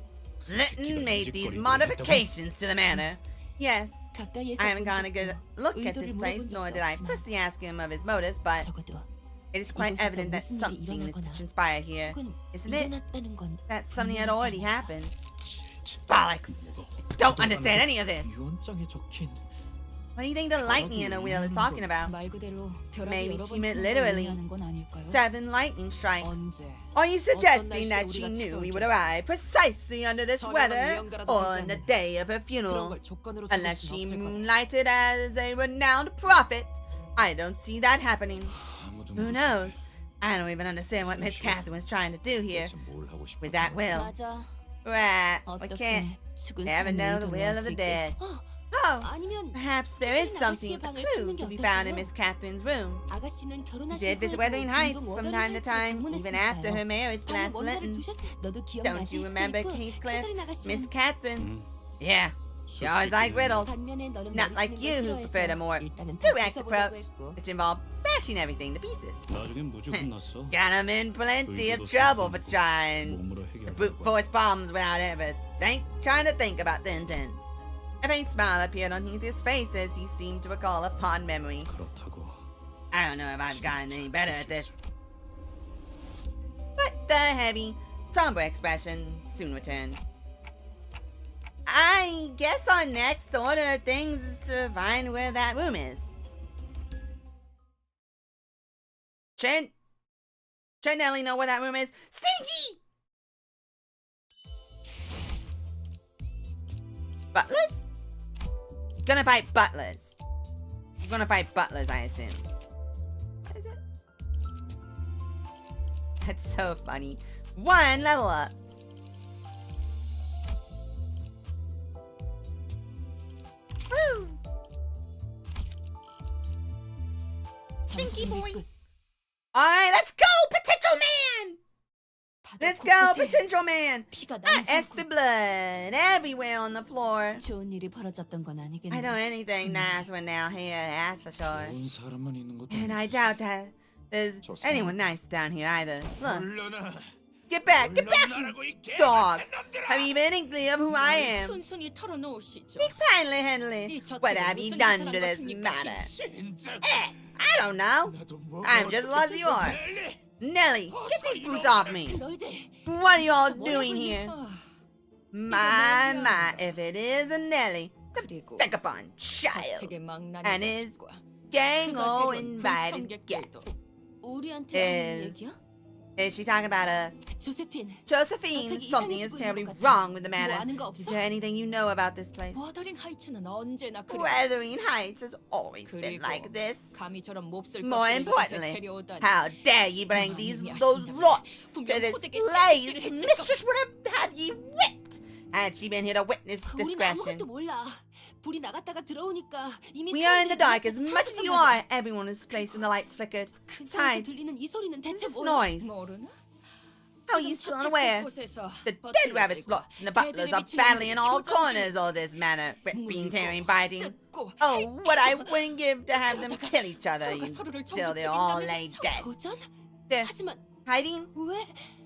Linton made these modifications to the manor. Yes, 가까이에서 I haven't 본 gotten a good 적도 look at this 의도를 place, 물어본 nor 적도 did I 없지만 personally ask him of his motives, but 적어도 it is quite 이곳에서 evident that 무슨 일이 something is to 일어나거나 transpire here, 혹은 isn't it? 일어났다는 건 That something had 분명하지 already 않아. happened. Bollocks! Don't understand any of this. 유언장에 적힌 What do you think the lightning in her wheel is talking about? 말 그대로 벼락이 Maybe 여러 she 번 meant 치는 걸 literally 의미하는 건 아닐까요? 7 lightning strikes. 언제? Are you suggesting 날씨에 that she 우리가 knew we 찾아올지. would arrive precisely under this 저렴한 weather 위안가라도 on the 되지 않나. day of her 그런 funeral? 걸 조건으로 잡을 Unless 순 she 없을 거다. moonlighted as a renowned prophet. I don't see that happening. 아무도 Who knows? I don't even understand what Miss Catherine was trying to do here 대체 뭘 하고 싶어? with that will. 맞아. Right, we 어떻게 can't 죽은 ever 사람의 know the 의도를 will 알 of 수 the dead. 있겠어? Oh, 아니면 perhaps there is 캐서린 something, 아가씨의 a 방을 clue 찾는 게 to be found in 어떨까요? Miss Catherine's room. 아가씨는 She 결혼하신 did visit 후에도 Weathering Heights 종종 from 워더링 time to 하이츠를 time, even after her 방문했으니까요. marriage to 방에 Master 뭔가를 Linton. 두셨. 너도 Don't 기억나지? you remember 스테이프? Heathcliff? 캐서린 아가씨는 Miss Catherine? 응. Yeah, she always liked riddles. 반면에 너는 Not 머리 like 쓰는 걸 you, who 싫어해서 preferred a more 일단은 다 direct 부숴보려고 approach, 했고. which involved smashing everything to pieces. 나중엔 무지 혼났어. Got him in plenty of 의도도 trouble for 생각하고 trying 몸으로 to 해결하려고 brute force problems without ever trying to think about the intent. A faint smile appeared on Heathy's face as he seemed to recall a fond memory. 그렇다고. I don't know if I've gotten any better at this. But the heavy, somber expression soon returned. I guess our next order of things is to find where that room is. Trent Nelly know where that room is. Stinky! Butlers? Gonna fight butlers. Gonna fight butlers, I assume. What is it? That's so funny. 1 level up. Woo! Stinky boy. Alright, let's go, potential man! Let's go, potential man! 피가 Ah, 나지 SP blood everywhere on the floor. 좋은 일이 벌어졌던 건 아니겠네. I know anything nice went down here, that's for sure. 좋은 사람만 있는 것도 And I 아니고. doubt that there's 좋습니다. anyone nice down here either. Look, 물러나. get back, you dogs! Have you been inkling of who I am? 순순히 털어놓으시죠. Speak kindly, Henley. What have you done to this matter? I don't know. I'm just as lost as you are. Nelly, get these boots off me. 너희들 What are you all 뭐라고 doing 했니? here? 아, My, if it is a Nelly, the 그리고 vagabond child 저택의 망나니 and his 자식과 gang all 그가 데려온 invited 불청객들도 guests. 우리한테 하는 Is- 얘기야? Is she talking about us? 조세핀, Josephine, 저택이 something is 이상해지고 terribly 있는 것 같아. wrong with the 뭐 manor. 아는 거 Is 없어? there anything you know about this place? 워더링 하이츠는 언제나 그래. Weathering Heights has always been 그리고 like this. 감히처럼 몹쓸 More 것들을 importantly, 이곳에 데려오다니. how dare you bring these 어머님이 those 하신다면 lots to 분명 this 호되게 place? 찌릿찌릿했을 Mistress would have had ye whipped had she been here to witness 우리는 discretion. 아무것도 몰라. 불이 나갔다가 들어오니까 이미 We are in the dark as 사람들이 much as you 사라졌단 are. Everyone is placed when the lights flickered. 말이야. 근처에서 Besides, 들리는 이 소리는 what's 대체 this 뭐야? noise? 모르나? How are you still unaware? The dead rabbits lost and the butlers are battling in all corners of this manor, ripping, tearing, biting. Oh, what I wouldn't give to have them kill each other till they're all laid dead. 도전? They're 하지만 hiding? 왜?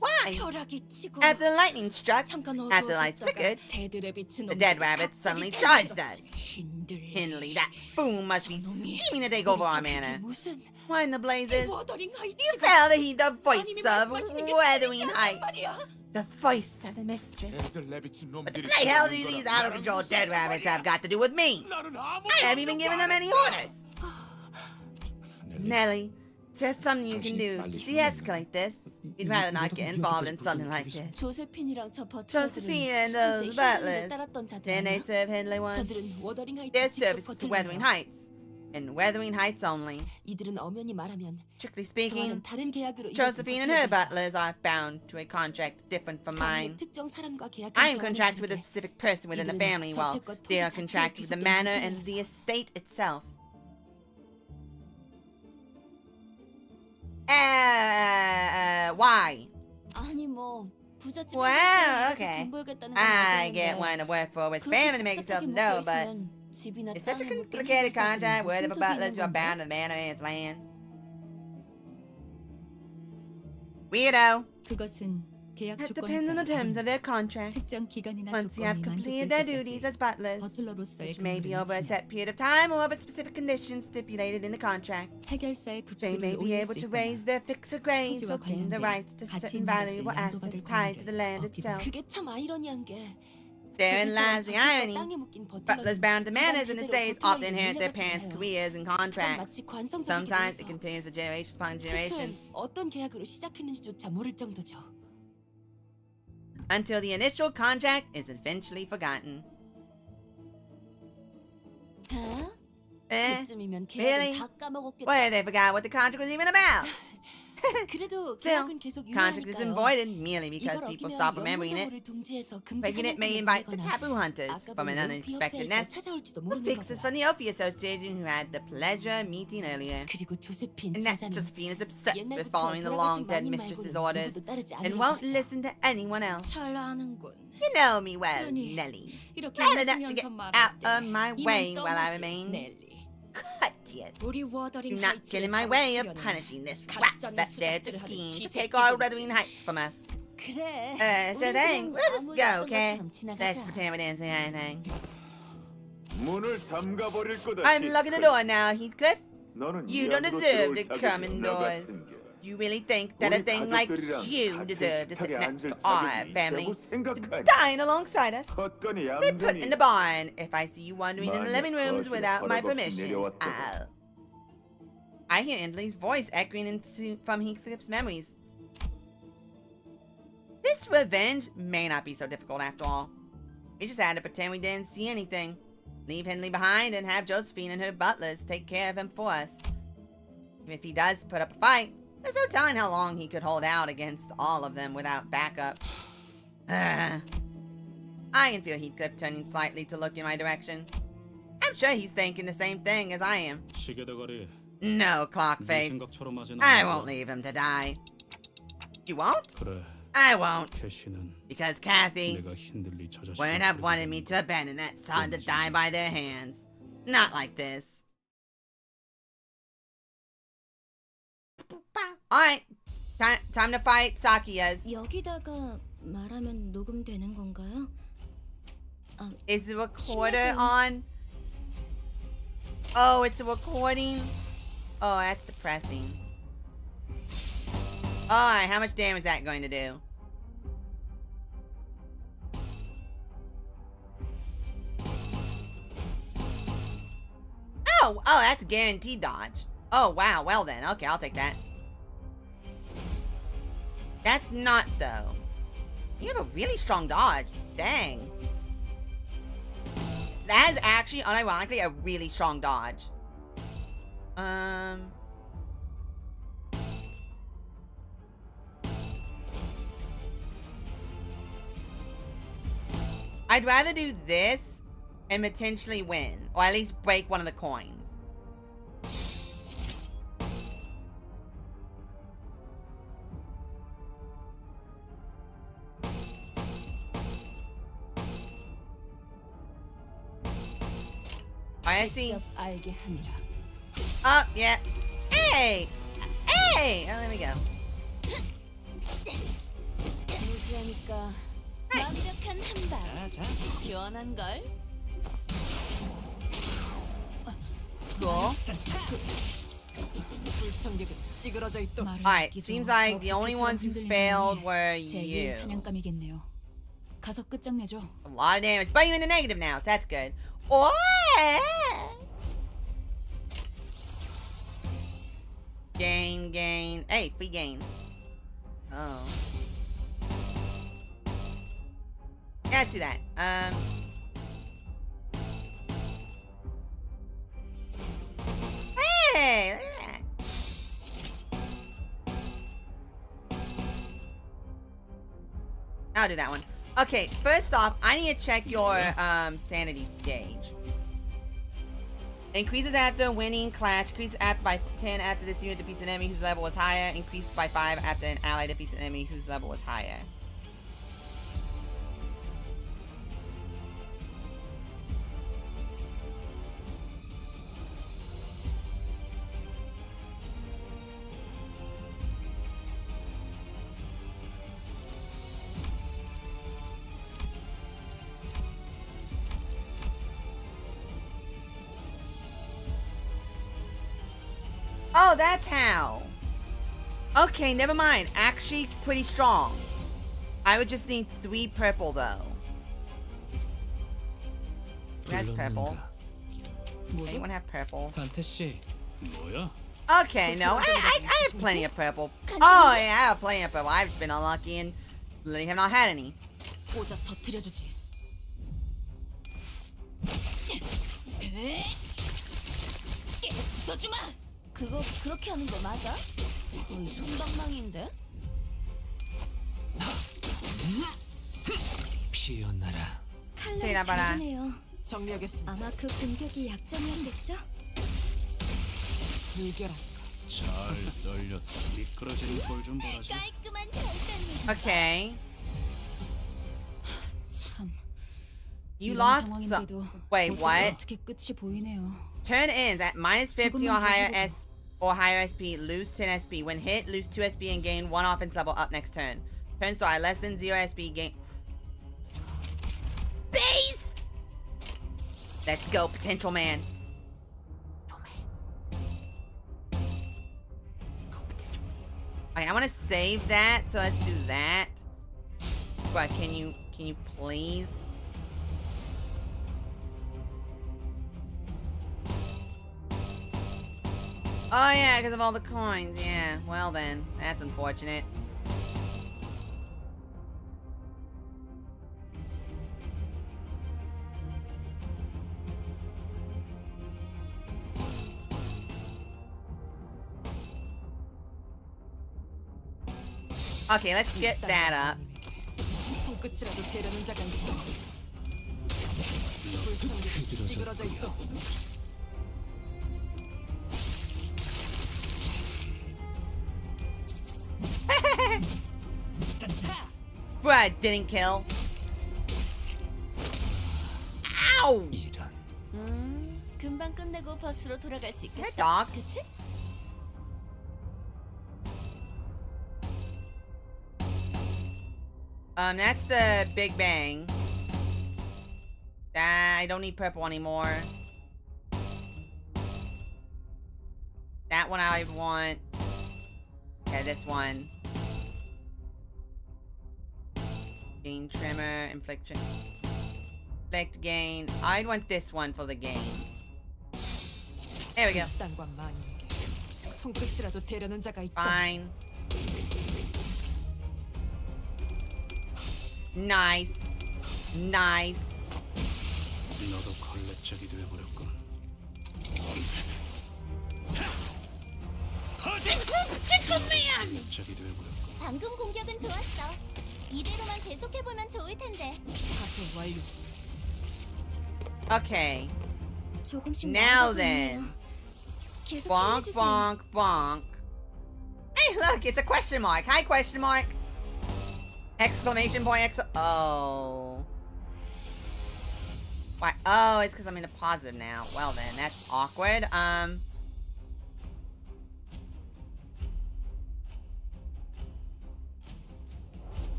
Why? 벼락이 치고 After the lightning struck, 잠깐 after the lights 어두워졌다가 flickered, 대들의 빛은 the dead rabbits suddenly charged us. hinder이 Hindley, that fool must be scheming to take over our manor. 무슨 What in the blazes? 워더링 You 하이츠가 fail to heed the voice 아님이 of 말씀하시는 게 Weathering 틀리지 않단 Heights. 말이야. The voice of the mistress. 애들 내비친 What the 놈들이 bloody hell do these out of control dead rabbits have got to do with me? 나는 아무 I haven't even given them any orders. Nelly, is there something you can do to de-escalate this? We'd rather not get involved in something like this. 조세핀이랑 저 Josephine and 버터들은 those butlers, 따랐던 then they 자들이야. serve Hindley ones. 저들은 워더링 하이츠 Their 직접 service is to Weathering 버틀이야. Heights, and Weathering Heights only. 이들은 엄연히 말하면 Strictly speaking, 저와는 다른 계약으로 Josephine and her 버틀이야. butlers are bound to a contract different from 가문의 mine. 특정 사람과 계약한 I am 경우는 contracted with a 다르게 specific person within the 이들은 family, while 저택과 토지 they are 자체에 contracted with the 비속된 manor and 분들이어서. the estate itself. Why? 아니 뭐 부잣집 Wow, 회사에서 okay. 돈 벌겠다는 건 I 알겠는데 get one to work for rich 그렇게 family to make yourself 복잡하게 know, 묶여 but 있으면 집이나 it's such a 땅에 묶인 complicated 해결사들은 contract worthy of a 무슨 butler 적이 to a 있는 bound 건데? of man or his land. Weirdo. 그것은 계약 It 조건에 depends on the 따라 terms of their contract. 특정 기간이나 Once you have 조건이 completed 만족될 their 때까지 duties as butlers, 버틀러로서의 which may be 근무를 over a 마치면 set period of time or by specific conditions stipulated in the contract, 해결사의 they may 급수를 be 올릴 able 수 to 있거나 raise their fixed grades or 토지와 gain the 관련된 rights to 가치 certain 있는 것을 valuable 양도받을 assets tied to the land 권한을 itself. 그게 참 아이러니한 게 Therein lies the irony. 땅에 묶인 Butlers bound to manors in the 집안 States 제대로 often inherit their parents' 해요. careers and 그건 contracts. 마치 관성적이기도 Sometimes it 해서 continues for generations upon generations 최초엔 어떤 계약으로 시작했는지조차 모를 정도죠. until the initial contract is eventually forgotten. 에? Eh? 그쯤이면 Really? 계약은 다 까먹었겠다. Well, they forgot what the contract was even about. 그래도 Still, 계약은 계속 Contract isn't 유효하니까요. voided merely because 이걸 people 어기면 stop remembering it. 연못동물을 둥지에서 Breaking it may 금지 invite the 사냥꾼을 taboo hunters 아까 from an 본 unexpected 오피어페에서 nest, 찾아올지도 or 모르는 fixers 거고요. from the Opie Association who had the pleasure of meeting earlier. 그리고 조세핀 And that 저자는 Josephine is obsessed with 옛날부터 following the 돌아가신 long-dead 마님 mistress's 말고는 orders 누구도 따르지 and 않으려고 won't 하죠. listen to anyone else. 잘 아는군. You know me well, 아니, Nelly. 이렇게 Well enough to get 웃으면서 말할 out 때 of my way 이만 while I 떠나지, remain 넬리. courteous. 우리 Do 워더링 not get in my way of punishing this rat that dared to scheme to take our Wuthering Heights from us. 그래. Sure 우린 thing. 그냥 We'll just 아무 go, 일도 okay? 없던 것처럼 Let's 지나가자. pretend we didn't say anything. 문을 잠가 버릴 거다. I'm locking the door now, Heathcliff. 너는 You 이 don't 안으로 deserve 들어올 to come 자격이 indoors. 나 같은 게. You really think that a 우리 thing like 가족들이랑 you 같이 deserve to sit 식탁에 next to 앉을 our 자격이 family, 있다고 생각하니? dying alongside us? 헛건이 They put in 얌전히 the barn. If I see you wandering in the 만약 living rooms 거기에 without my 허락 없이 permission, 내려왔다고. I hear Indley's voice echoing from Heathcliff's memories. This revenge may not be so difficult after all. We just had to pretend we didn't see anything. Leave Hindley behind and have Josephine and her butlers take care of him for us. Even if he does put up a fight, there's no telling how long he could hold out against all of them without backup. I can feel Heathcliff turning slightly to look in my direction. I'm sure he's thinking the same thing as I am. 시계 대가리. No, 네 Clockface. 생각처럼 하진 I 않아. won't leave him to die. You won't? 그래. I won't. 캐시는 Because Kathy 내가 힌들리 저 자식. wouldn't have wanted me to abandon that son to die by their hands. Not like this. Alright. Time to fight Sakias. 여기다가 말하면 녹음되는 건가요? Is the recorder on? Oh, it's a recording? Oh, that's depressing. Alright, how much damage is that going to do? Oh, that's guaranteed dodge. Oh, wow. Well then. Okay, I'll take that. That's not, though. You have a really strong dodge. Dang. That is actually, unironically, a really strong dodge. I'd rather do this and potentially win, or at least break one of the coins. Alright, let's see. 직접 알게 함이라. Oh, yeah. Hey! Hey! Oh, there we go. 무지하니까 완벽한 한방. 시원한 걸. Cool. 불청객은 찌그러져 있도록. Alright, seems like the only ones who failed were you. 제2의 사냥감이겠네요. 가서 끝장내죠. A lot of damage, but you're in the negative now, so that's good. Oh! Gain. Hey, free gain. Oh. Yeah, let's do that. Hey, look at that. I'll do that one. Okay, first off, I need to check your sanity gauge. Increases after winning clash. Increases after by 10 after this unit defeats an enemy whose level was higher. Increased by 5 after an ally defeats an enemy whose level was higher. Oh, that's how. Okay, never mind. Actually, pretty strong. I would just need 3 purple though. Who has purple? Anyone have purple? 반태 씨, 뭐야? Okay, no, I have plenty of purple. Oh yeah, I have plenty of purple. I've just been unlucky and really have not had any. 고작 터뜨려주지. 써주마. 그거 그렇게 하는 거 맞아? 거의 손방망인데? 피어나라. 칼날이 잘하네요. 정리하겠습니다. 아마 그 공격이 약점이었겠죠? 물결한 잘 썰렸다. 미끄러지는 꼴 좀 보라지. 깔끔한 결단이. Okay, 참. you 이런 lost some. 상황인데도 Wait, what? 어떻게 끝이 보이네요. Turn ends at minus 50 or 조금만 higher 더 S or higher SP. Lose 10 SP. When hit, lose 2 SP and gain 1 offense level up next turn. Turn start less than 0 SP. Gain. Beast. Let's go, potential man. Okay, I want to save that, so let's do that. But can you please? Oh yeah, because of all the coins. Yeah, well then, that's unfortunate. Okay, let's get that up. 손끝이라도 대려는 자가 있어. 불청객 찌그러져 있어. Bruh, didn't kill. Ow! 이런. 금방 끝내고 버스로 돌아갈 수 있겠다. Hey, dog. 그치? That's the Big Bang. I don't need purple anymore. That one I want. Yeah, this one. Gain trimmer, inflict gain. I'd want this one for the gain. There we go. 땅과 만인에게 손끝이라도 대려는 자가 있다. Fine. Nice. Nice. 너도 걸레짝이 되어버렸군. 걸레짝이 되어버렸군. 방금 공격은 좋았어. 이대로만 계속해보면 좋을 텐데. 파쇄 완료. Okay. 조금씩 Now 나아가고 then. 있네요. 계속 Bonk, 힘내주세요. bonk, bonk. Hey, look, it's a question mark. Hi, question mark. Exclamation point, oh. Why? Oh, it's because I'm in a positive now. Well then, that's awkward.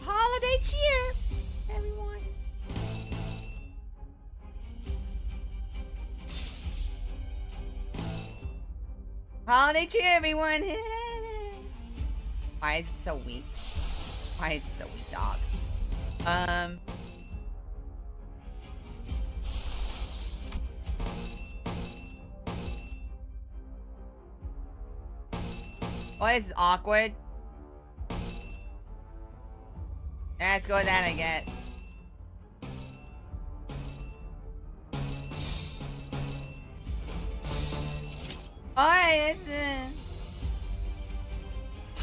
Holiday cheer, everyone. Holiday cheer, everyone. Why is it so weak? Why is it so weak, dog? Oh, this is awkward. Let's go with that, I guess. Alright, it's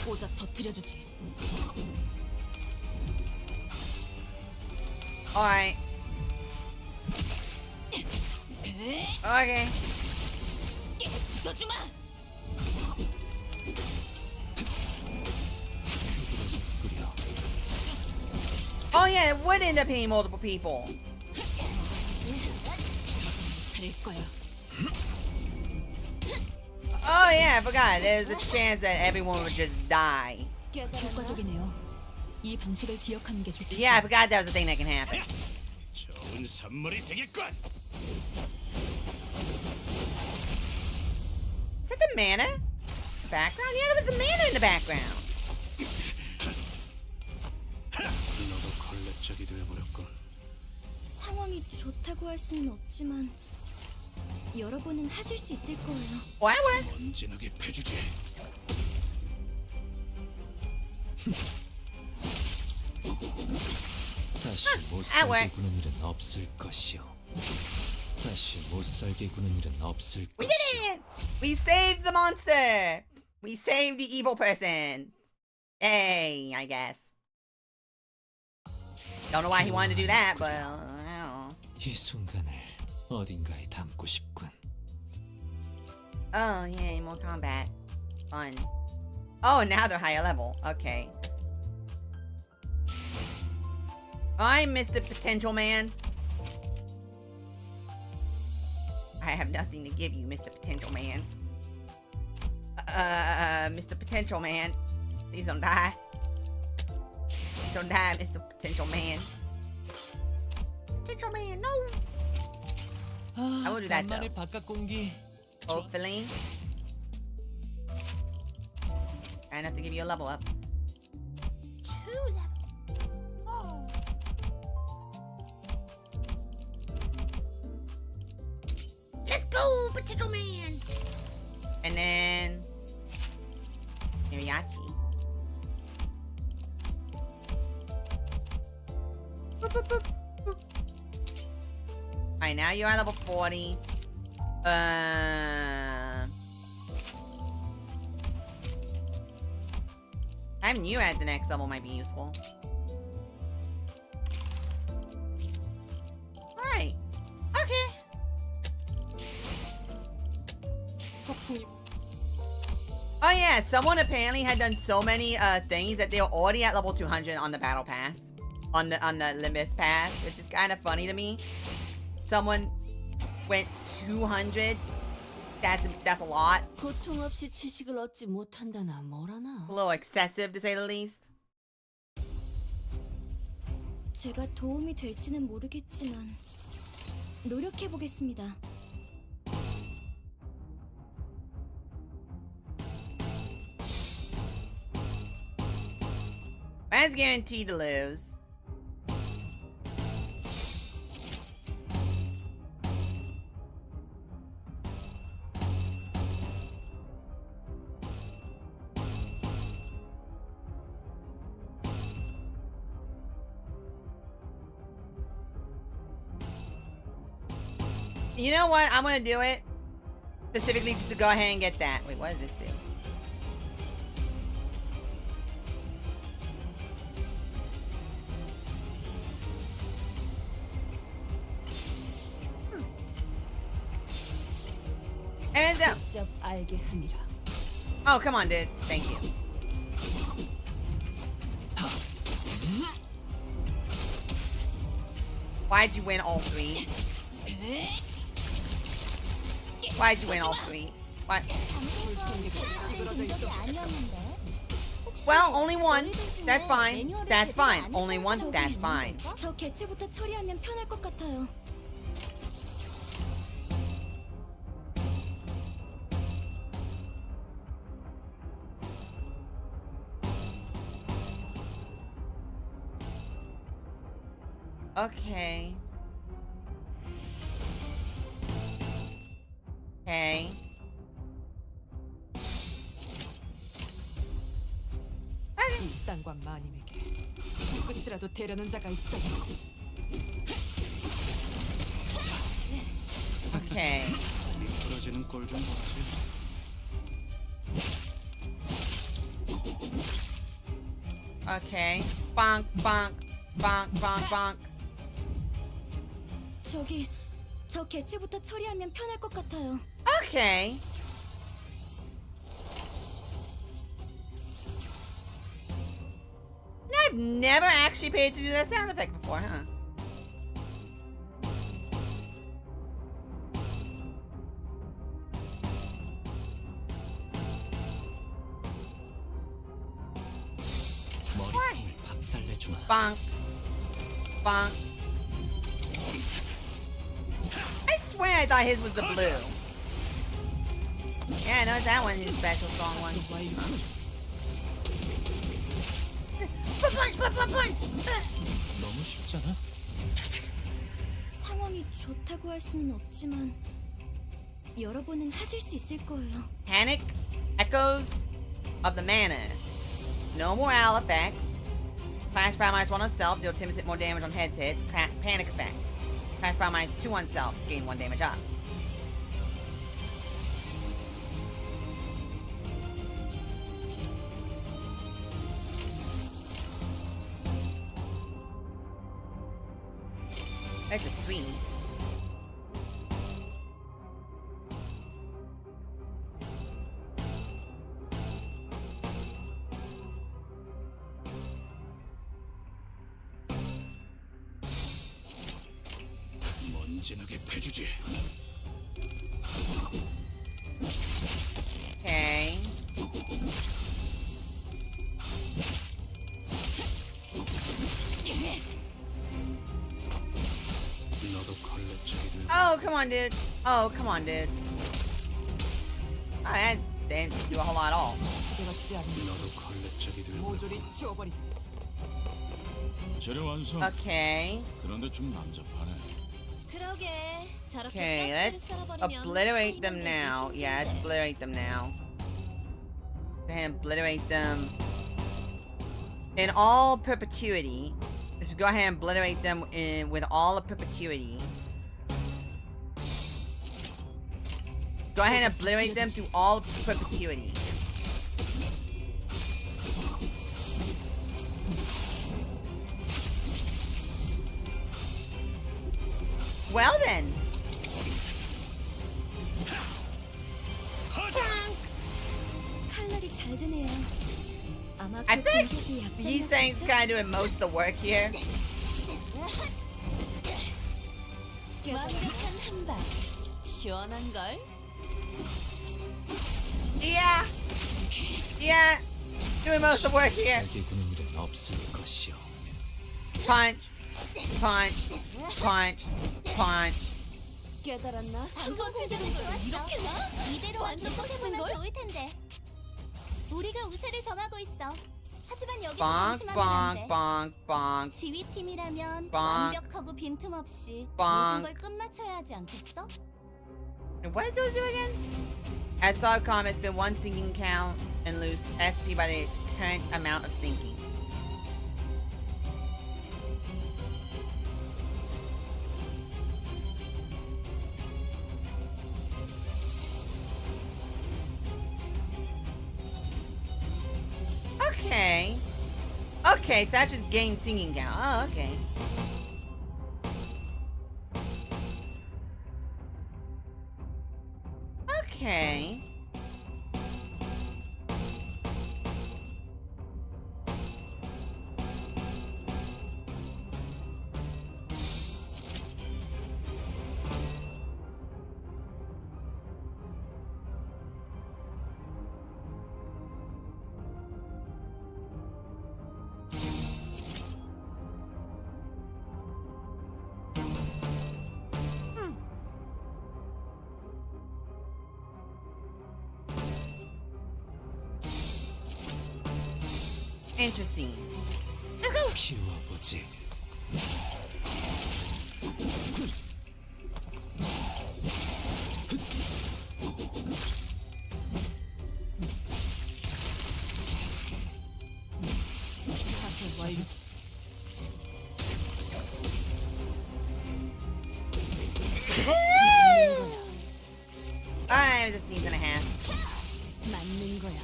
고작 터뜨려주지. alright. Okay. 써주마. Oh yeah, it would end up hitting multiple people. 차릴 거야. Oh yeah, I forgot. There's a chance that everyone would just die. 효과적이네요. 이 방식을 기억하는 게 좋겠어요. Yeah, I forgot that was a thing that can happen. 좋은 선물이 되겠군. Is that the mana? Background? Yeah, there was the mana in the background. 너도 걸레짝이 되어버렸군. 상황이 좋다고 할 수는 없지만 여러분은 하실 수 있을 거예요. Well, that works. 언진하게 패주지. 다시 못 아, 왜? 살게 구는 일은 없을 것이요. 다시 못 살게 구는 일은 없을 We 것이요. did it! We saved the monster! We saved the evil person. Hey, I guess. Don't know why he wanted to do that, but I don't know. 이 순간을 어딘가에 담고 싶군. Oh, yeah, more combat. Fun. Oh, now they're higher level. Okay. I'm Mr. Potential Man. I have nothing to give you, Mr. Potential Man. Mr. Potential Man. Please don't die. Don't die, Mr. Potential Man. Potential Man, no! I will do that, 간만에 though. 바깥 공기. Hopefully. Trying not to give you a level up. 2 level. Oh. Let's go, Potato Man! And then... Miriachi. Boop, boop, boop, boop. Alright, now you're at level 40. Having you at the next level might be useful. Alright. Okay. Oh yeah, someone apparently had done so many things that they were already at level 200 on the battle pass. On the Limbus pass, which is kind of funny to me. Someone went 200. That's a lot. 고통 없이 지식을 얻지 못한다나 뭐라나. A little excessive to say the least. 제가 도움이 될지는 모르겠지만 노력해 보겠습니다. Man's guaranteed to lose. You know what? I'm gonna do it specifically just to go ahead and get that. Wait, what does this do? And it's down. 직접 알게 함이라. Oh, come on, dude. Thank you. Why'd you win all three? Why'd you win all three? Why? Well, only one. That's fine. That's fine. Only one. That's fine. 저 개체부터 처리하면 편할 것 같아요. Okay. Okay. 땅과 마님에게 끝이라도 데려는 자가 있어. Okay. 미끄러지는 꼴 좀 보라지. Okay. Bonk, bonk, bonk, bonk, bonk. 저기 저 개체부터 처리하면 편할 것 같아요. Okay. I've never actually paid to do that sound effect before, huh? 머리통을 박살내주마. Bonk. Bonk. swear I thought his was the blue. Yeah, I know that one is special song one. 너무 쉽잖아. 상황이 좋다고 할 수는 없지만 여러분은 하실 수 있을 거예요. Panic echoes of the mana. No morale effects. Flash power -1 on self, deal 10% more damage on heads hits. Panic effect. Flash power -2 on self, gain 1 damage up. That's a 3. 먼지나게 패주지. Okay. 너도 걸레짝이 될 Oh, come on, dude. Oh, come on, dude. Oh, that didn't do a whole lot at all. 기대받지 않는 너도 걸레짝이 될 모조리 치워버리. 재료 완성. Okay. 그런데 좀 난잡하네. 그러게. 저렇게 Okay, let's obliterate them now. Yeah, let's obliterate them now. Go ahead and obliterate them in all perpetuity. Let's go ahead and obliterate them with all of perpetuity. Go ahead and obliterate them through all of perpetuity. Well then. 칼날이 잘 드네요. 아마 I 그 think 공격이 Yi Saint's kind of doing most of the work here. 완벽한 한방. 시원한 걸. Yeah. Yeah. Doing most of the work here. 세게 구는 일은 없을 것이오. Punch. Punch. Punch. Punch. 깨달았나? 한번 회전을 이렇게 나? 이대로 완전 해보면 좋을 텐데. 우리가 우세를 점하고 있어. 하지만 여기서 Bonk, 조심하면 안 bonk, 돼. bonk, bonk. 지휘팀이라면 bonk. 완벽하고 빈틈없이 모든 걸 끝마쳐야 하지 않겠어? And what is it do again? At Subcom, it's been 1 sinking count and lose SP by the current amount of sinking. Okay. Okay, so that's just game singing count. Oh, okay. Okay. Interesting. Let's go. 피워보지. 사실 완료. Alright, just sneeze and a half. 맞는 거야.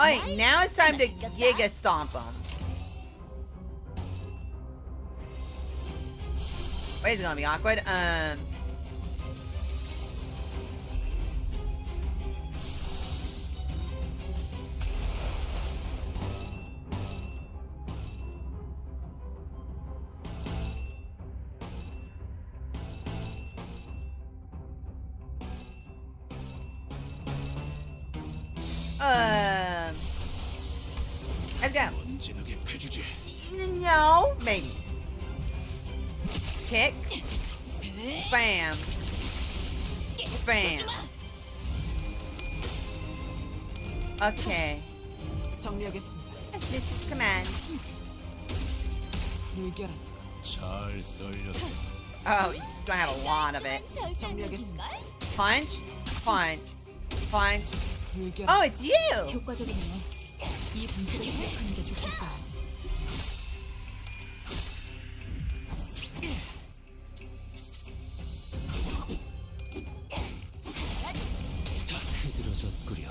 Alright, now it's time to Giga Stomp him. Wait, is it gonna be awkward? Let's go. 먼지나게 패주지. No, maybe. Kick. Bam. Bam. Okay. 정리하겠습니다. This is command. 물결한 잘 썰렸다. Oh, you don't have a lot of it. 정리하겠습니다. Punch. Punch. Punch. 물결. Oh, it's you! 효과적이네요. 이 방식을 기억하는 게 좋겠어요. 다 흐드러졌구려.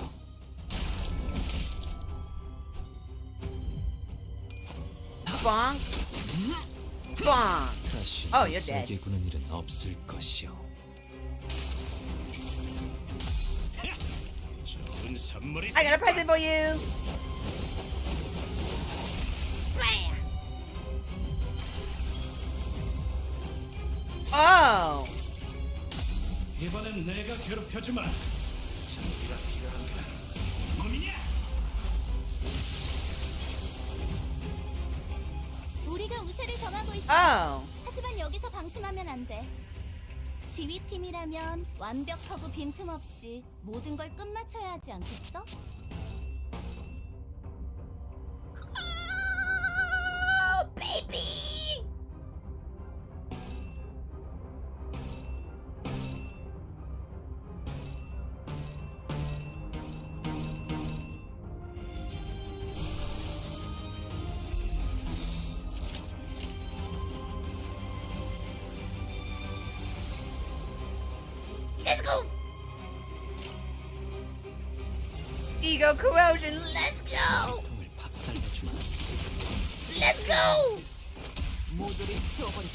Bonk. Bonk. 다시 Oh, you're dead. 세게 구는 일은 없을 것이오. 좋은 선물이. I got a present for you. Oh. 이번엔 내가 괴롭혀주마. 장비가 필요한가? 몸이냐? 우리가 우세를 점하고 있어. Oh. 하지만 여기서 방심하면 안 돼. 지휘팀이라면 완벽하고 빈틈없이 모든 걸 끝마쳐야 하지 않겠어? Oh, baby. Let's go. Ego corrosion. Let's go. 통을 박살내주마. Let's go. 모조리 치워버리고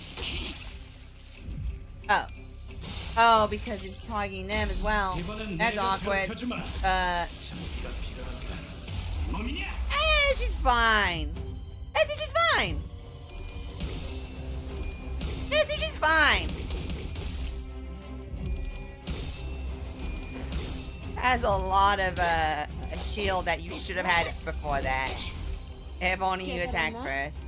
Oh. Oh, because it's targeting them as well. 이번엔 That's 내가 awkward. 괴롭혀주마. 장비가 필요한가? 몸이냐? She's fine. She's fine. She's fine. Has a lot of a shield that you should have had before that. If only you attacked first.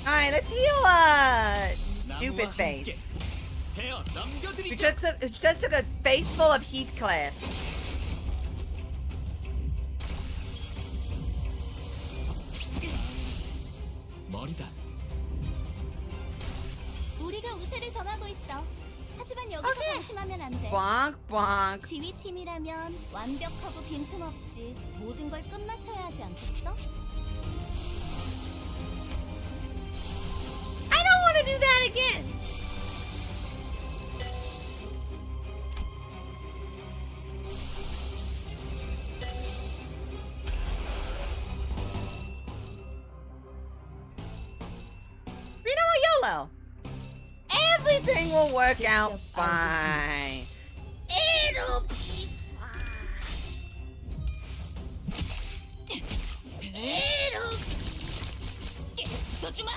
Alright, let's heal Doofus face. We just took a face full of Heathcliff. 머리다. 우리가 우세를 점하고 있어. 하지만 여기서 방심하면 안 돼. Bonk, bonk. 지휘팀이라면 완벽하고 빈틈없이 모든 걸 끝마쳐야 하지 않겠어? I don't want to do that again. You know what, YOLO? Everything will work out fine. It'll be fine. It'll 써주마.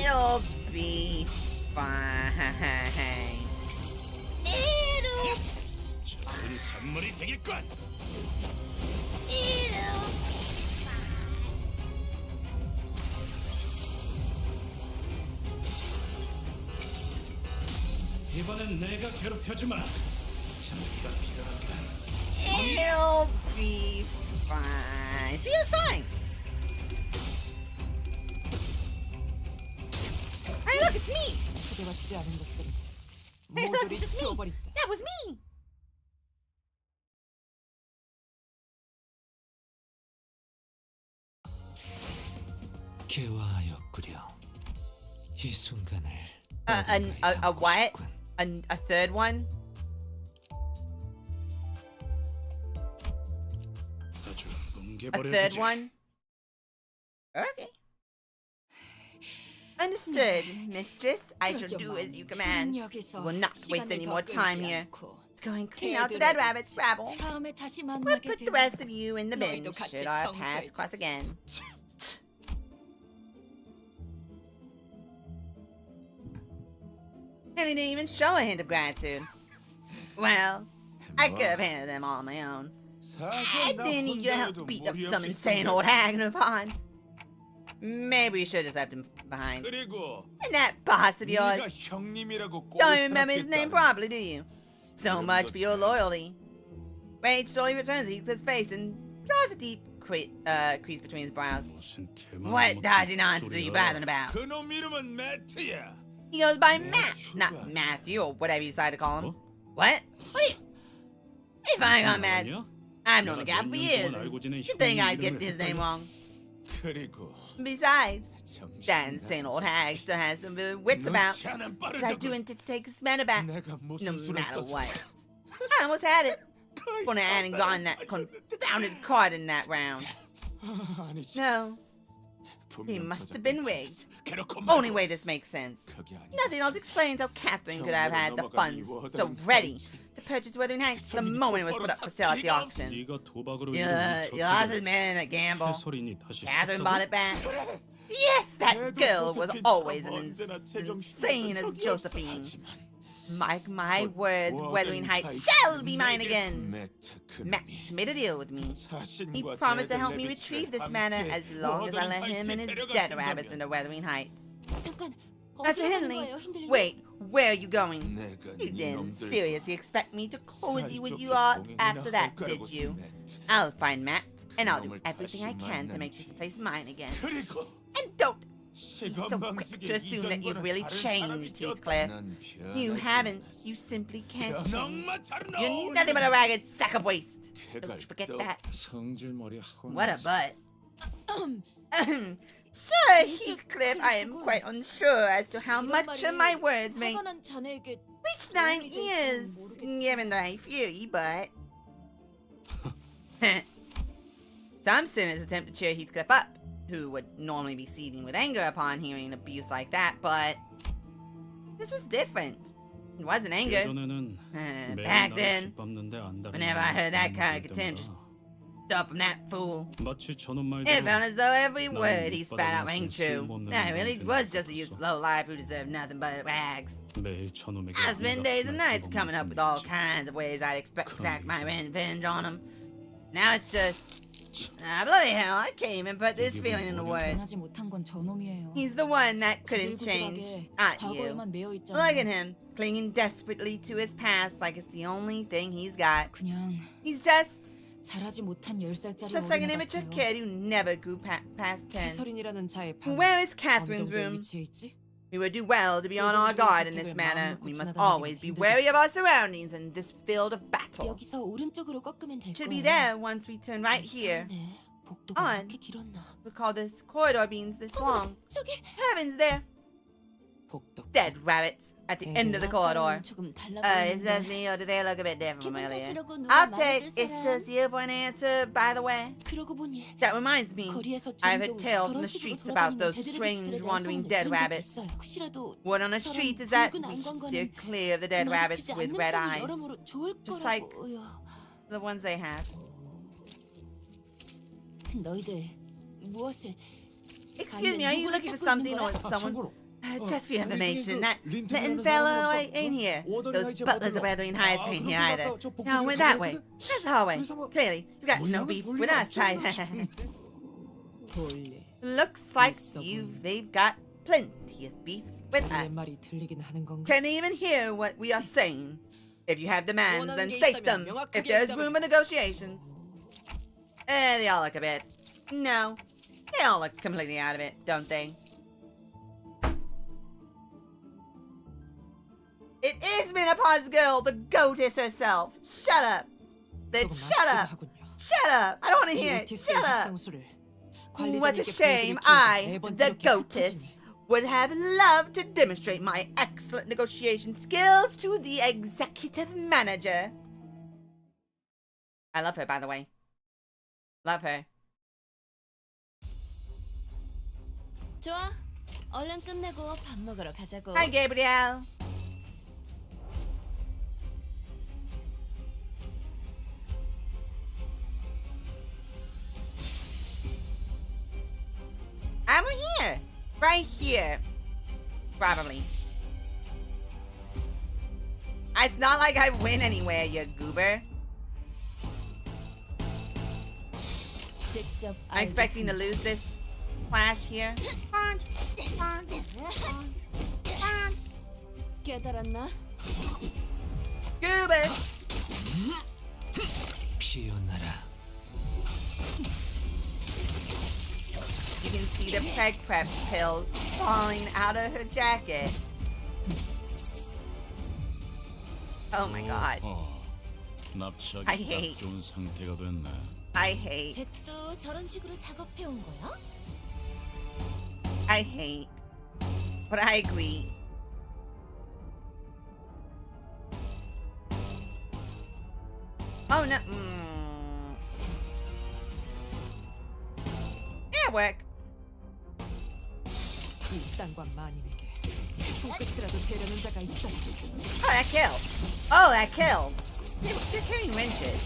It'll be fine. It'll 좋은 선물이 되겠군. It'll 이번엔 내가 괴롭혀주마. 장비가 필요한가? It'll be fine. See, it's fine. Hey, look, it's me. 초대받지 않은 것들은 Hey, look, 모조리 it's just me. 치워버린다. That was me. 개화하였구려. 이 순간을 A what? A third one? 아주 A third 뭉개버려주지. one? Okay. Understood, mistress. I shall do as you command. Will not waste any more time here. go and clean out the dead rabbits, rabble. 다음에 다시 We'll 만나게 put the 되면 rest of you in the bin 너희도 같이 should our paths 청소해주지. cross again. And he didn't even show a hint of gratitude. Well, I could have handled them all on my own. I didn't need your help to beat up some insane old hag in the ponds. Maybe we should have left him behind. 그리고 And that boss of yours, 네가 형님이라고 don't remember his name properly, do you? So much for your loyalty. Rage slowly returns to Heath's face and draws a deep crease between his brows. 무슨 개망 What dodgy nonsense are you babbling about? 그놈 이름은 매트야. He goes by Matt, not Matthew or whatever you decide to call him. What? What are you? If I got mad, I've known the guy for years. You think I'd get his name wrong? 그리고 Besides, that insane old hag still has some wits about. 눈치 않은 What's I 빠르다고. doing to take this matter back? 내가 No 무슨 수를 matter 써서 what. I almost had it. When I hadn't gotten that confounded card in that round. 아니지. No, he 분명 must have been rigged. 그렇고 Only way this makes sense. 그게 아니지. Nothing else explains how Catherine could have had the funds so ready to purchase Wuthering Heights the moment it was put up for sale at the auction. 네가 도박으로 You lost his man in a gamble. 해설인이 다시 Catherine bought it back. Yes, that girl was always as insane as Josephine. Mark my words, Wuthering Heights shall be mine again. Max made a deal with me. He promised to help me retrieve this manor as long as I let him and his dead rabbits into Wuthering Heights. 잠깐. As 어디로 a 가는 Henley, 거예요, 흔들리님? wait, where are you going? 내가 You 네 didn't 놈들 seriously expect me to cozy with you all after that, did you? I'll find Matt, and I'll do everything I can to make this place mine again. 그리고 And don't be so quick to assume that you've really changed, Heathcliff. You haven't. You simply can't change. You're nothing but a ragged sack of waste. Don't you forget that. 성질머리 하고 What a butt. Sir Heathcliff, I am quite unsure as to how much of my words may 화가 난 자네에게 reach thine ears, given thy fury, but... Some sinners attempt to cheer Heathcliff up, who would normally be seething with anger upon hearing abuse like that, but... This was different. It wasn't anger. 예전에는 매일 Back 나를 then, 짓밟는데 안달이 whenever I heard that kind of 나는 contempt 때마다 stuff from that fool, 마치 저놈 말대로 it felt as though every 나는 word he spat out rang 밑바닥 true. 쓸모없는 That really 인간들이 was just a 있었어. useless lowlife who deserved nothing but rags. 매일 저놈에게 I spent days and nights 감각스럽게 coming up with all 보내주지. kinds of ways I'd expect to exact my 그러기 revenge on him. Now it's just... bloody hell, I can't even put this feeling into words. 변하지 못한 건 저놈이에요. He's the one that couldn't change, 구질구질하게 not you. 과거에만 매여 Look 있잖아요. at him, clinging desperately to his past like it's the only thing he's got. 그냥 He's just 자라지 못한 10살짜리 like an 어린애 immature 같아요. kid who never grew past 10. 해설인이라는 자의 방 Where is 어느 Catherine's 정도에 room? 위치해 있지? We would do well to be on our guard in this manner. We must always be wary of our surroundings in this field of battle. 여기서 오른쪽으로 꺾으면 될 Should be 거예요. there once we turn right here. 이상하네. 복도가 On. 이렇게 길었나? Recall this corridor being this long. 저기 Heavens, there. 복도. Dead rabbits at the end of the corridor. 조금 달라 Is that 보이는데. me or do they look a bit different from 기분 earlier? 탓이라고 누가 I'll 말해줄 take it's 사람? just you for an answer, by the way. 그러고 보니 That reminds me. 거리에서 I've heard 종종 tales from 저런 the 식으로 streets about 돌아다니는 those 대드래곤들에 strange 대한 wandering 소문을 dead 들은 적이 rabbits. 있어요. 혹시라도 Word on the 저런 streets is that 붉은 we should 안광과는 steer clear of the dead rabbits 마주치지 with 않는 red 편이 eyes. 여러모로 좋을 Just like 거라고요. the ones they have. 너희들 무엇을 Excuse me, are you looking for something or someone? Just for your information, that Linton fellow ain't here. Those butlers of Wuthering Heights ain't here either. No, we're that way. That's the hallway. Clearly, you've got no beef with us, right? 볼일. Looks like they've got plenty of beef with 우리의 us. 말이 들리긴 하는 건가? Can't even hear what we are saying. If you have demands, 원하는 then 게 state 있다면 them. 명확하게 If there's 얘기하면 room for negotiations. They all look a bit. No, they all look completely out of it, don't they? It is Menopause Girl, the goatess herself. Shut up. Then 조금 shut 아쉽긴 up. 하군요. Shut up. I don't want to 이 hear it. 오티스의 Shut up. 합성술을 What a 관리자님께 shame. 보여드릴 기회가 I, 매번 the 이렇게 goatess, 흩어지니. would have loved to demonstrate my excellent negotiation skills to the executive manager. I love her, by the way. Love her. 좋아. 얼른 끝내고 밥 먹으러 가자고. Hi, Gabriel. Somewhere here. Right here. Probably. It's not like I win anywhere, you goober. I'm expecting to lose this clash here. 깨달았나? Goober. 피어나라. You can see the peg prep pills falling out of her jacket. Oh my god. 납치하기 I hate. 딱 좋은 상태가 됐네. I hate. 잭도 저런 식으로 작업해 온 거야? I hate. But I agree. Oh no. Yeah, work. 이 땅과 마님에게 손끝이라도 대려는 자가 있다. Oh, that killed. Oh, that killed. They're carrying wrenches.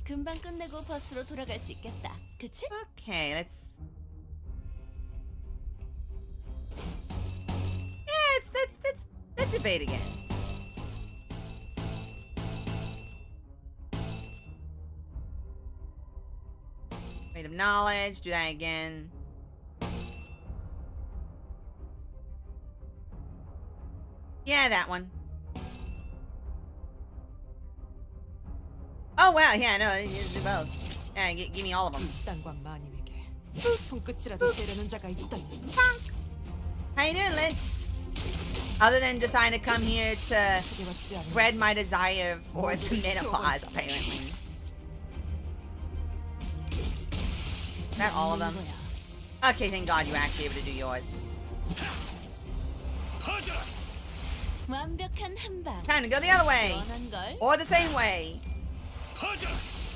금방 끝내고 버스로 돌아갈 수 있겠다. 그치? Okay, let's. Yeah, let's debate again. Rate of knowledge. Do that again. Yeah, that one. Oh wow, yeah, no, you do both. Yeah, give me all of them. 이 땅과 마님에게 손끝이라도 대려는 자가 있다면. How you doing, Lynch? Other than deciding to come here to spread my desire for the menopause, apparently. Is that all of them? Okay, thank God you were actually able to do yours. 완벽한 한 방. Time to go the other way. 원한 걸. Or the same way.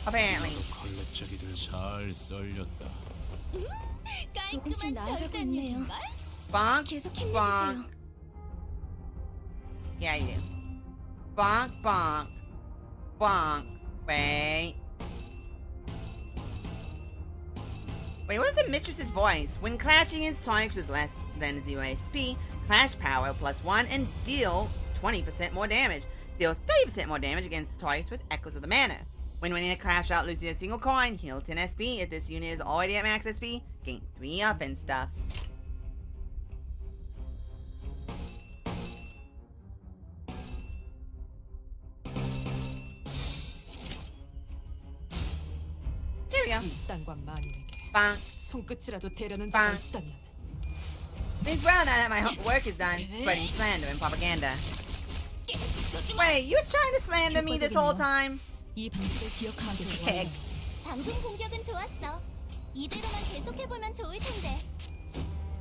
Apparently. 걸레짜기들 잘 썰렸다. 깔끔한 절단력인걸? Bonk, 계속 bonk. 힘내주세요. Yeah, you do. Bonk, bonk. Bonk. Wait. Wait, what was the mistress's voice? When clashing against targets with less than 0 SP, clash power +1 and deal 20% more damage. Deal 30% more damage against targets with echoes of the mana. When winning a clash out losing a single coin, heal 10 SP. If this unit is already at max SP, gain 3 offense stuff. Here we go. 이 땅과 마님에게 Bonk. 손끝이라도 대려는 자가 빵. 있다면. Means well now that my work is done spreading slander and propaganda. Wait, you was trying to slander me this whole time? 이 방식을 기억하는 게 Heck. 좋아요. 방송 공격은 좋았어. 이대로만 계속해보면 좋을 텐데.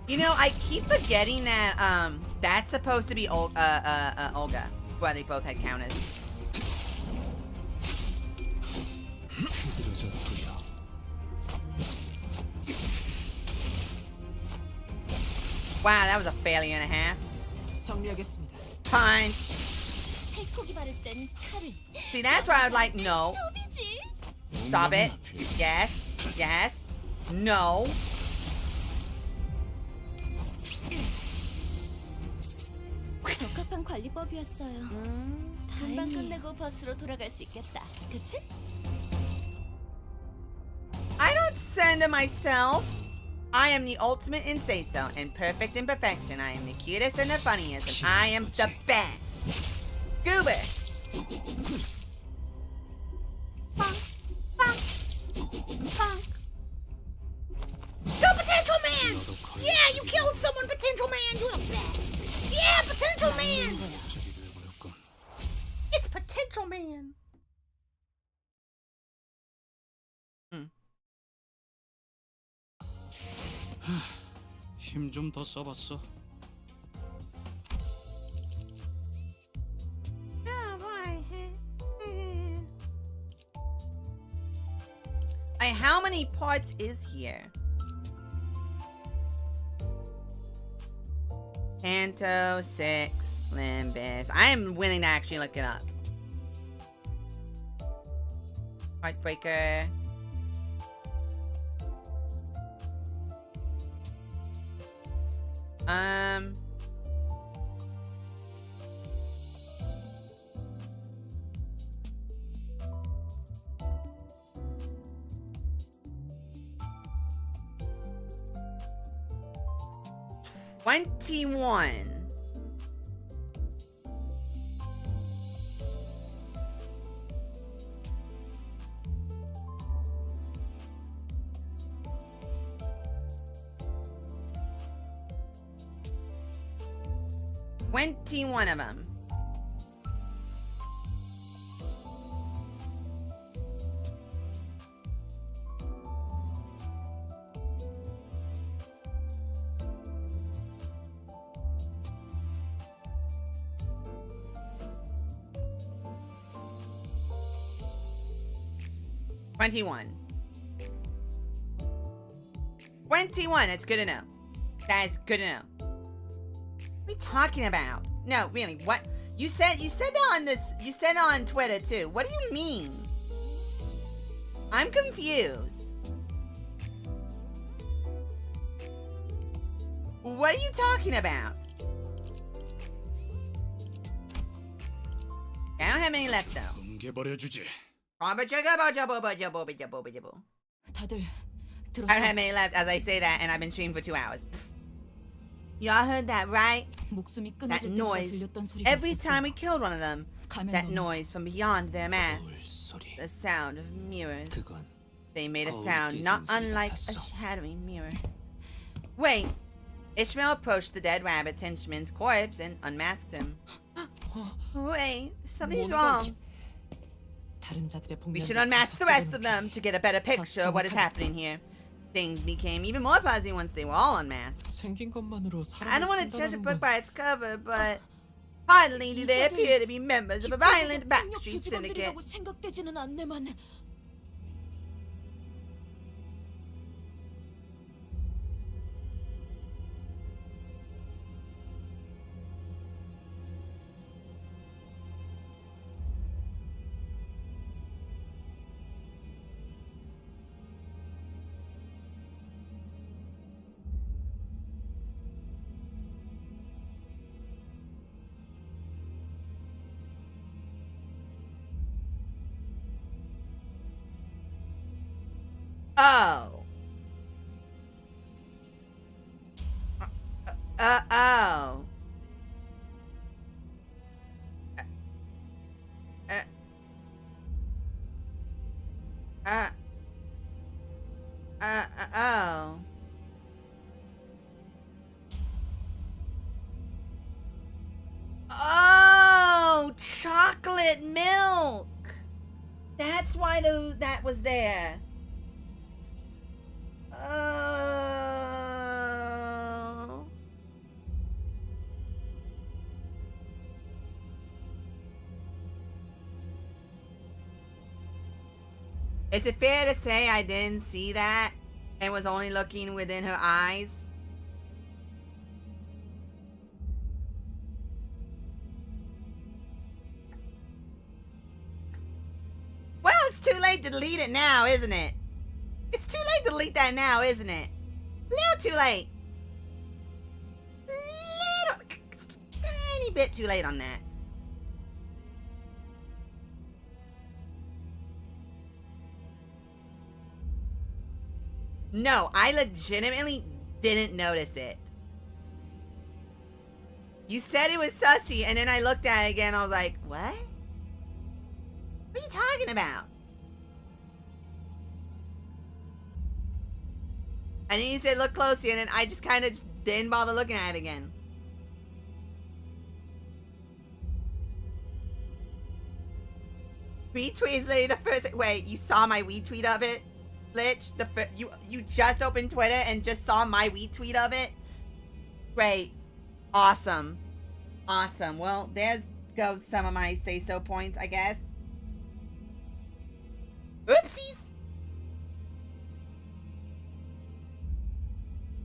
You know, I keep forgetting that that's supposed to be Olga. Well, they both had counters. Wow, that was a failure and a half. 정리하겠습니다. Fine. 살코기 바를 땐 칼을. See, that's why I would like no. 톱이지. Stop it. Yes. Yes. No. 적합한 관리법이었어요. 금방 다행이에요. 끝내고 버스로 돌아갈 수 있겠다. 그치? I don't slander myself. I am the ultimate in say-so and perfect in perfection. I am the cutest and the funniest, and I am the best. Goober. Yo, Potential Man! Yeah, you killed someone, Potential Man! You're the best! Yeah, Potential Man! It's Potential Man! 힘 좀 더 써봤어. How many parts is here? Kanto, 6, Limbus. I am willing to actually look it up. Heartbreaker. $21. $21 of them. $21. It's good to know. That is good to know. What are you talking about? No, really, what? You said that on this, you said on Twitter too. What do you mean? I'm confused. What are you talking about? I don't have any left though. 뭉개버려주지. I don't 다들 들었죠? have any left as I say that, and I've been streaming for 2 hours. Y'all heard that, right? 목숨이 That 끊어질 때마다 noise. 들렸던 소리가 Every 있었어. time we killed one of them, that 가면도 noise from beyond their masks. 소리. The sound of mirrors. 그건 They made a 거울 sound 깨지는 not 소리 unlike a 같았어. shattering mirror. Wait. Ishmael approached the dead rabbit's henchman's corpse and unmasked him. Wait, something's wrong. 다른 자들의 We 복면을 should unmask the rest of them to get a better picture of what is happening here. Things became even more fuzzy once they were all unmasked. 생긴 것만으로 I don't want to judge a book by its cover, but hardly do they appear to be members of a violent backstreet syndicate. 조직원들이라고 생각되지는 않네만. Oh. Oh. Oh. Oh, chocolate milk. That's why that was there. Oh. Is it fair to say I didn't see that and was only looking within her eyes? Well, it's too late to delete it now, isn't it? It's too late to delete that now, isn't it? Little too late. Little, tiny bit too late on that. No, I legitimately didn't notice it. You said it was sussy, and then I looked at it again, and I was like, what? What are you talking about? And then you said look closely, and then I just kind of just didn't bother looking at it again. Retweet is literally the first. Wait, you saw my retweet of it, Lich? You just opened Twitter and just saw my retweet of it. Great, awesome, awesome. Well, there goes some of my say-so points, I guess. Oopsies.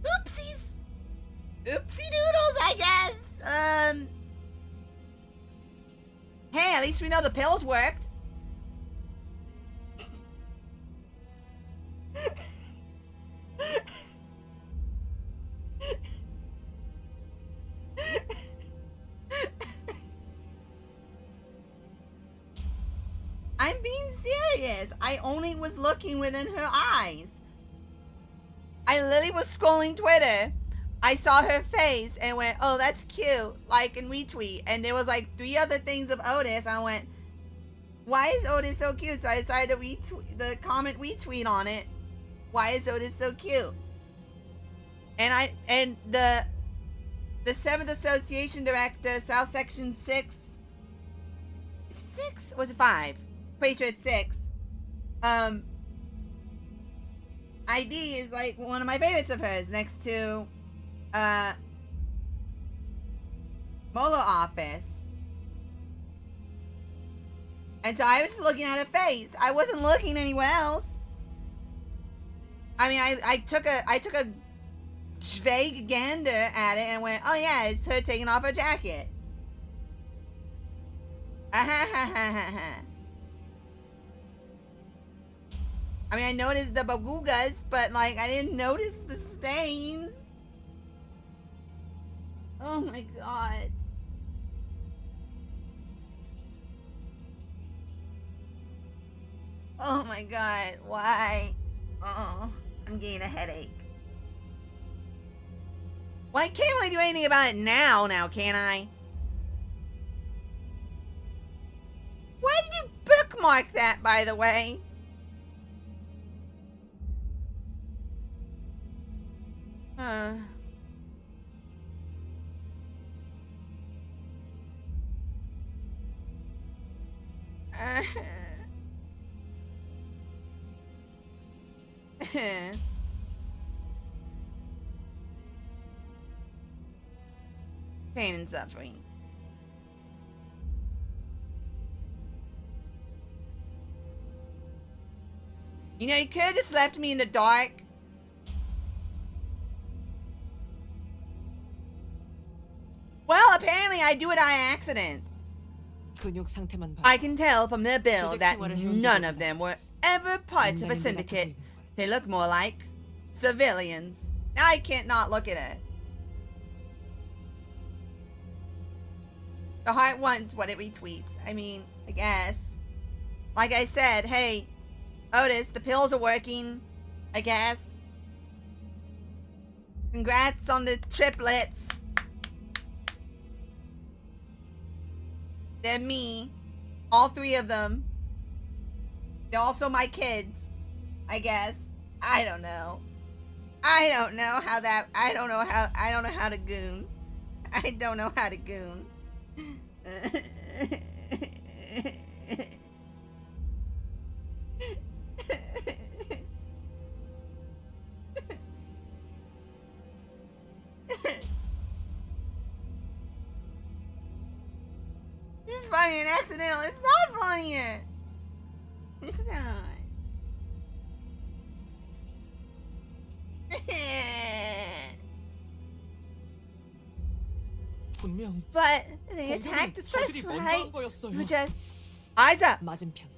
Oopsies. Oopsie doodles, I guess. Hey, at least we know the pills worked. being serious. I only was looking within her eyes. I literally was scrolling Twitter. I saw her face and went, oh, that's cute. Like and retweet. And there was like 3 other things of Otis. I went, why is Otis so cute? So I decided to retweet the comment retweet on it. Why is Otis so cute? And the 7th Association Director, South Section 6. Is it 6? Or was it 5? Pretty sure it's 6. ID is like one of my favorites of hers, next to Molo office. And so I was just looking at her face. I wasn't looking anywhere else. I mean, I took a vague gander at it and went, oh yeah, it's her taking off her jacket. I mean, I noticed the bagugas, but like, I didn't notice the stains. Oh my god. Oh my god, why? Oh, I'm getting a headache. Well, I can't really do anything about it now, can I? Why did you bookmark that, by the way? Pain and suffering. You know, you could have just left me in the dark. Well, apparently I do it by accident. 근육 상태만 봐. I can tell from their build that none of them were ever parts of a syndicate. They look more like civilians. Now I can't not look at it. The heart wants what it retweets. I mean, I guess. Like I said, hey, Otis, the pills are working. I guess. Congrats on the triplets. They're me. All 3 of them. They're also my kids. I guess. I don't know. I don't know how to goon. I don't know how to goon. This is funny and accidental. It's not funnier. It's not. But they attacked us first, right? You just eyes up.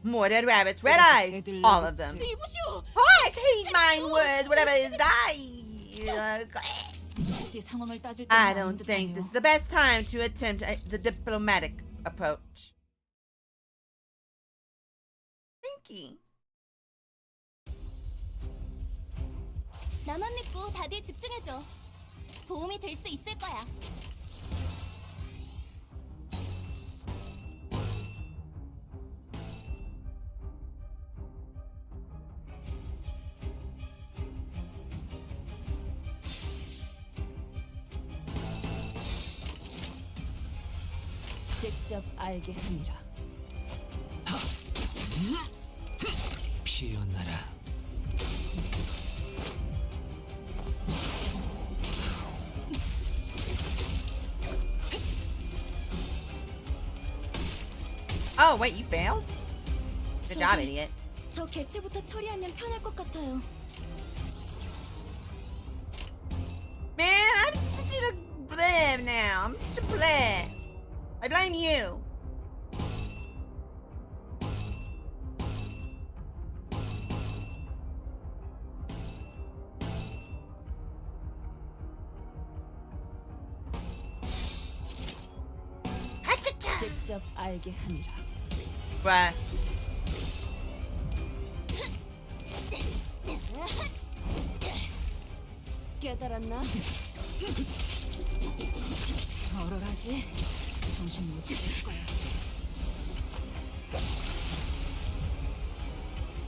More dead rabbits, red eyes, all of them. Oh, I hate mine words. Whatever is that? I don't think this is the best time to attempt the diplomatic approach. Thank you. 나만 믿고 다들 집중해줘. 도움이 될 수 있을 거야. 직접 알게 함이라. 피어나라. Oh, wait, you failed? Good job, idiot. 저 개체부터 처리하면 편할 것 같아요. Man, I'm such a blab now. I'm such a blab. I blame you. 직접 알게 함이라. Bruh. 깨달았나? 얼얼하지? 정신 못 차릴 거야.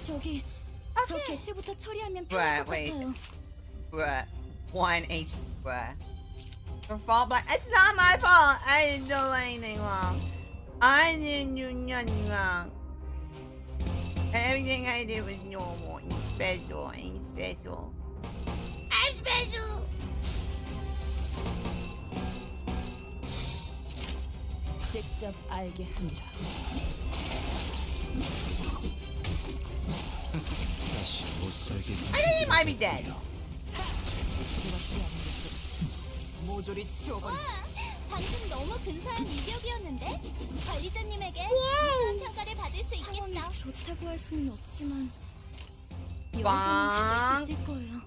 저기 저 개체부터 처리하면 Right, 편할 것 wait. 같아요. Bruh. 1 H. Bruh. Your fault, Black. It's not my fault. I didn't do anything wrong. I didn't do nothing wrong. Everything I did was normal and special. I'm special. I'm special. 직접 알게 합니다. 다시 못 살게. I think he might be dead. 들어왔지 않은 것들 모조리 치워버려. 방금 너무 근사한 일격이었는데? 관리자님에게 우수한 평가를 받을 수 상황이 있겠어. 좋다고 할 수는 없지만 여러분은 빵. 하실 수 있을 거예요.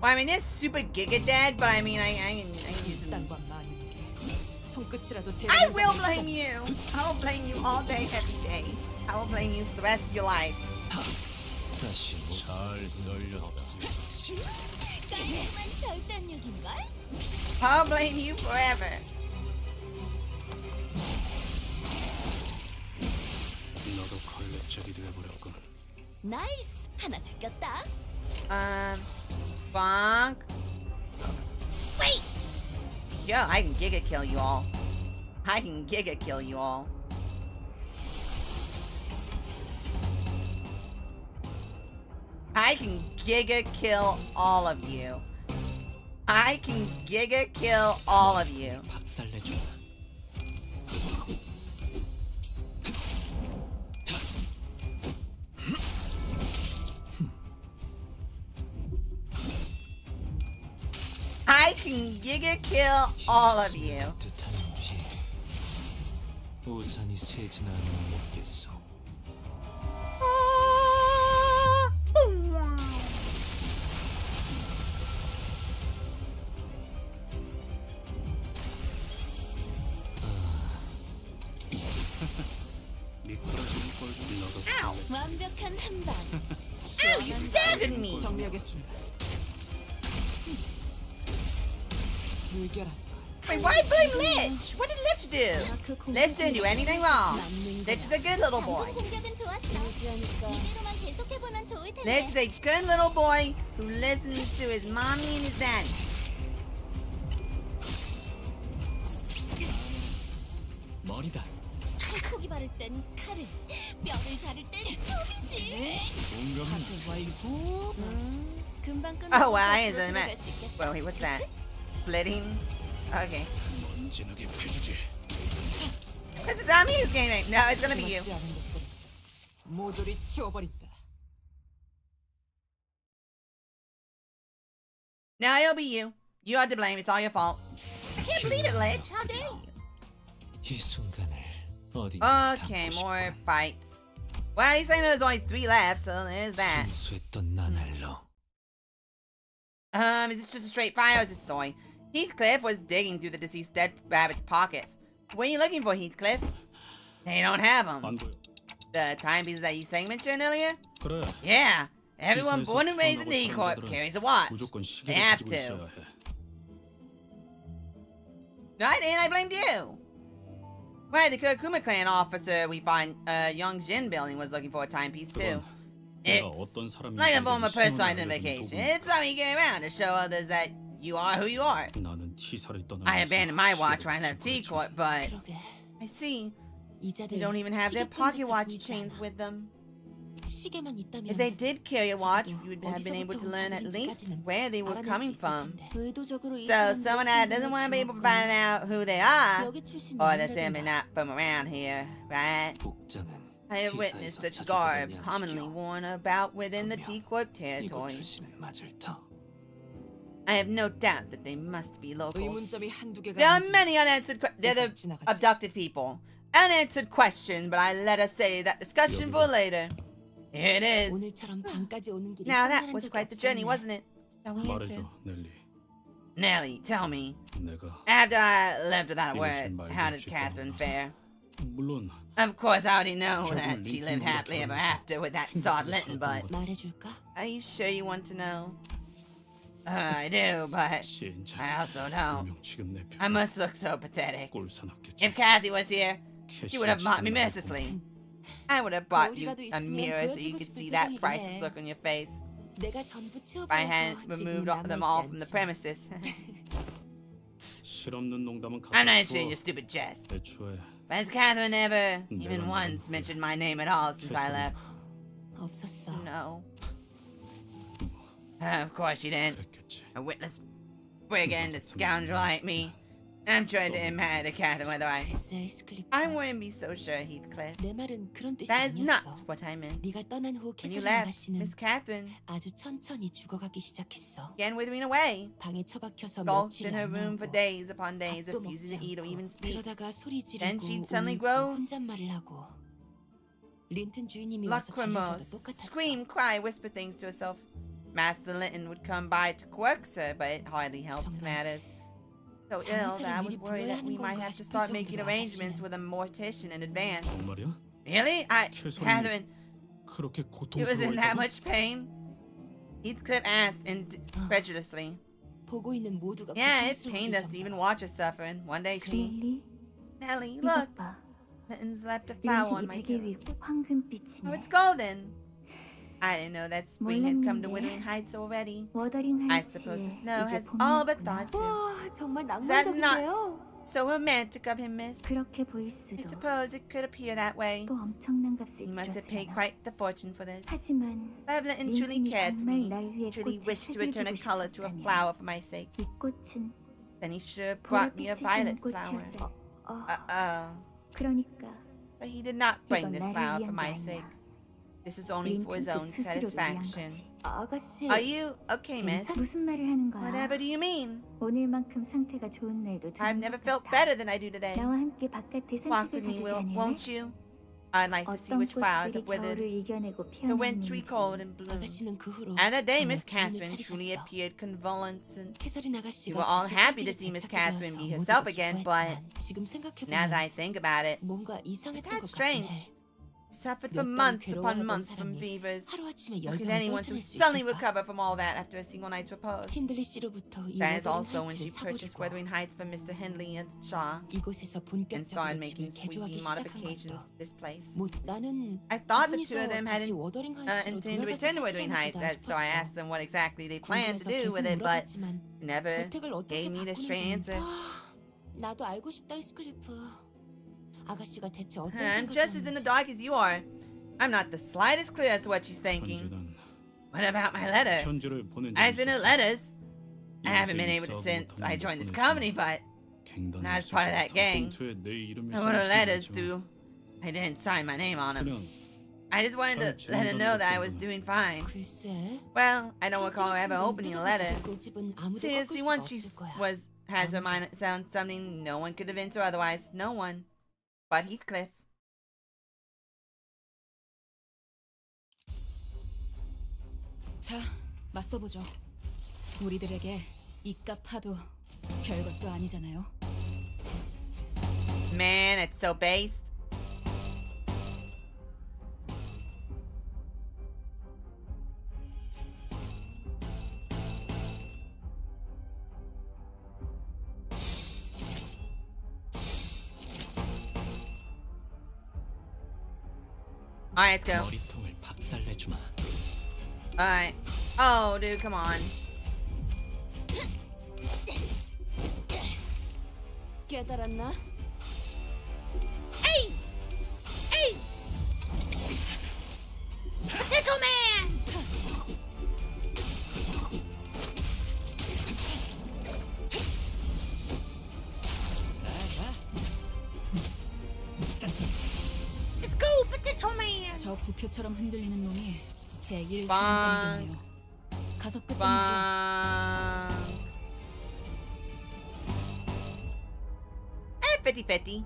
Well, I mean, it's super giga dead, but I mean, I can use him. 딴과 많이 손끝이라도 I 대는 will 자가 blame you. I will blame you all day, every day. I will blame you for the rest of your life. 다시 잘 썰려 없을. 깔끔한 절단력인걸? I'll blame you forever. 너도 걸레짝이 되어버렸군. 나이스! 하나 제꼈다. Bonk. Wait! Yo, I can giga kill you all. I can giga kill you all. I can giga kill all of you. I can giga kill all of you. 박살내줘. I can giga kill all of you. 듯한 비. 우산이 새진 않으면 먹겠어. 미끄러지는 꼴좀 너도 Ow! 완벽한 한방. Ow, you stabbed me! 정리하겠습니다. 물결한 Wait, why blame Lich? What did Lich do? Lich didn't do anything wrong. Lich is a good little boy. 방금 공격은 좋았어. 이대로만 계속해보면 좋을 텐데. Lich is a good little boy who listens to his mommy and his daddy. 머리다. 칼폭이 바를 땐 칼을, 뼈를 자를 땐 톱이지. 금방 끝나고 Oh, wow, I 버스로 didn't 들어갈 수 있겠다. Well, wait, what's that? Splitting? Okay. 진하게 패주지. It's not me who's gaming. No, it's gonna be you. 맞지 않은 것들 모조리 치워버린다. No, it'll be you. You are to blame. It's all your fault. I can't believe it, Lich. How dare you? 이 순간을 어디 Okay, more fights. Well, he's saying there's only 3 left, so there's that. 순수했던 나날로. Is this just a straight fire or is it soy? Heathcliff was digging through the deceased dead rabbit's pockets. What are you looking for, Heathcliff? They don't have them. 안 보여. The timepieces that you sang mentioned earlier? 그래. Yeah. Everyone 기사에서 born and raised in 태어나고 the Corp 사람들은 carries a watch. 무조건 They 시계를 have 가지고 to. 있어야 해. No, I didn't. I blamed you. Right, the Kurokuma clan officer we find young Jin building was looking for a timepiece too. 내가 It's 어떤 사람인지 like a form of personal 신문에 알려주는 identification. 도구니까. It's something you get around to show others that you are who you are. 나는 T사를 떠나면서 I abandoned my watch when I 시계를 left T 가지고 Corp, but 그러게. I see 이자들 they don't even have their pocket watch 보이지 chains 않아. with them. 시계만 있다면 If they did carry a watch, you would have been 어디서부터 able to learn at least 왔는지까지는 where they were 알아낼 coming 수 있을 from. 텐데. 의도적으로 이 So 사람들 someone that doesn't want to be able to find out who they are, 여기 출신이 or they're 아니라던가. simply not from around here, right? 복장은 I have witnessed T사에서 such 자주 garb 보던 commonly 양식이요. worn about within the T Corp 이곳 territory. 출신은 맞을 터. I have no doubt that they must be locals. 의문점이 한두 개가 There are 아니지. many unanswered questions. They're the abducted people. Unanswered questions, but I let us say that discussion for later. Here it is. 오늘처럼 밤까지 오는 길이 Now that 편안한 was 적이 quite the journey, 없었네. wasn't it? Shall we enter? 말해줘, 넬리. Nellie, tell me. 내가 After I left without a 이것을 word, 말도 how did 없이 Catherine 떠나서. fare? 물론 Of course, I already know 결국 that she lived 린튼과 happily ever 결혼해서 after with that sod Linton, 행복하게 but 살았던 것. 말해줄까? are you sure you want to know? I do, but 시인자 I also don't. 분명 지금 내 I 편에 must look so pathetic. 꼴 사납겠지. If Kathy was here, she would have mocked me mercilessly. I would have bought you a mirror so you could see that priceless look on your face. 내가 전부 If I had 치워버려서 removed 지금은 them 남아있지 all from the 않죠. premises. 실없는 농담은 I'm not 갖다 interested in 줘. your stupid jest. 애초에 But has Catherine never, 내가 even 나간 once, 후에 mentioned my name at all since I left? 없었어. No. Of course she didn't. 그랬겠지. A witless brigand, a scoundrel like me. I'm trying to get mad at Catherine whether 글쎄, 스클리프. I wouldn't be so sure, Heathcliff. 내 말은 그런 뜻이 That is not 아니었어. what I meant. 네가 떠난 후 When you 캐서린 left, 아가씨는 Miss Catherine 아주 천천히 죽어가기 시작했어. began withering away. 방에 처박혀서 Skulked 며칠 in her 안 room for 나오고 days upon days, 밥도 refusing to 먹지 eat or even 않고 speak. 그러다가 소리 Then 지르고 she'd suddenly 울고 grow 혼잣말을 하고 린튼 주인님이 와서 들려줘도 Lachrymose, 똑같았어. scream, cry, whisper things to herself. Master Linton would come by to coax her, but it hardly helped 정말 matters. So ill that I was 미리 worried that we 불러야 might 하는 have to 건가 start 싶을 making 정도로 arrangements 아가씨는. with a mortician in advance. 정말이야? Really? 캐서린이 Catherine, 그렇게 it was in that 고통스러웠다고? much pain? Heathcliff asked incredulously. 보고 있는 모두가 Yeah, it 고통스러울 pained us to even 정도로. watch her suffering. One day she... 릴리, Nellie, look! 이것 봐. Linton's left a flower on 린튼이 my 베개 pillow. 위고 황금빛이네. Oh, it's golden! I didn't know that spring had come to 몰랐는데. Wuthering Heights already. 워더링 I 하이츠에 suppose the snow 이제 has 봄이 all but 왔구나. thawed too. 와, 정말 Is that not 낭만적이세요. so romantic of him, miss? 그렇게 보일 I 수도. suppose it could appear that way. 또 엄청난 값을 You must have paid 치렀잖아. quite the fortune for this. 하지만 Love Linton truly 린튼이 cared for 정말 me, 날 위해 truly 꽃을 wished to return a 새겨주고 color to a 싶었다면 flower for my sake. 이 꽃은 Then he sure brought me a violet 보랏빛을 flower. 꽃이었어. 그러니까 But he did not bring 이건 this 나를 flower for 위한 게 my 아니야. sake. This was only for his own 린튼 스스로를 위한 satisfaction. 거지. 아가씨, Are you okay, miss? 무슨 말을 하는 거야? Whatever do you mean? 오늘만큼 상태가 좋은 날도 I've 드문 never 것 felt 같아. better than I do today. 나와 함께 바깥에 Walk 산책을 with me, 가주지 않을래? won't you? I'd like to see 어떤 which flowers 꽃들이 have withered, 겨울을 이겨내고 the wintry 피어났는지. cold and bloom. 아가씨는 그 후로 And that day, 정말 Miss 기운을 Catherine truly 차리셨어. appeared convalescent. 캐서린 We 아가씨가 were all 다시 happy to 살기를 see Miss 되찾게 Catherine be 되어서 herself 모두가 again, but 기뻐했지만 지금 now that I 생각해보면 think about it, 뭔가 이상했던 That's 것 같긴 strange. 해. suffered for 몇 달 months upon 괴로워하던 months from 사람이 fevers. 하루아침에 How could 열병을 anyone to 떨쳐낼 수 suddenly 있을까? recover from all that after a single night's repose? 힌들리 씨로부터 이 That is 워더링 also when she 하이츠를 purchased 사버리고 Wuthering Heights from Mr. Hindley and Shaw 이곳에서 and started 본격적으로 making 집을 개조하기 sweeping 시작한 modifications 것도 to this place. 뭐 나는 I thought the 두 two of 분이서 them had 다시 워더링 하이츠로 intended to 돌아가서 return to Wuthering 사시려나 Heights, 보다 so I 싶었어. asked them what exactly they planned to do 궁금해서 with 계속 it, but 물어봤지만 never 저택을 어떻게 gave me the straight 바꾸는지 answer. 나도 알고 싶다 스클리프. 아가씨가 대체 어떤 I'm just as in the 생각이었는지. dark as you are. I'm not the slightest clue as to what she's thinking. 현재는 What about my letter? 편지를 보낸 I 적이 sent her 있었어. letters. I haven't been 인생이 able to 싸우고 since I 당연히 joined this 보냈지만 company, but 갱단을 I was part of that gang. 봉투에 내 이름이 I wrote her letters 써있지 through. I didn't sign my name on them. 그냥 I just wanted to let her know that I was doing fine. 글쎄. Well, I don't recall her ever opening a letter. 그 집은 아무도 꺾을 Seriously, 수가 once she 없을 거야. has her mind sound something no one could convince her otherwise. No one. But Heathcliff. 자, 맞서보죠. 우리들에게 이깟 파도 별것도 아니잖아요. Man, it's so based. Alright, let's go. 머리통을 박살내주마. Alright. Oh, dude, come on. 깨달았나? Hey! Hey! Potential man! Let's go, potential man! 저 부표처럼 흔들리는 놈이 제1 빵. 사령관이겠네요. 가서 끝장내죠. Bang. Fetty Fetty.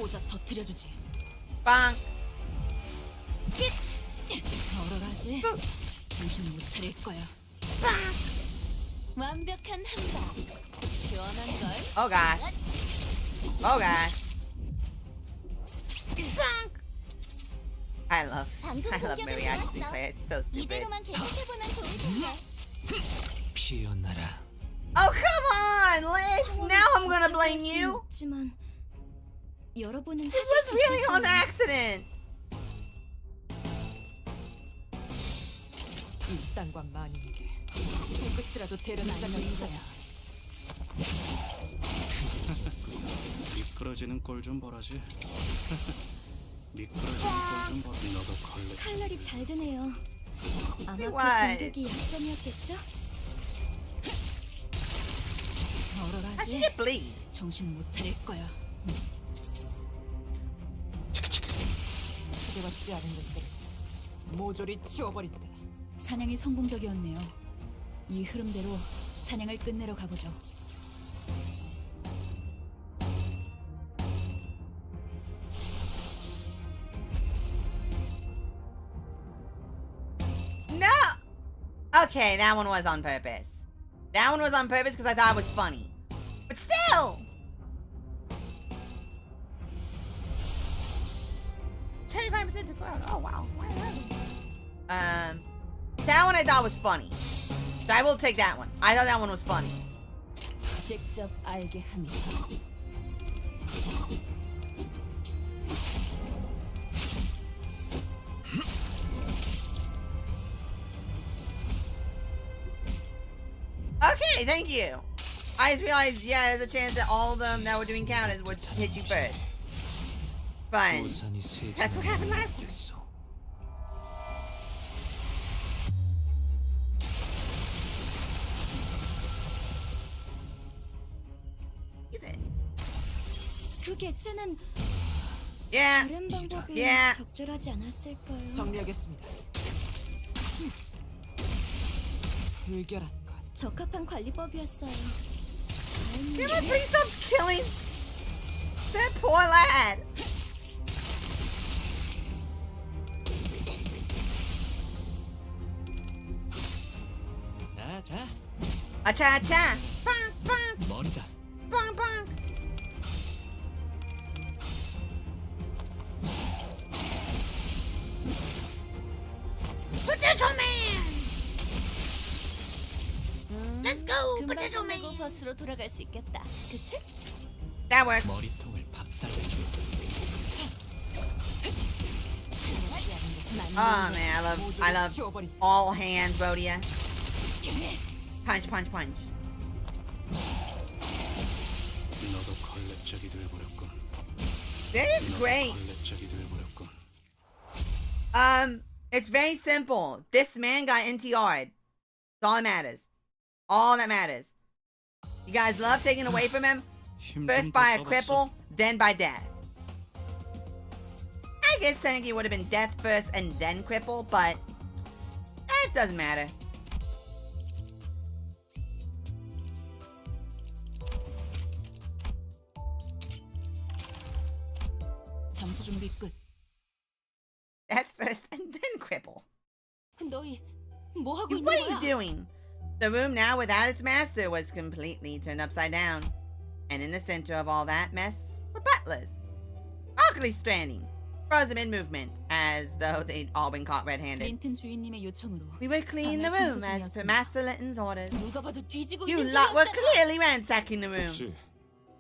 고자 터뜨려주지. 빵. 얼얼하지? 정신 못 차릴 거야. 완벽한 한방. 시원한 걸. Oh god. Oh god. I love Mary Ashley Sinclair. It's so stupid. 이대로만 계속해보면 좋을 텐데. 피어나라. Oh come on, Liz! Now I'm gonna blame you. 없지만 여러분은 This 하실 was 수 really 있을 on 거예요. accident. 일당과 만인에게 손끝이라도 데려다자면 이거야. 미끄러지는 꼴 좀 보라지. 미끄러지는 꼴 좀 보라. 너도 걸레. 칼날이 잘 드네요. 아마 그 What? 공격이 약점이었겠죠? How'd you 얼얼하지? get bleed? 정신 못 차릴 거야. 기대받지 않은 것들을 모조리 치워버린다. 사냥이 성공적이었네요. 이 흐름대로 사냥을 끝내러 가보죠. No! Okay, that one was on purpose. That one was on purpose because I thought it was funny. But still! 75% to crowd. Oh, wow. That one I thought was funny. So I will take that one. I thought that one was funny. 직접 알게 함이. Okay, thank you. I just realized, yeah, there's a chance that all of them that were doing counters would hit you first. Fine. That's what happened last time. Jesus. 그 객체는 Yeah. 다른 방법이 Yeah. 적절하지 않았을까요? 정리하겠습니다. 불결한 것. 적합한 관리법이었어요. Can I please stop killing that poor lad? 자, Acha acha. Bang bang 머리다. bang bang. Potential man. Let's go, 금방 Potential 끝내고 man. 버스로 돌아갈 수 있겠다. 그치? That works. 머리통을 박살내줘. Oh man, I love all hands, Bodia. Punch, punch, punch. 너도 걸레짝이 돼버렸군. This is great. 걸레짝이 돼버렸군. It's very simple. This man got NTR'd. That's all that matters. All that matters. You guys love taking away from him. First by a cripple, then by death. I guess technically it would have been death first and then cripple, but it doesn't matter. 잠수 준비 끝. Death first and then cripple. 너희 뭐 하고 있는 What are 거야? you doing? The room now without its master was completely turned upside down. And in the center of all that mess were butlers. Awkwardly standing, frozen in movement, as though they'd all been caught red-handed. 린튼 주인님의 요청으로 We were cleaning the 방을 room 청소 as per 중이었습니다. Master Linton's orders. 누가 봐도 뒤지고 You 있는 lot were 중이었잖아. clearly ransacking the room. 혹시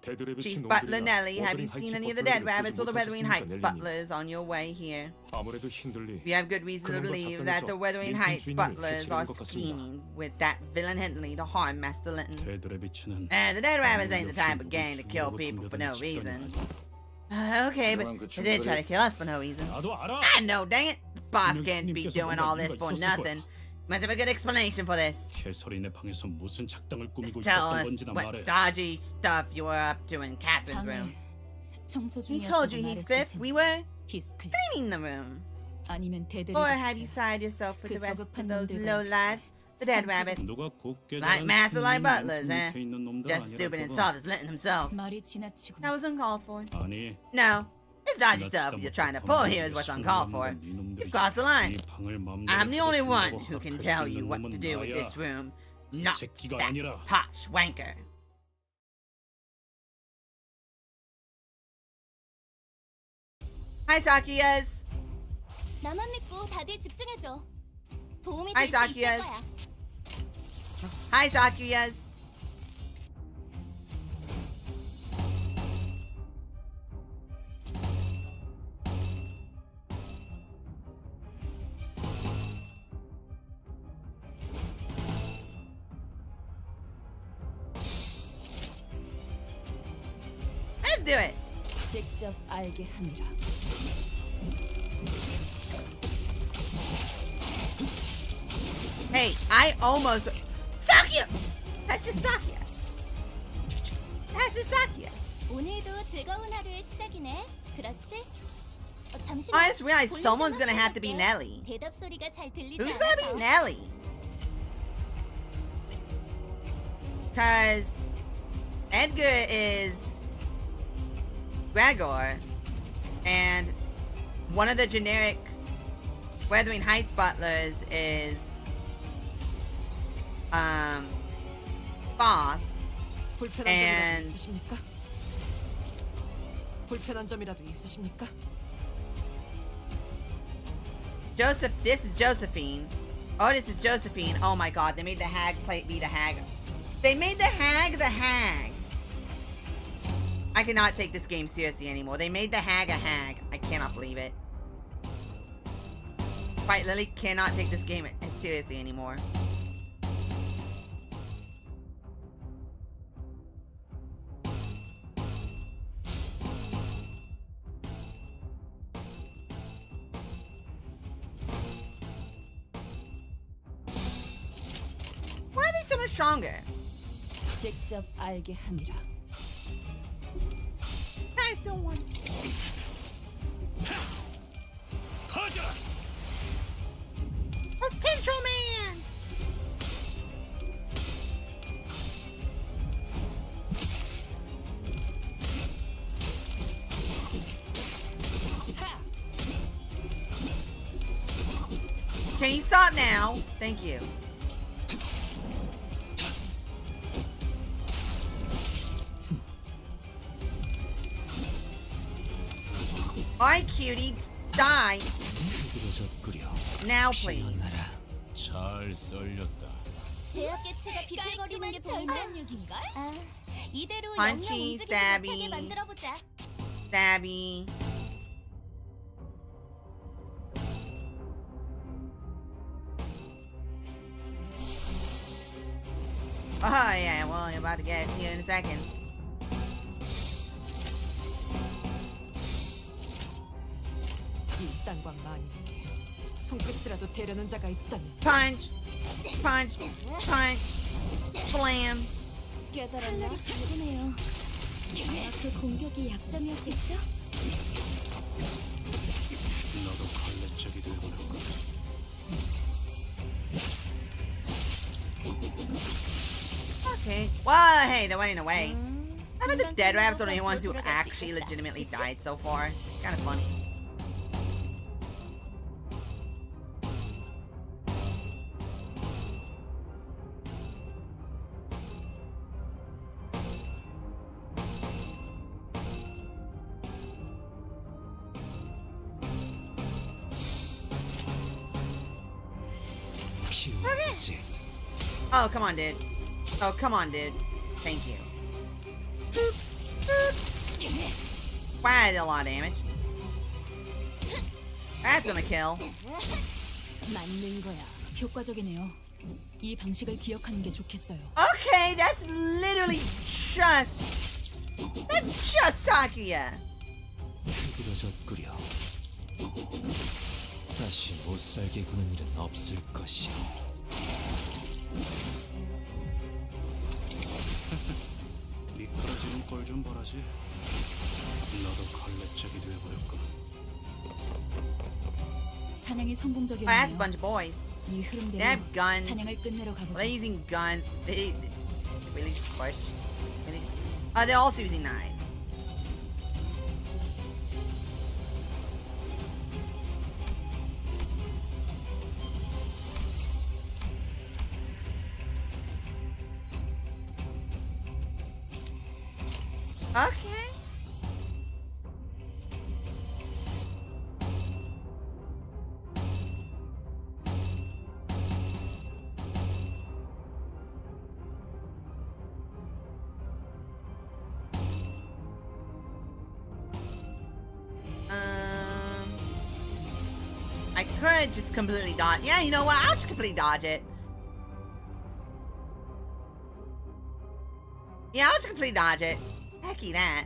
데드레비치 Chief Butler 놈들이나 Nelly, have you 워더링 seen 하이츠 any of the dead 버틀러를 rabbits or the 보지 Weathering 못하셨습니까, Heights 넬리님? butlers on your way here? 아무래도 힌들리 We have good reason to 그놈과 believe that the 작전에서 Weathering 린튼 Heights 주인을 butlers 해치려는 are 것 같습니다. scheming with that villain Henley to harm Master Linton. 데드레비치는 The dead rabbits ain't the type of gang to kill people for no reason. Okay, but they did try to kill us for no reason. 나도 알아. I know, dang it. The boss can't be 님께서 doing 뭔가 all this 이유가 for 있었을 nothing. Must have a good explanation for this. 해설이네 방에서 무슨 작당을 Just 꾸미고 tell 있었던 us 건지나 what 말해. dodgy stuff you were up to in Catherine's room. 방을 청소 He 중이었다고 told you, 말했을 Heathcliff, 텐데. we were 히스클리프. cleaning the room. 아니면 Or have you 데드레비치. sided yourself with 그 the rest of 저급한 those 놈들과 lowlives The dead rabbits. 누가 곱게 Like 자란 master like 큰 butlers, 놈이 eh? 밑에 있는 놈도 Just stupid and 아니랄까봐. soft as letting himself. 말이 지나치고. That was uncalled for. 아니, No. This dodgy 지나치다 stuff you're 못해 trying to pull here is 건방지게 what's 손을 uncalled for. 넘는 이놈들이 You've crossed the line. 이 방을 마음대로 I'm the only one 들여다보고 who can 허락할 수 tell you 있는 what 놈은 to do with 나야. this room, 이 not 새끼가 that 아니라. posh wanker. Hi, Sakiyas. 나만 믿고 다들 집중해줘. 도움이 Hi, 될 수 있을 Sakiyas. 거야. Hi, Sakiyas. Let's do it. 직접 알게 함이라. Hey, I almost. Sakia! That's just Sakia. That's just Sakia. 오늘도 즐거운 하루의 시작이네. 그렇지? 잠시만. I just realized 볼륨 someone's 좀 gonna have to be 낮춰볼게. Nelly. 대답 소리가 잘 들리지 Who's gonna be 않아서. Nelly? Cause Edgar is Gregor, and one of the generic Wuthering Heights butlers is Boss. 불편한 And- 점이라도 있으십니까? 불편한 점이라도 있으십니까? Joseph, this is Josephine. Oh, this is Josephine. Oh my god, they made the hag play be the hag. They made the hag the hag. I cannot take this game seriously anymore. They made the hag a hag. I cannot believe it. Right, Lily cannot take this game seriously anymore. Why are they so much stronger? 직접 알게 함이라. I still want. 퍼져라! Potential man! Can you stop now? Thank you. Alright, cutie, die. Now, please. 잘 썰렸다. 제약 개체가 비틀거리는 게 보인다는 얘긴걸? 아, 이대로 Punchy, 영영 움직이지 stabby. 못하게 만들어보자. Stabby. Oh, yeah, well, you're about to get here in a second. 이 땅과 만인에게 손끝이라도 대려는 자가 있다면 Punch, punch, punch, slam. 칼날이 작으네요. 아마 그 공격이 약점이었겠죠? 너도 걸레짝이 돼버렸군. Okay. Well, hey, they're running away. How about the 금방 dead rabbits are the 끝나고 ones who 돌아갈 수 actually 있겠다. legitimately 그치? died so far? Kind of funny. 피우지. Oh, come on, dude. Oh, come on, dude. Thank you. Wow, I did a lot of damage. That's gonna kill. 맞는 거야. 효과적이네요. 이 방식을 기억하는 게 좋겠어요. Okay, that's literally just... That's just Sakuya. 끄러져끄려. 다시 못살게 구는 일은 없을 것이오. 미끄러지는 꼴 좀 보라지. 너도 걸레짝이 돼버렸군. 사냥이 Oh, that's a 성공적이었네요. bunch of boys. 이 They 흐름대로 have guns. 사냥을 끝내러 가보자. They're using guns. They really just push. Really just, they're also using knives. Okay. I could just completely dodge. Yeah, you know what? I'll just completely dodge it. Yeah, I'll just completely dodge it. Hecky that.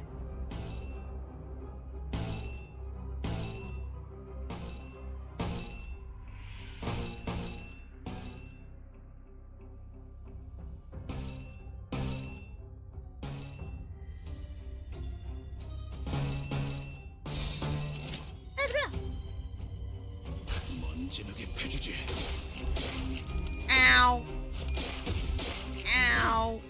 Let's go. 먼지나게 패주지. Ow. Ow.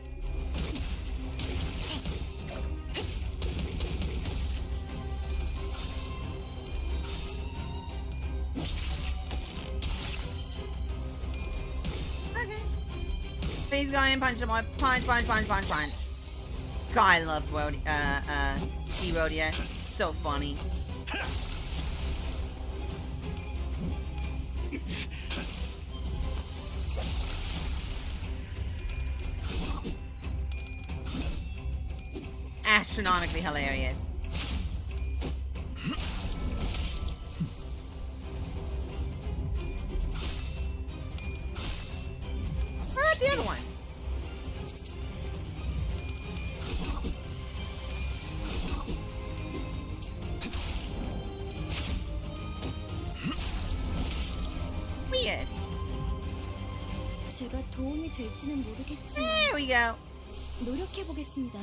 Okay. Please go and punch him. Punch, punch, punch, punch, punch. God, I love Rodia. So funny. Astronomically hilarious. Where's the other one? Weird. 제가 도움이 될지는 모르겠지만 There we go. 노력해 보겠습니다.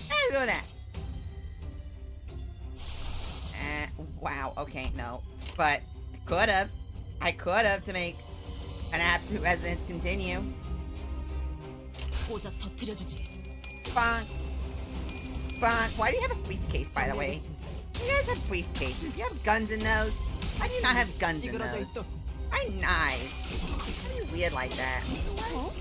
Let's go with that. Wow, okay, no. But I could have to make an absolute resonance continue. 꽂아 터뜨려주지. Bonk. Bonk. Why do you have a briefcase, by the way? You guys have briefcases. Do you have guns in those? Why do you not have guns in 찌그러져 those? 있어. Why knives? Why are you weird like that? 어?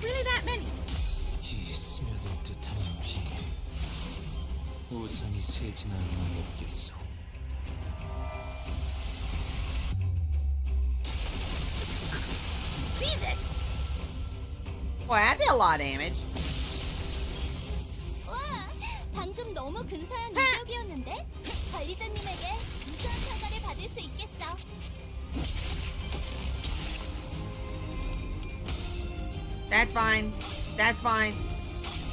Really that many? 이 스며든 듯한 비 우산이 세진하기만 없겠소. Jesus! Boy, that did a lot of damage. 와, 방금 너무 근사한 이력이었는데? 관리자님에게 우수한 평가를 받을 수 있겠어. That's fine. That's fine.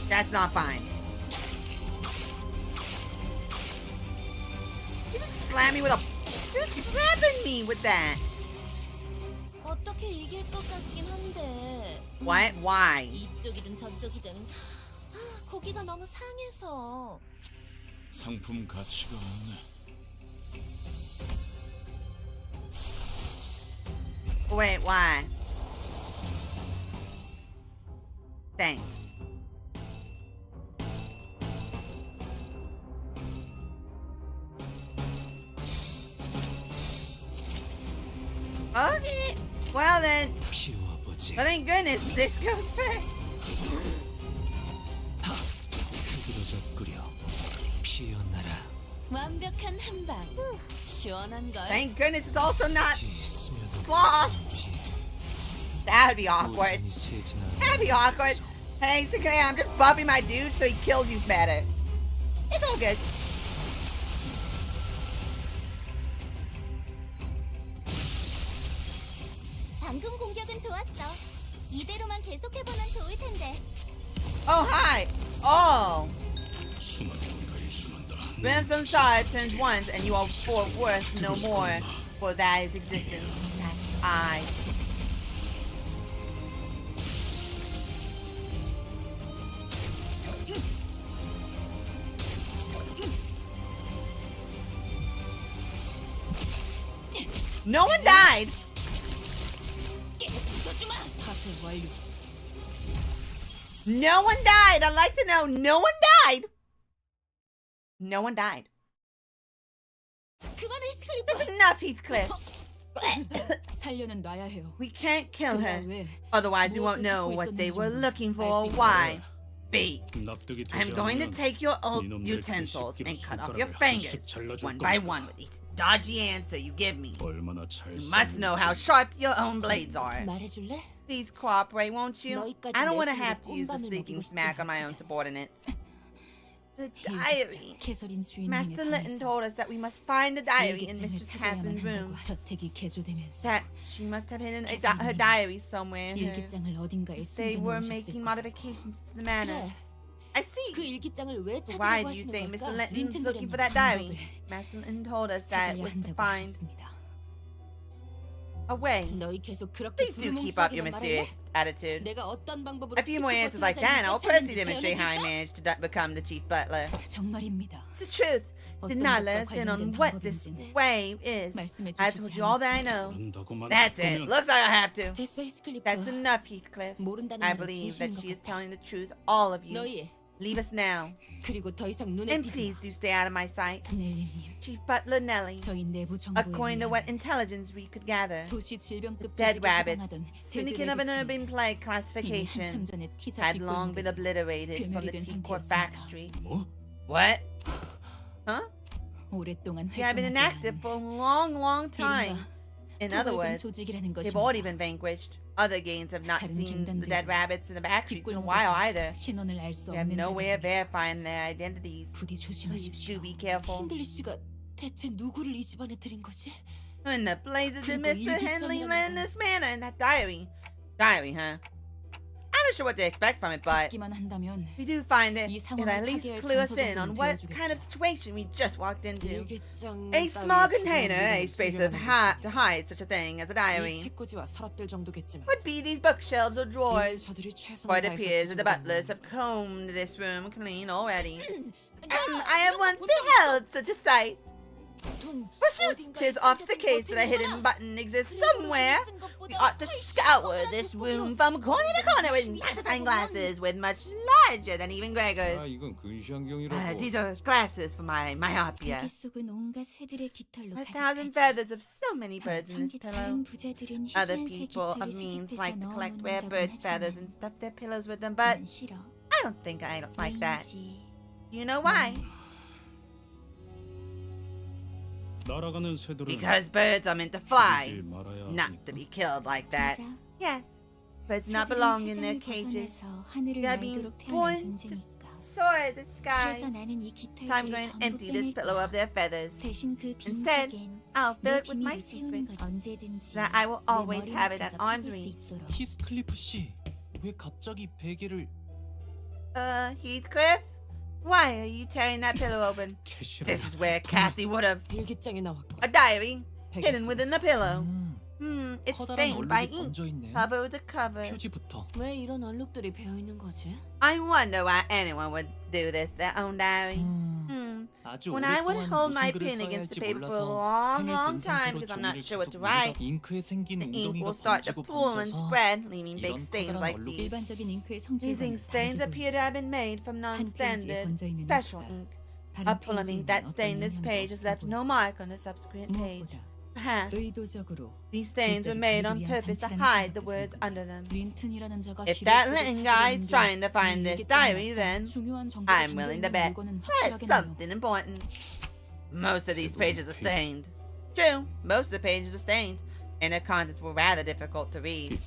That's not fine. You just slammed me with a... Just slapping me with that. 어떻게 이길 것 같긴 한데. What? Why? 이쪽이든 저쪽이든 고기가 너무 상해서. 상품 가치가 없네. Wait, why? Thanks. Okay. Well then. 피워보지. Well, thank goodness this goes first. 흐드러져 피어나라. 완벽한 한방. 시원한 걸. Thank goodness it's also not 이 스며든 cloth. That would be awkward. 우산이 세진하기만 That'd be awkward. Hey, so I'm just buffing my dude so he kills you better. It's all good. 방금 공격은 좋았어. 이대로만 계속해보면 좋을 텐데. Oh, hi. Oh. Brimstone side turns once, and you are for worth no more, for that is existence. That's I. No one died. No one died. I'd like to know. No one died. No one died. That's enough, Heathcliff. 살려는 놔야 해요. We can't kill her. 왜? Otherwise, we won't know what they were looking for. Why? Speak. I'm going to take your old utensils and cut off your fingers one by one with each dodgy answer you give me. You must know how sharp your own blades are. 말해줄래? Please cooperate, won't you? I don't want to have to use the sleeping smack on my own subordinates. The diary. 캐서린 주인님의 Master Linton 방에서 told us that we must find the diary in 일기장을 Mistress 찾아야만 Catherine's room. 한다고 저택이 개조되면서 That she must have hidden her diary somewhere in her. 일기장을 어딘가에 They were 숨겨놓으셨을 making 거예요. modifications to the manor. 그래. I see. 그 일기장을 왜 Why 찾으려고 do you 하시는 think 걸까? Mr. Linton's 린튼 looking for 그랬나? that diary? Master Linton told us that it 찾아야 was to 한다고 find 하셨습니다. a way. 너희 계속 그렇게 Please do keep up your 두루뭉술하기만 mysterious 말할래? attitude. 내가 어떤 방법으로 A few more answers like that, and I'll personally demonstrate how I managed to become the chief butler. 정말입니다. It's the truth. Did not let us in on what this way is. I told you all that I know. That's it. Looks like I have to. 됐어, 히스클리프. That's enough, Heathcliff. 모른다는 I 말은 believe that 진심인 she 것 is 같아. telling the truth, all of you. 너희 Leave us now. 그리고 더 이상 눈에 And 띄지 please 마. do stay out of my sight. 넬리님, Chief Butler Nellie. 저희 내부 정보에 According to what 의하면 intelligence we could gather, 도시 질병급 dead 조직에 rabbits, 해당하던 syndicate of an 데드레비츠는 urban plague 이미 classification, 한참 전에 티사 had long been 뒷골목에서 obliterated from the 괴멸이 된 T-Court 상태였습니다. back streets. What? Huh? 오랫동안 They have been 활동하지 inactive 않은 for a long, long time. In other 토벌된 words, 조직이라는 they've 것입니다. already been vanquished. Other gains have not 다른 seen the 갱단들은 dead rabbits in the back streets in a while either. 신원을 알 수 We have 없는 no way of 자들입니다. verifying their identities. 부디 Please 조심하십시오. do be careful. 핸들리 씨가 대체 누구를 이 집안에 들인 거지? Who in the blazes did 그리고 Mr. Henley 일기장이라는 land in this manner in that diary? Diary, huh? I'm not sure what to expect from it, but 찾기만 한다면 if we do find it, 이 it'll 상황을 at least 타개할 clue us in 단서정도는 on what 되어주겠죠. kind of situation we just walked into. 일기장 A small container, a space of to hide such a thing as a 이 diary. 책꽂이와 서랍들 정도겠지만 Would be these bookshelves or drawers. 저들이 For 최선을 it 다해서 appears that the 뒤집어 butlers 놨네. have combed this room clean already. I have once beheld such a sight. Forsooth, 'tis oft the case that a hidden button exists somewhere. We ought to scour this room from corner to corner with magnifying glasses with much larger than even Gregor's. 이건 근시안경이라고. These are glasses for my myopia. 베개 속은 온갖 새들의 깃털로 A thousand 가득하지. feathers of so many birds in this 천계 pillow. 차인 부자들은 Other 희귀한 새 people 깃털을 of means 수집해서 like to collect rare 넣어놓는다곤 bird feathers 하지만 and stuff their pillows with them, but 난 싫어. I don't think I like that. 왜인지. You know why? 날아가는 새들은 Because birds are meant to fly, 죽이지 말아야 not to 하니까. be killed like that. 맞아. Yes, birds do not 새들은 belong in their 세상을 cages. 벗어나서 하늘을 They are being 날도록 태어난 born to 존재니까. soar the skies. 그래서 나는 이 So I'm 깃털들을 going to 전부 empty this 빼낼 pillow 거야. of their feathers. 대신 그 Instead, 빈속엔 I'll fill 내 it with my 비밀을 채우는 secret, 거지. 언제든지 that I will 내 always 머리 have it at 밑에서 arm's 펴볼 수 reach. 있도록. 히스클리프 씨, 왜 갑자기 베개를 Heathcliff, why are you tearing that pillow open? 캐시라. This is where Kathy would have 일기장에 나왔고 a diary 베개 hidden within the 속에서. pillow. It's 커다란 stained by 얼룩이 ink. 번져 있네. Cover with the cover. 표지부터. 왜 이런 얼룩들이 배어 있는 거지? I wonder why anyone would do this to their own diary. 아주 When I would 오랫동안 hold 무슨 my 글을 pen 써야 against the 할지 paper for a 몰라서 long, 펜을 long 든 time 상태로 because I'm not 종이를 sure what 계속 to write, 누르다 잉크에 생긴 the ink 웅덩이가 will start to 번지고 pool and 번져서 spread, leaving big 이런 stains 커다란 like 얼룩이 these. 일반적인 잉크의 These 성질과는 ink stains 다르게도 appear to have been made from 한 페이지에 non-standard, 번져 있는 special 잉크가 ink. 다른 A pull of 페이지에는 ink that 어떤 stained this 영향도 page has 없어 left no 보여. mark on the subsequent page. 무엇보다 Perhaps 의도적으로 these stains were made on purpose to hide the words under them. 린튼이라는 자가 If 길을 that 쓰고 Linton guy is 찾아가는 trying to 게 find 이 this 일기장에 diary, 어떤 then 중요한 정보가 I'm 담겨 willing to 있는 bet 물건은 that's 확실하겠네요. something important. Most of these pages are stained. True, most of the pages are stained, and their contents were rather difficult to read.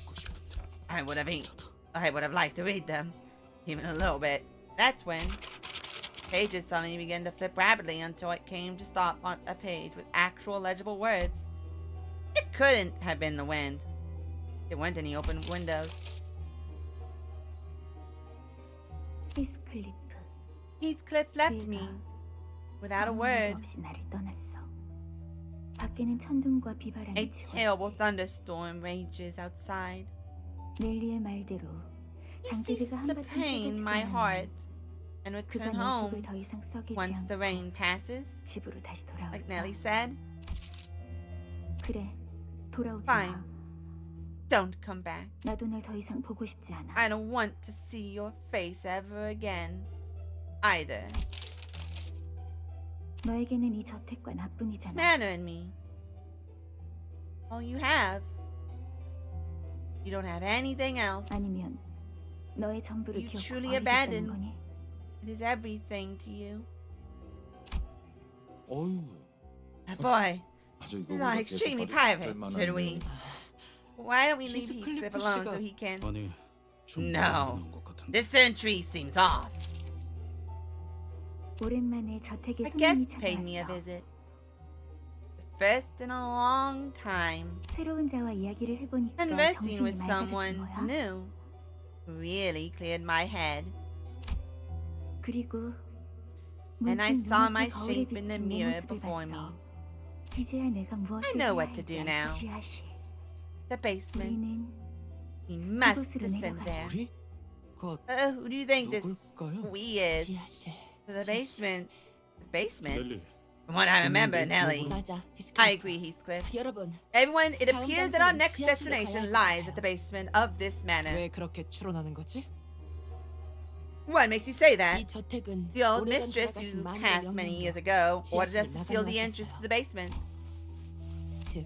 I would have liked to read them, even a little bit. That's when pages suddenly began to flip rapidly until it came to stop on a page with actual legible words. It couldn't have been the wind. There weren't any open windows. 히스클리프, Heathcliff left me without a word. 없이 나를 떠났어. 밖에는 천둥과 비바람이 A terrible thunderstorm rages outside. 넬리의 말대로 He ceased to pain my heart and return home 더 이상 썩이지 once the 않고 rain passes, 집으로 다시 돌아올 like Nellie said. 그래, 돌아오지 Fine. 마. Don't come back. 나도 널 더 이상 보고 싶지 않아. I don't want to see your face ever again, either. 너에게는 이 저택과 What's the 나뿐이잖아. matter in me? All you have. You don't have anything else. 아니면 너의 전부를 You 기억하고 truly 버리겠다는 abandoned. 거니? It is everything to you. 어휴. Boy, 아주 this is all extremely private, should we? Why don't we leave Heathcliff alone so he can... 아니, 좀 No. 많이 것 같은데. This sentry seems off. 오랜만에 저택에 I guess 손님이 paid me a 찾아왔어. visit. The first in a long time. 새로운 자와 이야기를 해보니까 Conversing 정신이 with someone 맑아졌던 거야. new really cleared my head. 그리고 And I 문득 saw my 눈앞에 거울에 shape in the 비친 내 mirror 모습을 before me. 봤어. 이제야 내가 무엇을 I know 해야 what to 할지 do 알고 now. 지하실. The basement. 우리는 We must 그곳으로 descend 내려가자. there. 우리? 그 Who do you think this 누굴까요? we is? 지하실. The basement. The basement? 넬리, From what I remember, Nellie. 맞아. I agree, Heathcliff. 여러분, Everyone, it 다음 appears that our 장소는 next 지하실로 destination 가야 lies 할까요? at the basement of this manor. 왜 그렇게 추론하는 거지? What makes you say 이 that? 저택은 The old 오래전 mistress 돌아가신 who 마녀의 passed many 명령으로 years ago ordered us to 지하실을 seal the 마감하셨어요. entrance to the basement, 즉,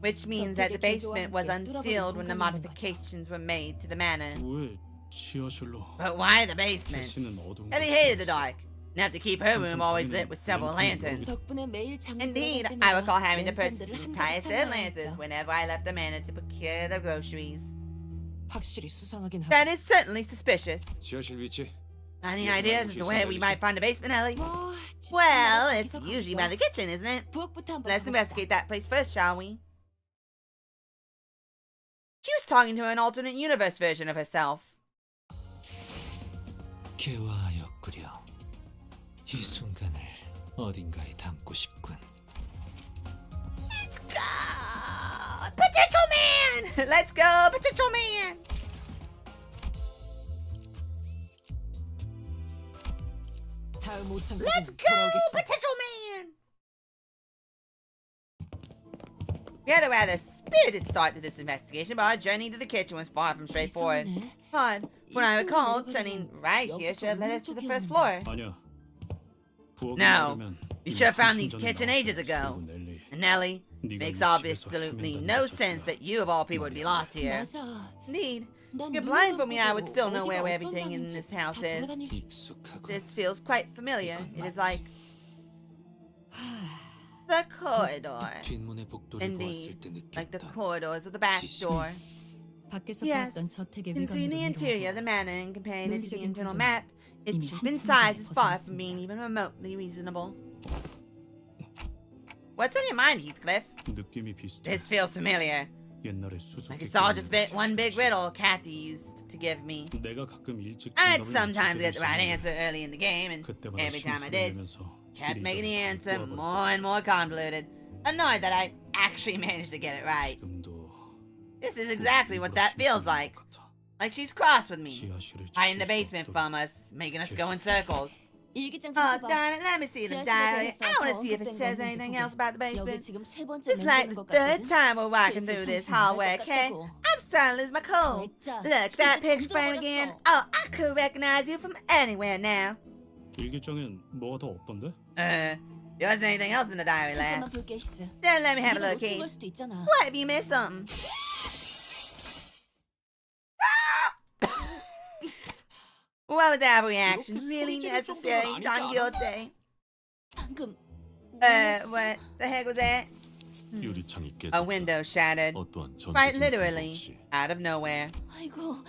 which means that the 저택의 basement 개조와 was 함께 뚫어버린 unsealed when the 공간이라는 modifications were made to the manor. 왜 지하실로? But why the basement? 캐시는 어두운 Ellie 곳에 hated the 있어. dark, and have to keep her room always lit with several lanterns. 덕분에 매일 장을 Indeed, 보러 I 갈 recall 때마다 having to purchase 랜턴들을 the 한 entire 가지 set of 사놔야 lanterns 했죠. whenever I left the manor to procure the groceries. 확실히 수상하긴 하다. That is certainly suspicious. 지하실 위치. Any ideas as to where we might find a basement, Ellie? 뭐, Well, 집마다 it's 거기서 usually 거기죠. by the kitchen, isn't it? 부엌부터 한번 Let's 가봅시다. investigate that place first, shall we? She was talking to an alternate universe version of herself. 개화하였구려. 이 순간을 어딘가에 담고 싶군. Let's go! Potential man! Let's go, potential man! 다음 오찬까지 Let's go, 돌아오겠어. potential man! We had a rather spirited start to this investigation, but our journey to the kitchen was far from straightforward. 이상하네. Hard, when I recall, turning right here should have led us to the first floor. 아니야. 부엌에 No, 가려면 you should have found these 한참 전에 kitchen ages 나왔어야 ago. 했어, 넬리. And Nellie, 네가 makes 이 집에서 absolutely 헤맨다는 no 자체가 sense that you of all people would be lost here. 맞아. Indeed, 난 if you're 눈만 blindfold me, I would 보고 still know 어디가 where 어떤 everything in 방인지 this house 다 is. 돌아다닐 수 익숙하고 This feels quite familiar. It is like the corridor. 뒷문의 복도를 Indeed, 보았을 때 like the 느꼈다. corridors of the back door. 밖에서 Yes, 보았던 저택의 considering the 외관으로 interior of the 미루어 manor and comparing it to the 논리적인 internal 구조는 map, its 이미 shape and 한참 size 전에 is far from 벗어났습니다. being even remotely reasonable. What's on your mind, Heathcliff? 느낌이 비슷해. This feels familiar. 옛날에 suzuki Like it's all just 게임에서 one big 시켰어. riddle Kathy used to give me. 내가 가끔 일찍 I'd 정답을 sometimes 맞추게 get the right 되었었는데 answer early in the game, and 그때마다 every time I did, 실수를 kept 내면서 making the 이리저리 answer 꼬아버렸어. more and more convoluted. Annoyed that I actually managed to get it right. 지금도 This is exactly what that feels like. Like she's cross with me, 지하실을 hiding the 지킬 수 basement 없도록 from us, making us go in circles. 일기장 좀 Oh, 줘봐. darn it, let me see the 지하실에 diary. 대해서 I want to 더 see if it 언급된 says 거 anything 있는지 else about the 보게. 여기 basement. 지금 세 번째 It's like 멘트인 the 것 third 같거든. time we're walking 슬슬 through this 정신 나갈 hallway, 것 okay? 같다고. I'm starting to lose my cool. 진짜. Look, that 이제 picture frame 잠들어 again. 버렸어. Oh, I could recognize you from anywhere now. 일기장엔 뭐가 더 없던데? There wasn't anything else in the diary 잠깐만 last. 볼게 있어. Then let me have a 네가 look, 놓친 Kate. 걸 수도 있잖아. What if you missed something? What was that reaction? Really necessary, Don Quixote? 방금 What the heck was that? 유리창이 A 깨졌다. window shattered. 어떠한 Quite 전투 literally, 없이 out of nowhere. 아이고.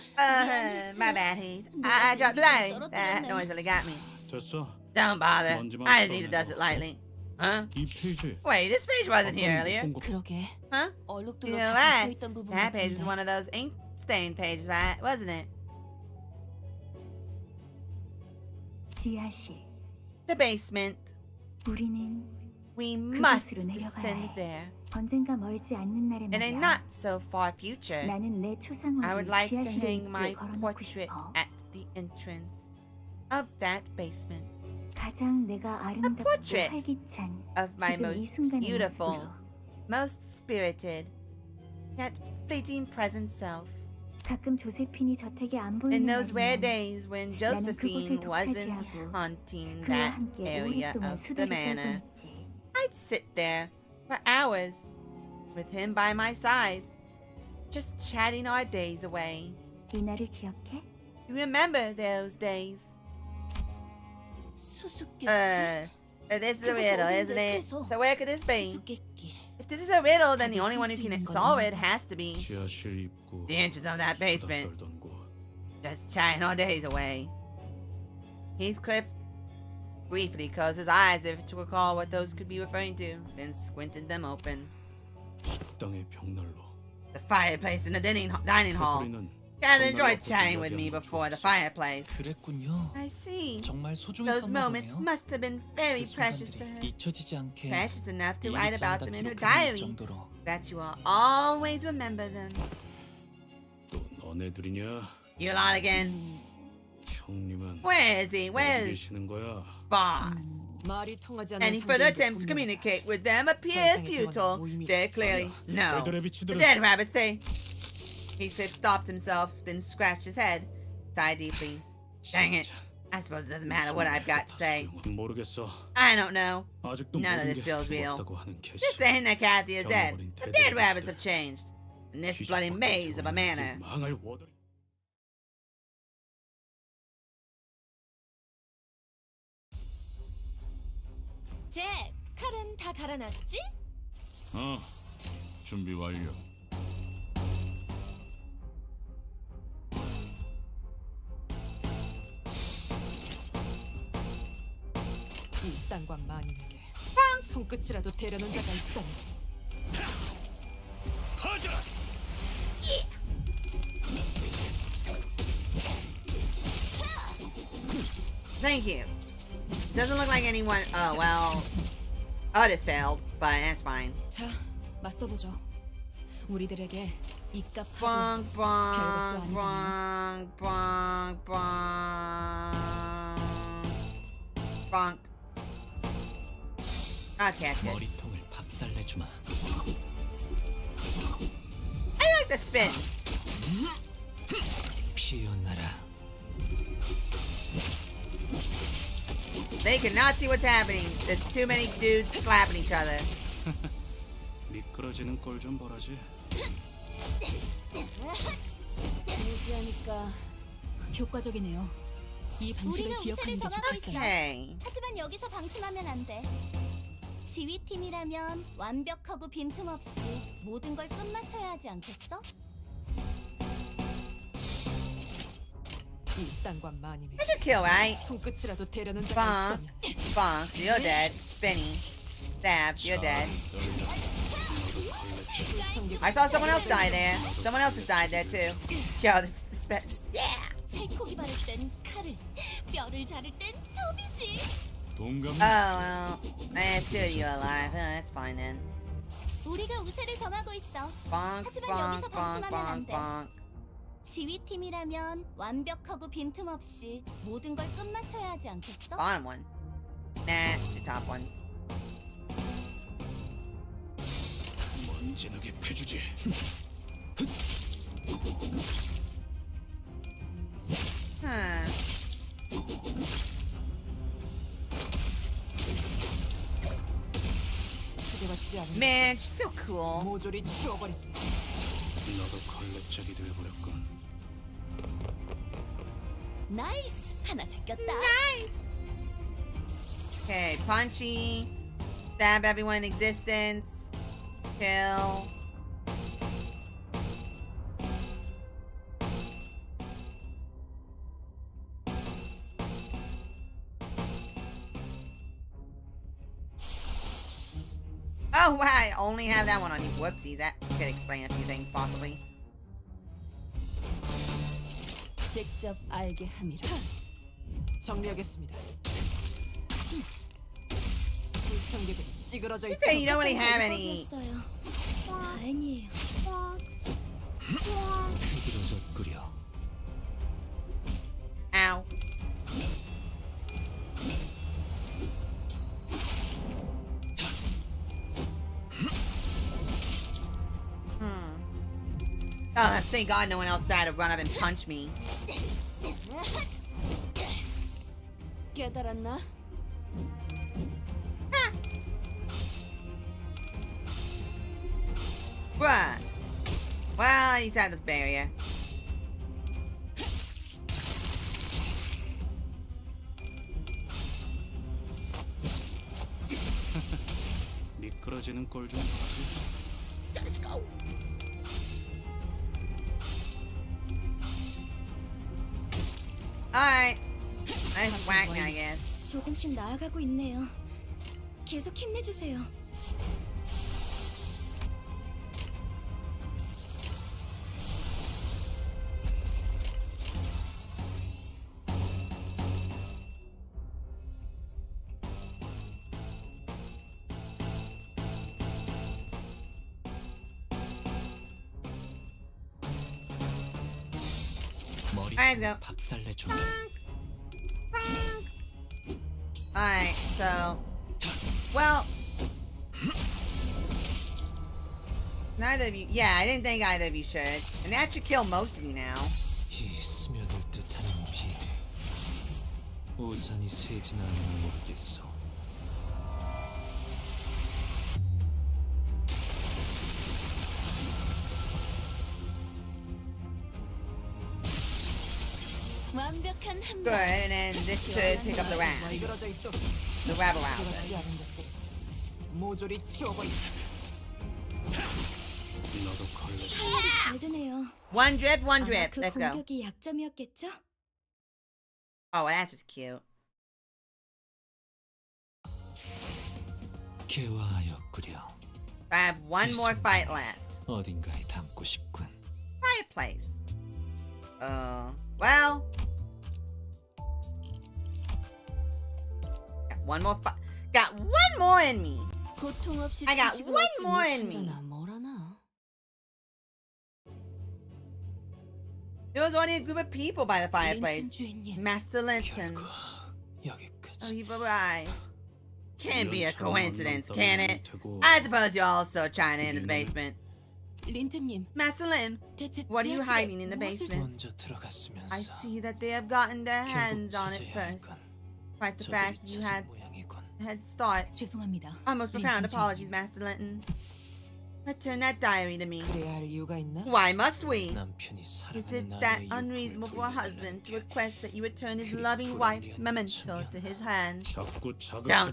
My bad, Heath. I dropped the diary. That noise really got me. 됐어. Don't bother. 먼지만 I didn't need to 털어내서. dust it lightly. Huh? 이 페이지 Wait, this page wasn't here 아까 earlier. 못 본 거- 그러게. Huh? 얼룩들로 You know 다 what? 붙어있던 부분 That page was 같은데. one of those ink stain pages, right? Wasn't it? 지하실. The basement. 우리는 We must 그곳으로 내려가야 descend 해. there. 언젠가 멀지 않는 날에 In a 말이야. not so far future, 나는 내 I 초상화를 would like to 지하실에 hang my 걸어놓고 portrait 싶어. at the entrance of that basement. 가장 내가 아름답고 portrait 활기찬 Of my 지금 이 most 순간의 beautiful, 모습으로. most spirited, yet fleeting present self. 가끔 조세핀이 저택에 안 보이는 In those rare 날이면 days when 나는 Josephine 그곳을 wasn't 독차지하고 haunting 그와 that 함께 area 오랫동안 of the 수다를 manor, 떨곤 했지. I'd sit there for hours with him by my side, just chatting our days away. 이 날을 기억해? You remember those days? 수수께끼. This is a riddle, isn't it? So where could this be? 수수께끼. If this is a riddle, then the only one who can solve it has to be 지하실 입구 the entrance of that basement. 수다 떨던 곳. Just chatting our days away. Heathcliff briefly closed his eyes as if to recall what those could be referring to, then squinted them open. 식당의 벽난로. The fireplace in the dining hall. 소리는 Catherine enjoyed chatting with me before the fireplace. 그랬군요. I see. 정말 Those 소중했었나 moments 보네요. must have been very 그 precious to 순간들이 her. 잊혀지지 않게 Precious enough to write 일기장에다 about them in her 기록해놓을 diary. 정도로. That you will always remember them. 또 너네들이냐? You lot again. 형님은 Where is he? 어디 Where's 계시는 거야? boss? 말이 통하지 않는 Any further 상대인데 attempts to 분명 communicate with them appear futile. They're clearly no. 애들의 The 비치들은 dead rabbits, they. Heathcliff stopped himself, then scratched his head, sighed deeply. Dang it. I suppose it doesn't matter what I've got to say. 모르겠어. I don't know. 아직도 None of 모든 this 게 feels real. 죽었다고 하는 캐시. Just saying that Kathy is dead. The dead rabbits have changed. In this bloody maze of a manor. 망할 워더. 잭, 칼은 다 갈아놨지? 준비 완료. 이 땅과 만인에게 손끝이라도 대려는 자가 있다니. Thank you. Doesn't look like anyone. Oh, well. Otis failed, but that's fine. 자, 맞서보죠. 우리들에게 입값하고 Bonk, bonk, 별것도 아니잖아요. bonk, bonk, bonk. Bonk. I'll catch it. 머리통을 박살내주마. I like the spin. 피어나라. They cannot see what's happening. There's too many dudes slapping each other. 미끄러지는 꼴 좀 보라지. 유지하니까 효과적이네요. 이 방식을 우리가 기억하는 게 우세를 정하고 좋겠어요. Okay. 하지만 여기서 방심하면 안 돼. 지휘팀이라면 완벽하고 빈틈없이 모든 걸 끝마쳐야 하지 않겠어? 이 땅과 만인에게 That's your kill, right? 손끝이라도 대려는 자가 Bonk. 있다면 Bonks, you're dead. Spinny. Stabs, you're dead. I saw someone else die there. Someone else has died there too. Yo, this yeah. 살코기 바를 땐 칼을, 뼈를 자를 땐 톱이지. Oh well, there's two of you alive. That's fine then. 우리가 우세를 정하고 있어. Bonk, 하지만 bonk, 여기서 bonk, 방심하면 안 bonk, 돼. bonk. 지휘팀이라면 완벽하고 빈틈없이 모든 걸 끝마쳐야 하지 않겠어? Bottom one. Nah, it's the top ones. 먼지나게 패주지. Huh. 기대받지 않은 Man, she's so cool. 모조리 치워버린. 너도 걸레짝이 되어버렸군. 나이스! 하나 제꼈다. Nice. Okay, punchy. Stab everyone in existence. Kill. Oh, wow, I only have that one on you. Whoopsies, that could explain a few things, possibly. 직접 알게 함이라. 정리하겠습니다. 불청객은 찌그러져 있다. You don't really have any. 먹었어요. 다행이에요. 비로소 끓여. Ow. Oh, thank God no one else tried to run up and punch me. 깨달았나? Bruh. Well, he's at the barrier. 미끄러지는 꼴 좀 봐줘. Let's go. Alright. Nice whack me, I guess. 조금씩 나아가고 있네요. 계속 힘내주세요. 머리 go. 박살내 줘. Alright, so... Well... Neither of you... Yeah, I didn't think either of you should. And that should kill most of you now. 이 스며들 듯한 비. 우산이 새진 않으면 모르겠어. 완벽한 한 Good, and then this should pick up the rat. 찌그러져 있다. The rabble rouse. 들어가지 않은 것들 모조리 치워버린다. 너도 걸레. 잘 드네요. One drip, one 아마 drip. 그 Let's go. 공격이 약점이었겠죠? Oh, well, that's just cute. 개화하였구려. I have one more fight left. 어딘가에 담고 싶군. Fireplace. Well. Got one more got one more in me. 고통 없이 I got 지식을 one 얻지 more in me. 못한다나 뭐라나. There was only a group of people by the fireplace. 주인님. Master Linton. 여기까지. Oh, you've arrived. Can't be a 이런 coincidence, 사람만 can 만나면 it? 되고. I suppose you're also trying to enter the basement. 린트님, Master Lin, 대체 what are you 지하실에 hiding in the 무엇을 basement? 먼저 들어갔으면서. I see that they have gotten their 결국 hands on it 찾아야 first. 할건 Despite the 저들이 fact you 찾은 had 모양이군. a head start. 죄송합니다. Our most profound 린튼 apologies, Master Linton. Return that diary to me. 그래야 할 이유가 있나? Why must we? 남편이 Is 사랑하는 it that 아내의 unreasonable for a 유품을 husband to 돌리려는 request that you return his 그 loving wife's 불합리한 memento 천년. to his hands? 자꾸 Don't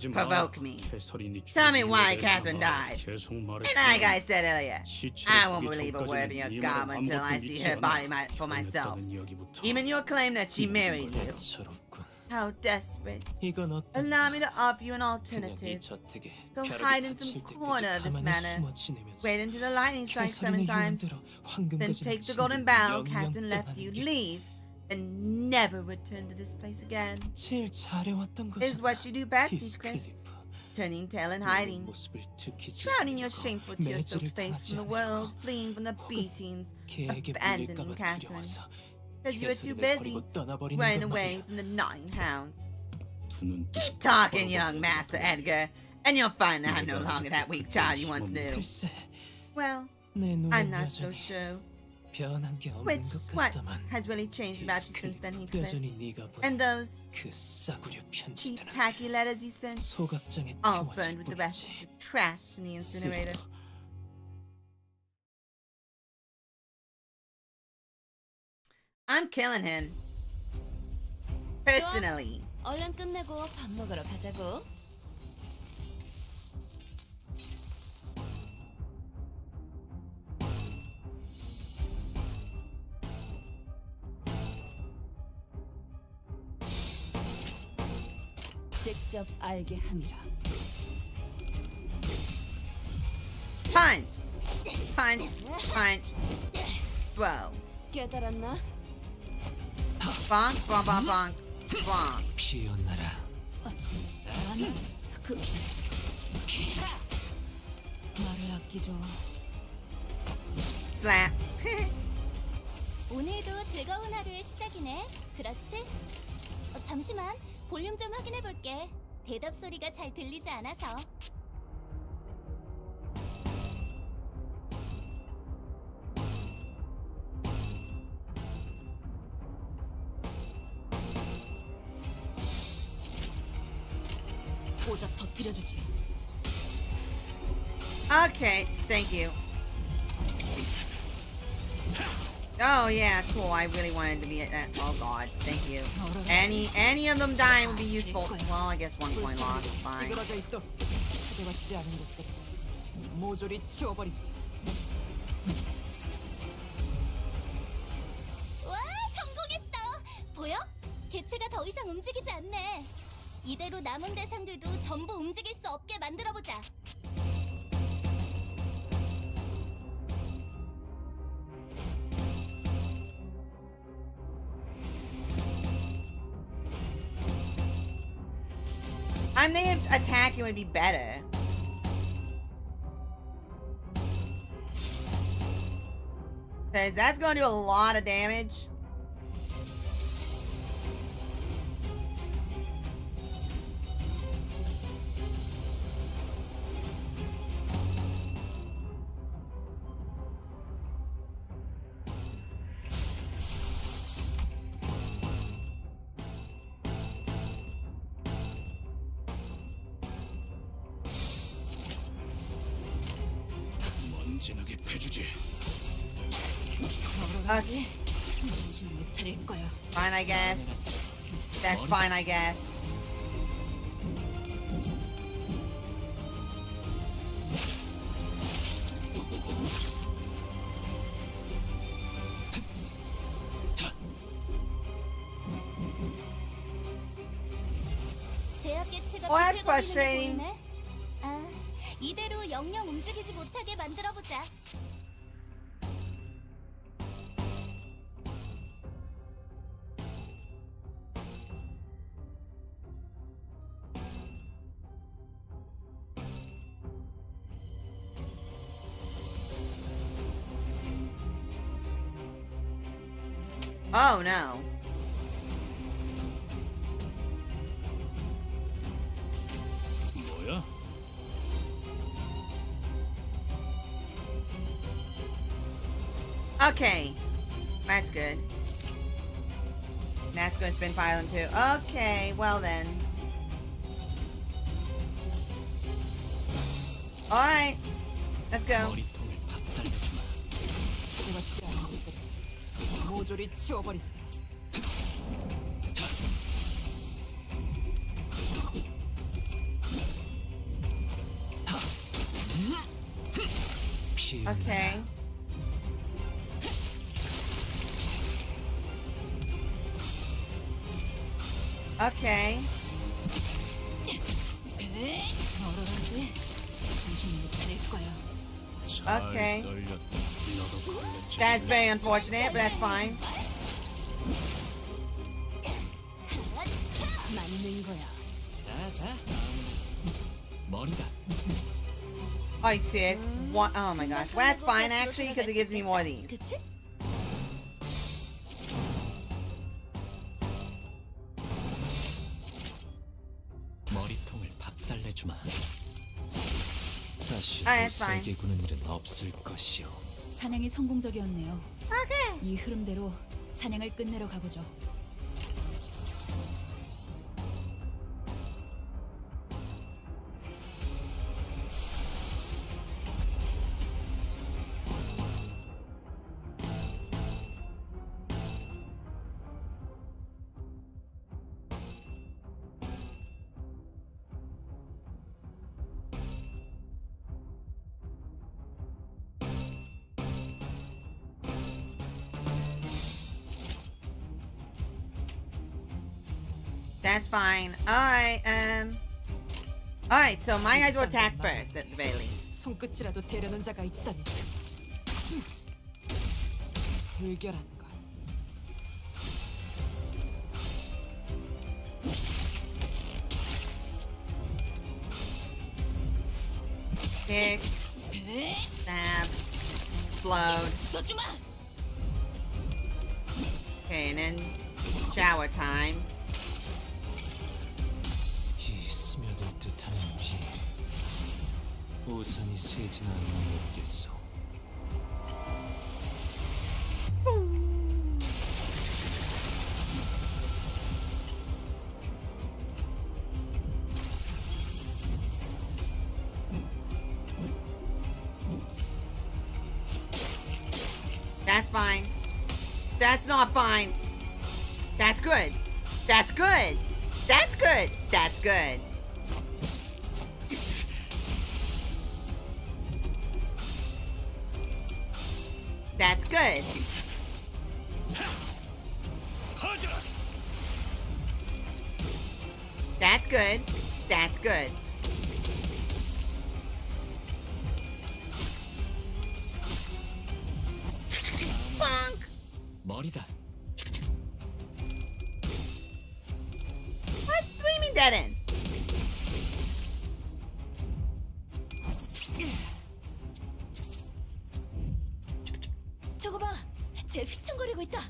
자극하지 마. provoke me. 캐서린이 Tell me 죽은 why 이유에 Catherine 대해서 died. 계속 And like I 말했지만 said earlier, 시체를 I won't 보기 believe a word from your 전까지는 이 gob 말은 until I 아무것도 see 믿지 her 않아. body for myself. 잘못했다는 이야기부터. Even your claim that she married you. 애처롭군. How desperate. 이건 어떤 Allow me to offer you an 그냥 이 alternative. 저택에 Go 벼락이 hide in some 닫힐 때까지 corner of this 가만히 manor. 숨어 지내면서 Wait until the lightning strikes 7 캐서린의 times. 유언대로 황금 Then 가진 take the 친구를 golden bow 영영 Catherine left you, 떠나는 게 leave, and never return to this place again. 제일 잘해왔던 Is 것은 what you do best, Heathcliff. 히스클리프. Turning tail and 너의 hiding. 모습을 들키지 Shrouding your 않으려고 shameful tear-soaked 매질을 face 당하지 from the 않으려고 world, fleeing from the beatings, 계에게 abandoning 물릴까봐 Catherine. 두려워서 Because you were too 캐서린을 busy 버리고 떠나버리는 running 것 away 말이야. from the gnawing hounds. 두눈 Keep talking, young Master Edgar, and you'll find that I'm no longer that weak child you once knew. 글쎄, Well, 내 눈은 I'm not so 여전히 sure. 변한 게 없는 What 것 같다만 has really changed about you since then, Heathcliff? 여전히 네가 And 보낸 those 그 싸구려 cheap, 편지들은 tacky letters you sent, 소각장에 all 태워질 burned with the rest 뿐이지. of the trash in the incinerator. I'm killing him. Personally. 얼른 끝내고 밥 먹으러 가자고. 직접 알게 함이라. Punch! Punch! Punch! Throw. 깨달았나? Bonk, bonk, bonk, bonk. Bonk. 피어나라. 아니, 말을 아끼죠. Slap. 오늘도 즐거운 하루의 시작이네. 그렇지? 잠시만, 볼륨 좀 확인해 볼게. 대답 소리가 잘 들리지 않아서. 고작 터뜨려주지. Okay, thank you. Oh yeah, cool. I really wanted to be at that. Oh god, thank you. Any of them dying would be useful. Well, I guess one coin lost. Fine. 찌그러져 있도록 초대받지 않은 곳들 모조리 치워버린다. 와, 성공했어. 보여? 개체가 더 이상 움직이지 않네. 이대로 남은 대상들도 전부 움직일 수 없게 만들어보자. I'm thinking attacking would be better. Because that's going to do a lot of damage. 먼지나게 패주지. 정신 못 차릴 거야. Fine, I guess. That's fine, I guess. 제압 개체가 Oh, that's 비틀거리는 게 frustrating. 보이네. 아, 이대로 영영 움직이지 못하게 만들어보자. Oh no. 뭐야? Okay. That's good. That's gonna spin fire them too. Okay, well then. Alright. Let's go. 머리통을 박살내주마. 초대받지 않은 곳들 모조리 치워버린다. 피어나라. Okay. Okay. 얼얼하지? 정신 못 차릴 거야. 잘 Okay. 썰렸다. 너도 걸렸지. That's very unfortunate, but that's fine. 맞는 거야. 머리다. Oh, you see this? One, oh my gosh. Well, that's fine actually, because it gives me more of these. 그치? 머리통을 박살내주마. 다시 that's fine. 못살게 구는 일은 없을 것이오. 사냥이 성공적이었네요. 이 흐름대로 사냥을 끝내러 가보죠. That's fine. Alright, Alright, so my guys will attack first, at the very least. 손끝이라도 대려는 자가 있다면 불결한 것. Kick. Stab. Explode. Okay, and then shower time. 이 스며들 듯한 비 우산이 새진 않으면 모르겠어. That's fine. That's not fine. That's good. That's good. That's good. That's good. That's good. That's good. That's good. Bonk. 머리다. What do you mean dead end? 저거 봐. 쟤 휘청거리고 있다.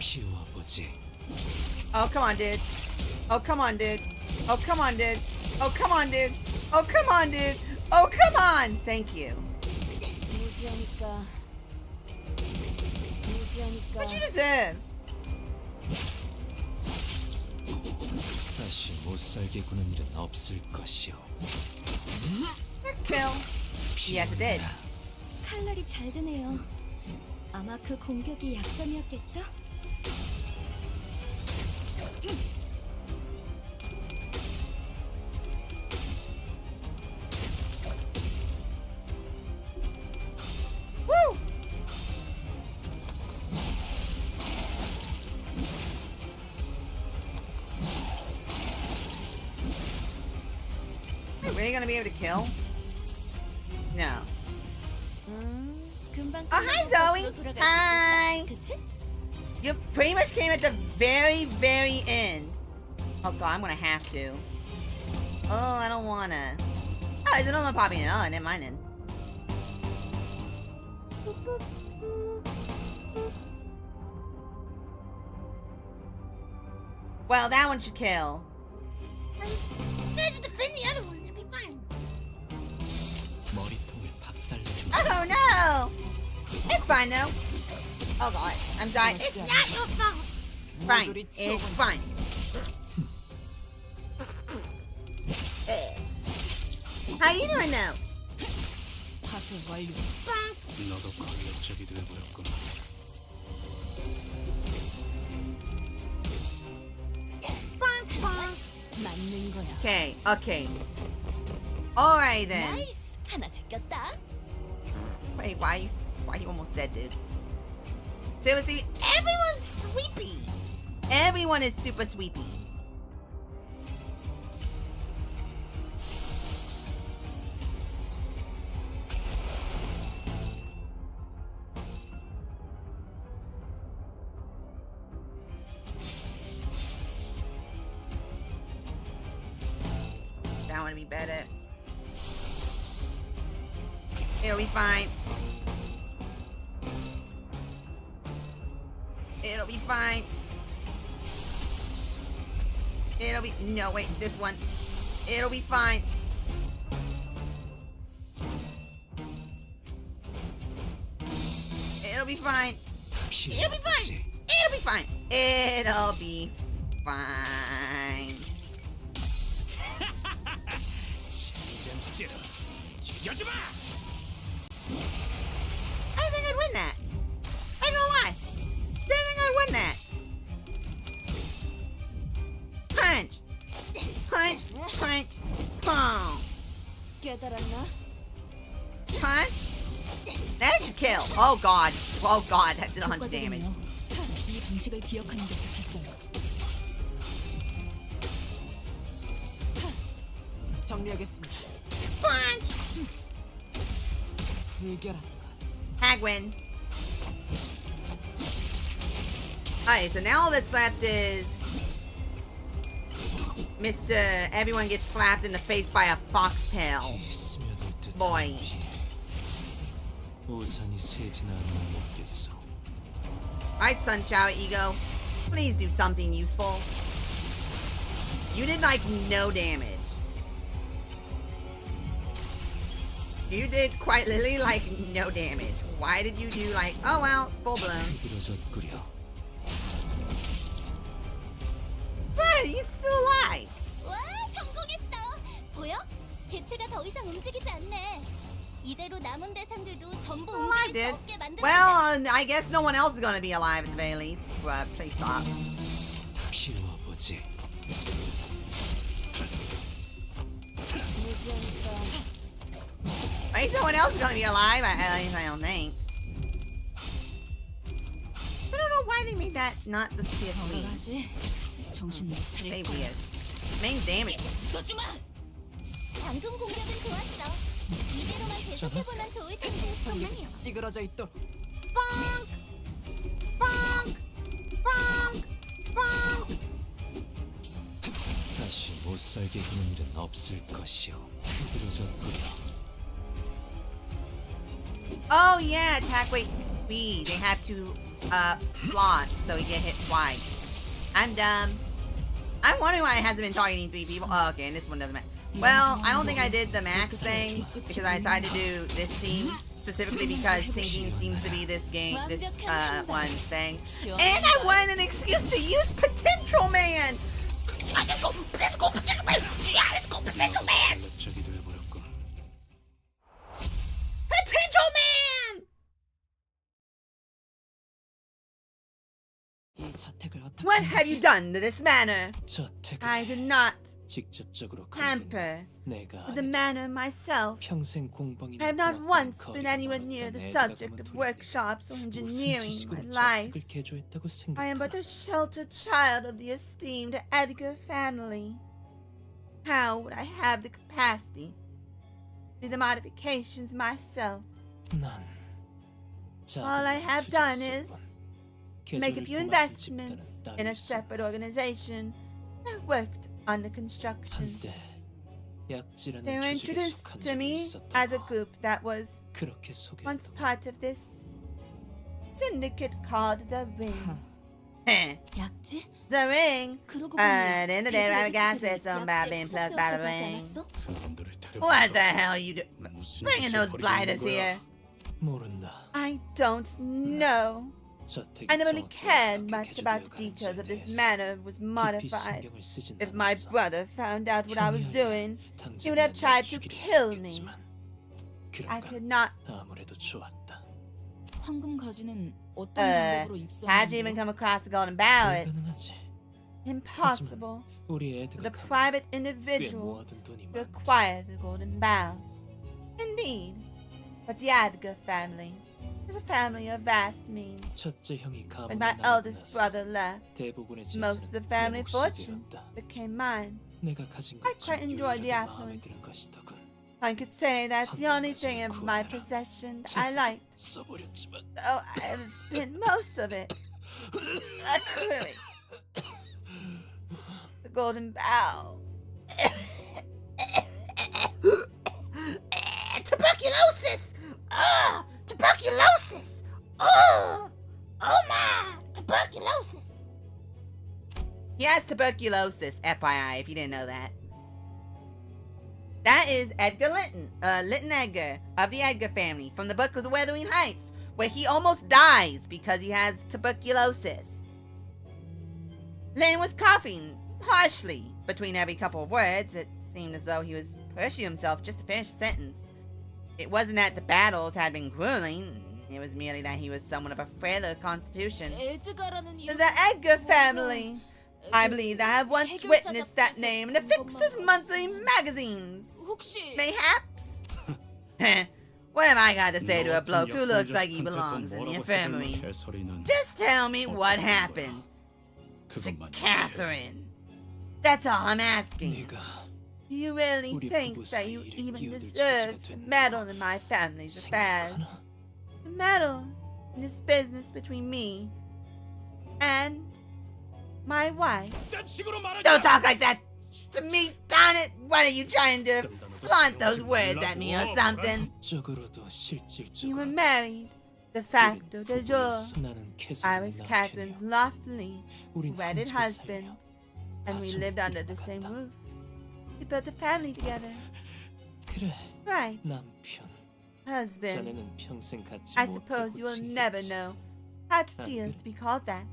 비워보지. Oh, come on, dude. Oh, come on, dude. Oh, come on, dude. Oh, come on, dude. Oh, come on, dude. Oh, come on. Thank you. 무지하니까. What you deserve? 다시 못살게 구는 일은 없을 것이오. Kill. Yes, it did. 칼날이 잘 드네요. 아마 그 공격이 약점이었겠죠? Woo! Are we really gonna be able to kill? No. 금방 Oh, hi, Zoe. Hi. 그치? You pretty much came at the very, very end. Oh god, I'm gonna have to. Oh, I don't wanna. Oh, is another one popping in? Oh, never mind then. Well, that one should kill. Let's defend the other one. It'll be fine. 머리통을 박살내주고. Oh no! It's fine though. Oh god, I'm sorry. It's not your fault. Fine. It's fine. How you doing now? 파쇄 완료. 너도 걸레짝이 돼버렸구나. 맞는 거야. Okay, okay. Alright then. 나이스. 하나 제꼈다. Wait, why you almost dead, dude? Seriously, everyone's sweepy. Everyone is super sweepy. That would be better. It'll be fine. It'll be fine. It'll be... No, wait, this one. It'll be fine. It'll be fine. It'll be fine. It'll be fine. It'll be fine. I think I'd win that. I ain't gonna lie. I think I'd win that. Punch. Punch. Punch. Boom. 깨달았나? Huh? That should kill. Oh god. Oh god, that did 100 damage. 이 방식을 기억하는 게 좋겠어요. 정리하겠습니다. 불결한 것. Hagwin. Alright, so now all that's left is Mr. Everyone gets slapped in the face by a foxtail. Boy. 우산이 새지나 않으면 먹겠어. Alright, Sunshower Ego. Please do something useful. You did like no damage. You did quite literally like no damage. Why did you do like, oh well, full blown? But he's still alive. 와, 성공했어. 보여? 개체가 더 이상 움직이지 않네. 이대로 남은 대상들도 전부 Oh, I 움직일 수 did. 없게 만들어. Well, I guess no one else is gonna be alive at the very least. Please stop. 피워보지. I think someone else is gonna be alive. At least I don't think. I don't know why they made that not the TFP. 정신 못 They 차릴 weird. Main damage. 방금 공격은 좋았어. 이대로만 계속해보면 좋을 텐데. 정말이요. 찌그러져 있도록. 다시 못 살게 구는 일은 없을 것이오. 휘두르졌구려. Oh yeah, attack weight B. They have to slot, so he get hit twice. I'm dumb. I'm wondering why it hasn't been targeting 3 people. Oh, okay, and this one doesn't matter. Well, I don't think I did the max thing because I decided to do this team specifically because sinking seems to be this one's thing. And I wanted an excuse to use Potential Man. Let's go Potential Man. Yeah, let's go Potential Man. Potential Man. 이 저택을 어떻게 What have you done to this manor? 저택을 I did not 직접적으로 hamper 내가 with the manor myself. 평생 공방이 I have not once been anywhere near the subject of workshops or engineering in my life. I am but a sheltered child of the esteemed Edgar family. How would I have the capacity to do the modifications myself? All I have done is make a few investments in a separate organization that worked on the construction. They were introduced to me as a group that was once part of this syndicate called the Ring. 약지? The Ring. 그러고 At the 보니 end of the day, 그 I guy 새끼들이 said something about 약지에 being plucked by the 섭섭해하지 Ring. 않았어? What the hell you do? Bringing those blighters here. 모른다. I don't know. I never really cared much about the details of this manor was modified. If my brother found out what I was doing, he would have tried to kill me. I could not. 아무래도 좋았다. 황금 가지는 어떤 방법으로 How'd you even 입수하는 come across the golden bow? It's 불가능하지. impossible 우리 for 애들가 the private 꽤 individual 모아둔 돈이 to 많다. acquire the golden bows. Indeed, but the Adger family is a family of vast means. 첫째 형이 When 가문을 my eldest 나눠놨어. brother left, 대부분의 most of the 재산은 family 내 몫이 fortune 되었다. became mine. 내가 가진 I 것 quite 중 enjoyed the 유일하게 마음에 affluence. 드는 것이더군. I could say that's the only thing of my possession that I liked, 써버렸지만 though I have spent most of it. Clearly, the golden bow. Tuberculosis! Oh, tuberculosis! Oh my, tuberculosis! He has tuberculosis, FYI, if you didn't know that. That is Edgar Linton, Linton Edgar, of the Edgar family, from the book of the Wuthering Heights, where he almost dies because he has tuberculosis. Linton was coughing harshly between every couple of words. It seemed as though he was pushing himself just to finish a sentence. It wasn't that the battles had been grueling, it was merely that he was somewhat of a frailer constitution. The Edgar family! I believe I have once witnessed that name in the Fixer's monthly magazines. Mayhaps? What have I got to say to a bloke who looks like he belongs in the infirmary? Just tell me what happened to Catherine. That's all I'm asking. Do you really think that you even deserve to meddle in my family's affairs? To meddle in this business between me and my wife? Don't talk like that to me, darn it! What are you trying to flaunt those words at me or something? You were married, de facto, de jure. I was Catherine's lawfully wedded husband, and we lived under the same roof. We built a family together. Right. Husband. I suppose you will never know how it feels to be called that.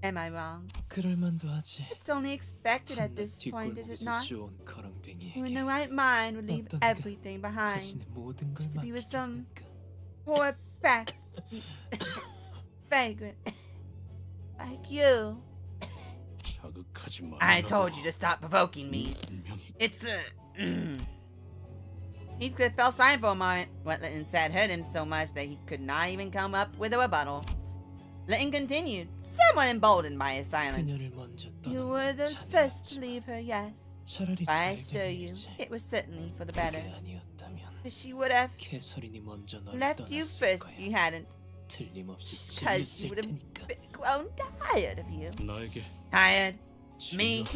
Am I wrong? It's only expected at this point, is it not? Who in the right mind would leave everything behind just to be with some poor vagrant like you. I told you to stop provoking me. It's Heathcliff fell silent for a moment. What Lytton said hurt him so much that he could not even come up with a rebuttal. Lytton continued, somewhat emboldened by his silence. You were the first to leave her, yes. But I assure you, it was certainly for the better. But she would have left you first if you hadn't. Because she would have grown tired of you. Tired? Me?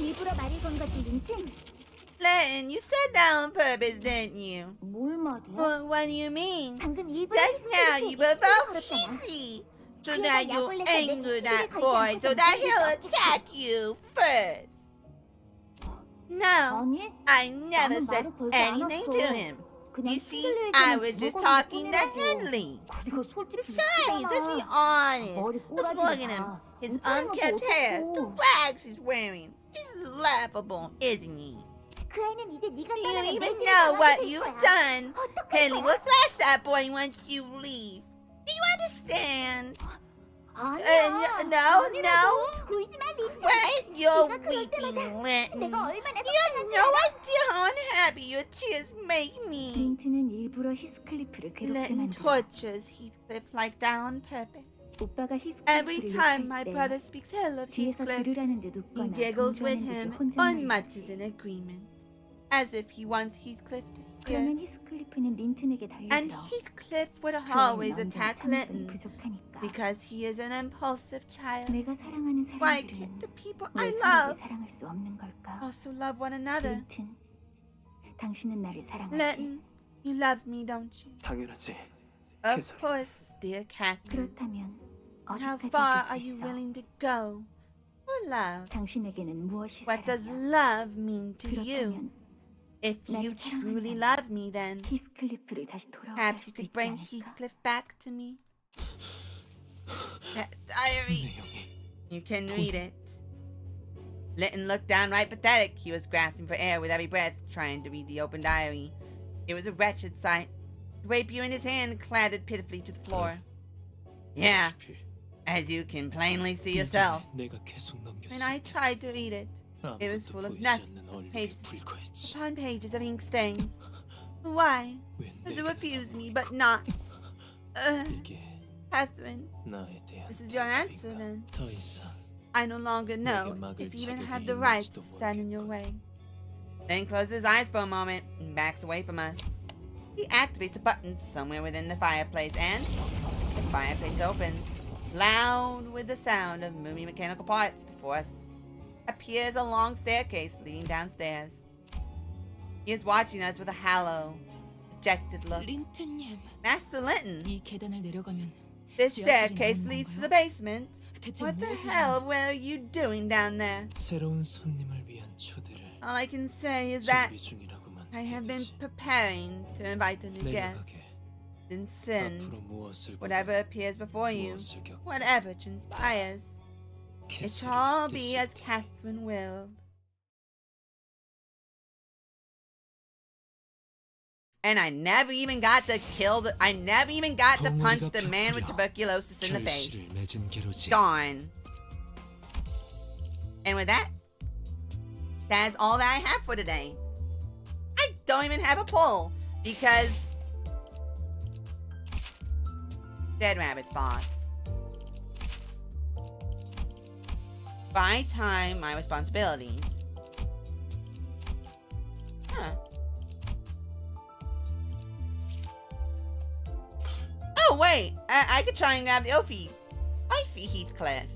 Lytton, you said that on purpose, didn't you? Well, what do you mean? Just now you provoked Heathy, so that you'll anger that boy, so that he'll attack you first. No, I never said anything to him. You see, I was just talking to Henley. Besides, let's be honest. Let's look at him. His unkempt hair, the rags he's wearing. He's laughable, isn't he? Do you even know what you've done? Henley will thrash that boy once you leave. Do you understand? No. Quit your weeping, Lytton. You have no idea how unhappy your tears make me. Lytton tortures Heathcliff like that on purpose. Every time my brother speaks ill of Heathcliff, he giggles with him or mutters in agreement, as if he wants Heathcliff to hear. And Heathcliff would always attack Lytton because he is an impulsive child. Why can't the people I love also love one another? Lytton, you love me, don't you? Of course, dear Catherine. And how far are you willing to go for love? What does love mean to you? If you truly love me, then perhaps you could bring Heathcliff back to me. That diary. You can read it. Lytton looked downright pathetic. He was grasping for air with every breath, trying to read the open diary. It was a wretched sight. The rapier in his hand clattered pitifully to the floor. Yeah, as you can plainly see yourself. When I tried to read it, it was full of nothing but pages upon pages of ink stains. Why does it refuse me but not? Catherine, this is your answer then. I no longer know if you even have the right to stand in your way. Then closes his eyes for a moment and backs away from us. He activates a button somewhere within the fireplace and the fireplace opens. Loud with the sound of moving mechanical parts before us appears a long staircase leading downstairs. He is watching us with a hollow, dejected look. Master Lytton, this staircase leads to the basement. What the hell were you doing down there? All I can say is that I have been preparing to invite a new guest. Then send whatever appears before you, whatever transpires. It shall all be as Catherine willed. And I never even got to punch the man with tuberculosis in the face. Darn. And with that, that's all that I have for today. I don't even have a poll because Dead rabbits, boss. Buy time, my responsibilities. Huh. Oh, wait. I could try and grab the Opie Heathcliff.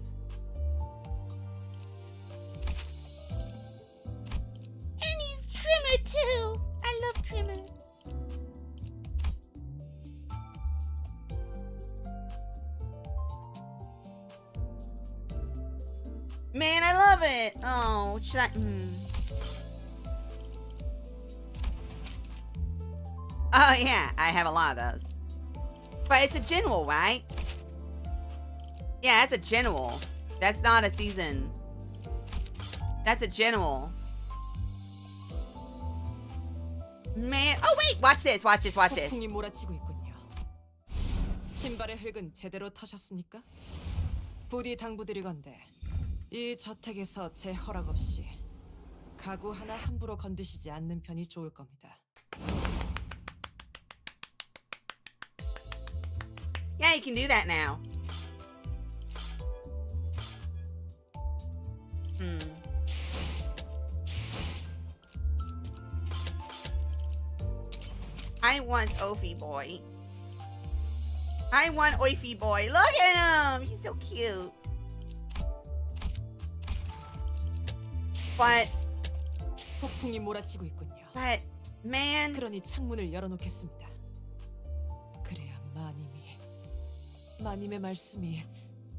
And he's Trimmer, too. I love Trimmer. Man, I love it. Oh, should I? Oh, yeah, I have a lot of those. But it's a general, right? Yeah, that's a general. That's not a season. That's a general. Man. Oh, wait. Watch this. Watch this. Watch this. 폭풍이 몰아치고 있군요. 신발의 흙은 제대로 터셨습니까? 부디 당부드리건대 이 저택에서 제 허락 없이 가구 하나 함부로 건드시지 않는 편이 좋을 겁니다. Yeah, you can do that now. I want Opie boy. I want Oify boy. Look at him. He's so cute. But 폭풍이 몰아치고 있군요. But man. 그러니 창문을 열어놓겠습니다. 그래야 마님의 말씀이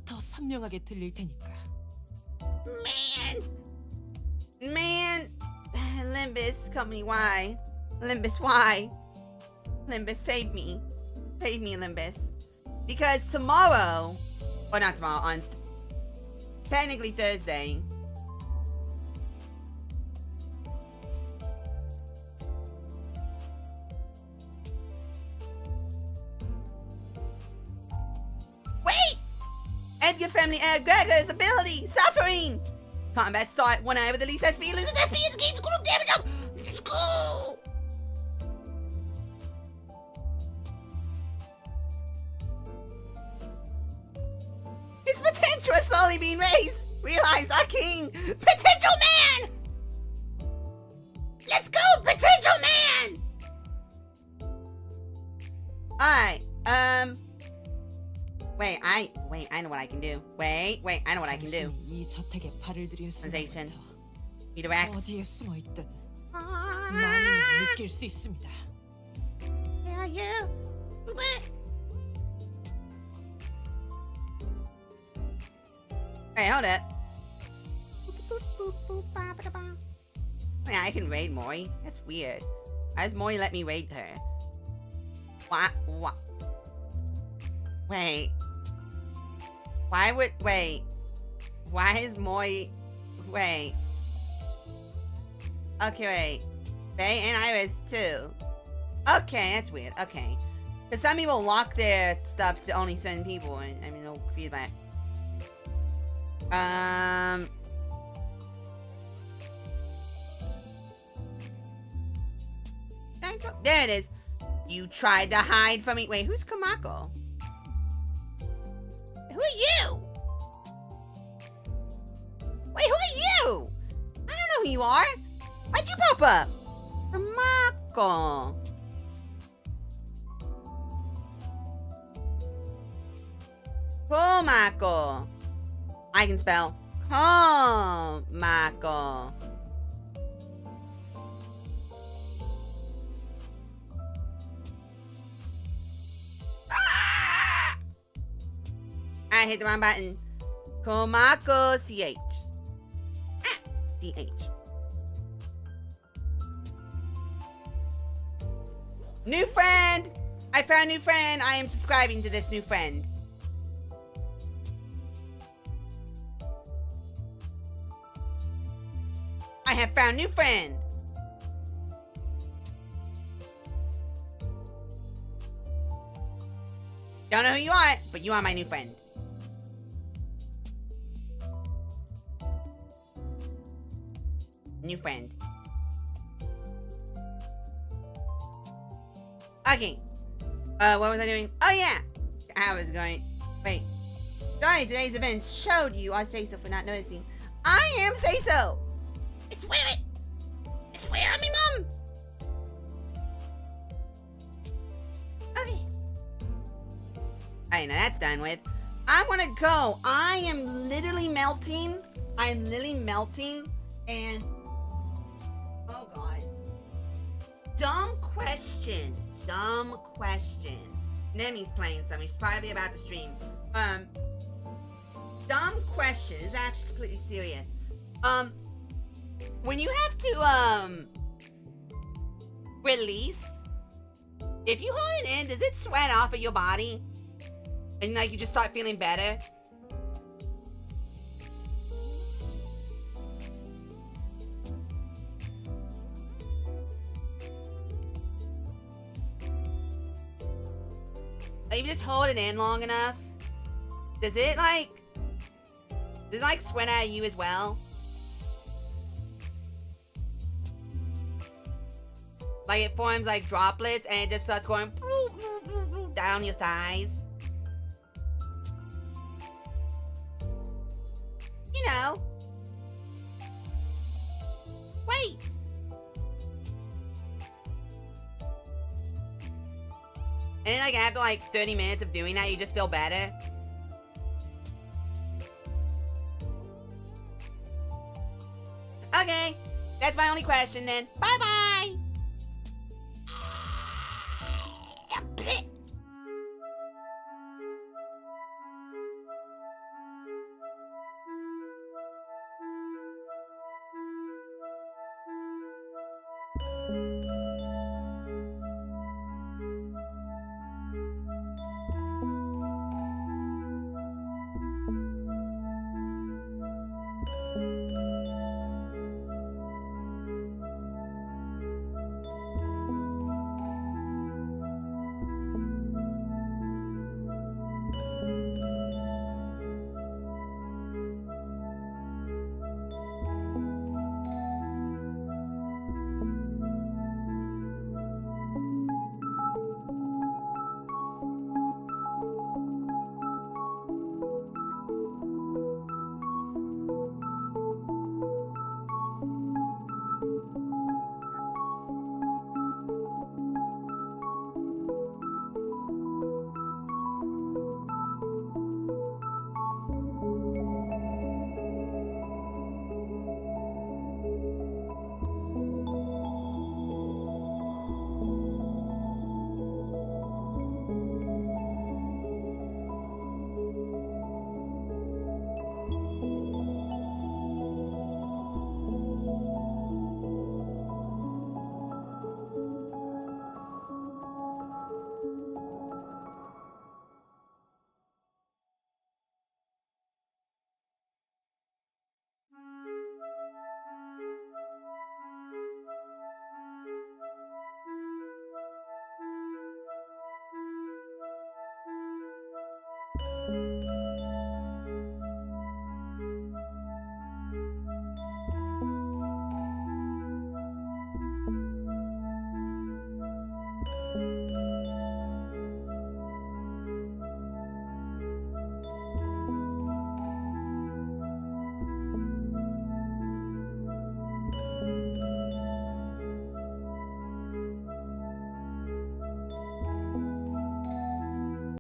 더 선명하게 들릴 테니까. Man. Limbus Company, why? Limbus, why? Limbus, save me. Save me, Limbus. Because tomorrow, or not tomorrow, on technically Thursday, wait! Edgar family add Gregor's ability, suffering! Combat start, 1 eye with the least SP, loses SP, and gains group damage up! Let's go! His potential is slowly being raised! Realize our king! Potential man! Let's go, potential man! Alright, Wait, I know what I can do. Wait, I know what I can do. 이 저택에 발을 들인 Sensation. 순간부터 Redirect. 어디에 숨어 있든 마님을 느낄 수 있습니다. Yeah, yeah. Hey, hold up. Yeah, I can raid Mori. That's weird. Why does Mori let me raid her? What? Wait. Why is Mori... Wait. Okay, wait. Faye and Iris, too. Okay, that's weird. Okay. Because some people lock their stuff to only certain people, and I mean, no feedback. There it is. You tried to hide from me. Wait, who's Kamako? Who are you? Wait, who are you? I don't know who you are. Why'd you pop up? Kamako. Komako. I can spell Komako. Ah! I hit the wrong button. Komako CH. Ah, CH. New friend! I found a new friend. I am subscribing to this new friend. I have found new friend. Don't know who you are, but you are my new friend. New friend. Okay. What was I doing? Oh yeah. I was going. Wait. Sorry, today's event showed you I say so for not noticing. I am say so. I swear it. I swear on me, mom. Okay. Alright, now that's done with. I want to go. I am literally melting. I'm literally melting. And... oh, God. Dumb question. Dumb question. Nemi's playing something. She's probably about to stream. Dumb question. This is actually completely serious. When you have to, release, if you hold it in, does it sweat off of your body? And, like, you just start feeling better? Like, you just hold it in long enough, does it sweat out of you as well? Like, it forms like droplets and it just starts going down your thighs. You know. Waste. And then, like, after, like, 30 minutes of doing that, you just feel better. Okay. That's my only question, then. Bye-bye!